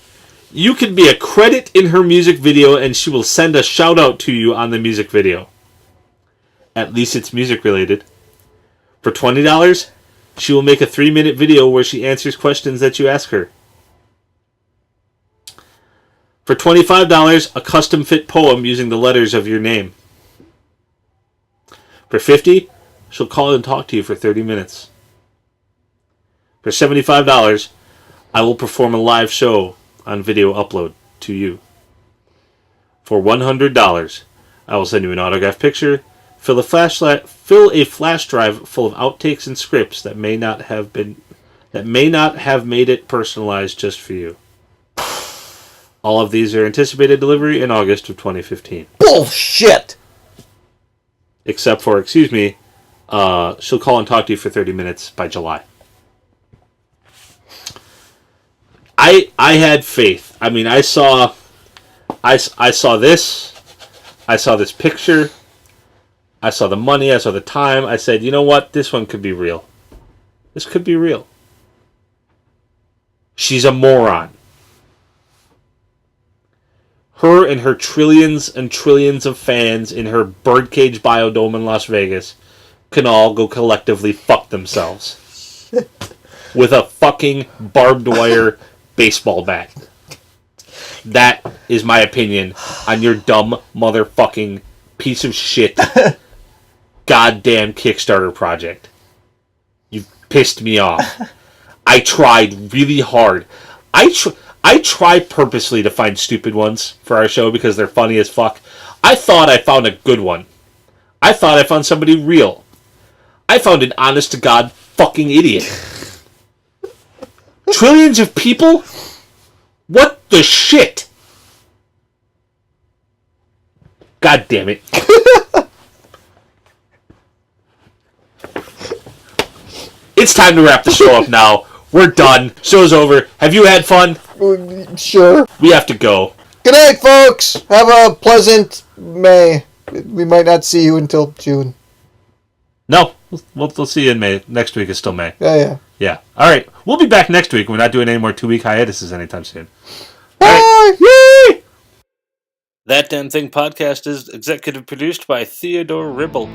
you can be a credit in her music video and she will send a shout out to you on the music video. At least it's music related. For $20, she will make a 3-minute video where she answers questions that you ask her. For $25, a custom fit poem using the letters of your name. For $50, she'll call and talk to you for 30 minutes. For $75, I will perform a live show on video upload to you. For $100, I will send you an autographed picture, fill a flash drive full of outtakes and scripts that may not have made it personalized just for you. All of these are anticipated delivery in August of 2015. Bullshit! Except for, she'll call and talk to you for 30 minutes by July. I had faith. I mean, I saw this. I saw this picture. I saw the money. I saw the time. I said, you know what? This one could be real. This could be real. She's a moron. Her and her trillions and trillions of fans in her birdcage biodome in Las Vegas can all go collectively fuck themselves. With a fucking barbed wire baseball bat. That is my opinion on your dumb motherfucking piece of shit goddamn Kickstarter project. You pissed me off. I tried really hard. I try purposely to find stupid ones for our show because they're funny as fuck. I thought I found a good one. I thought I found somebody real. I found an honest to God fucking idiot. Trillions of people? What the shit? God damn it. It's time to wrap the show up now. We're done. Show's over. Have you had fun? Sure. We have to go. Good night, folks. Have a pleasant May. We might not see you until June. No, we'll see you in May. Next week is still May. Yeah. Yeah. All right. We'll be back next week. We're not doing any more 2-week hiatuses anytime soon. Bye! Right. Yay! That Damn Thing podcast is executive produced by Theodore Ribble.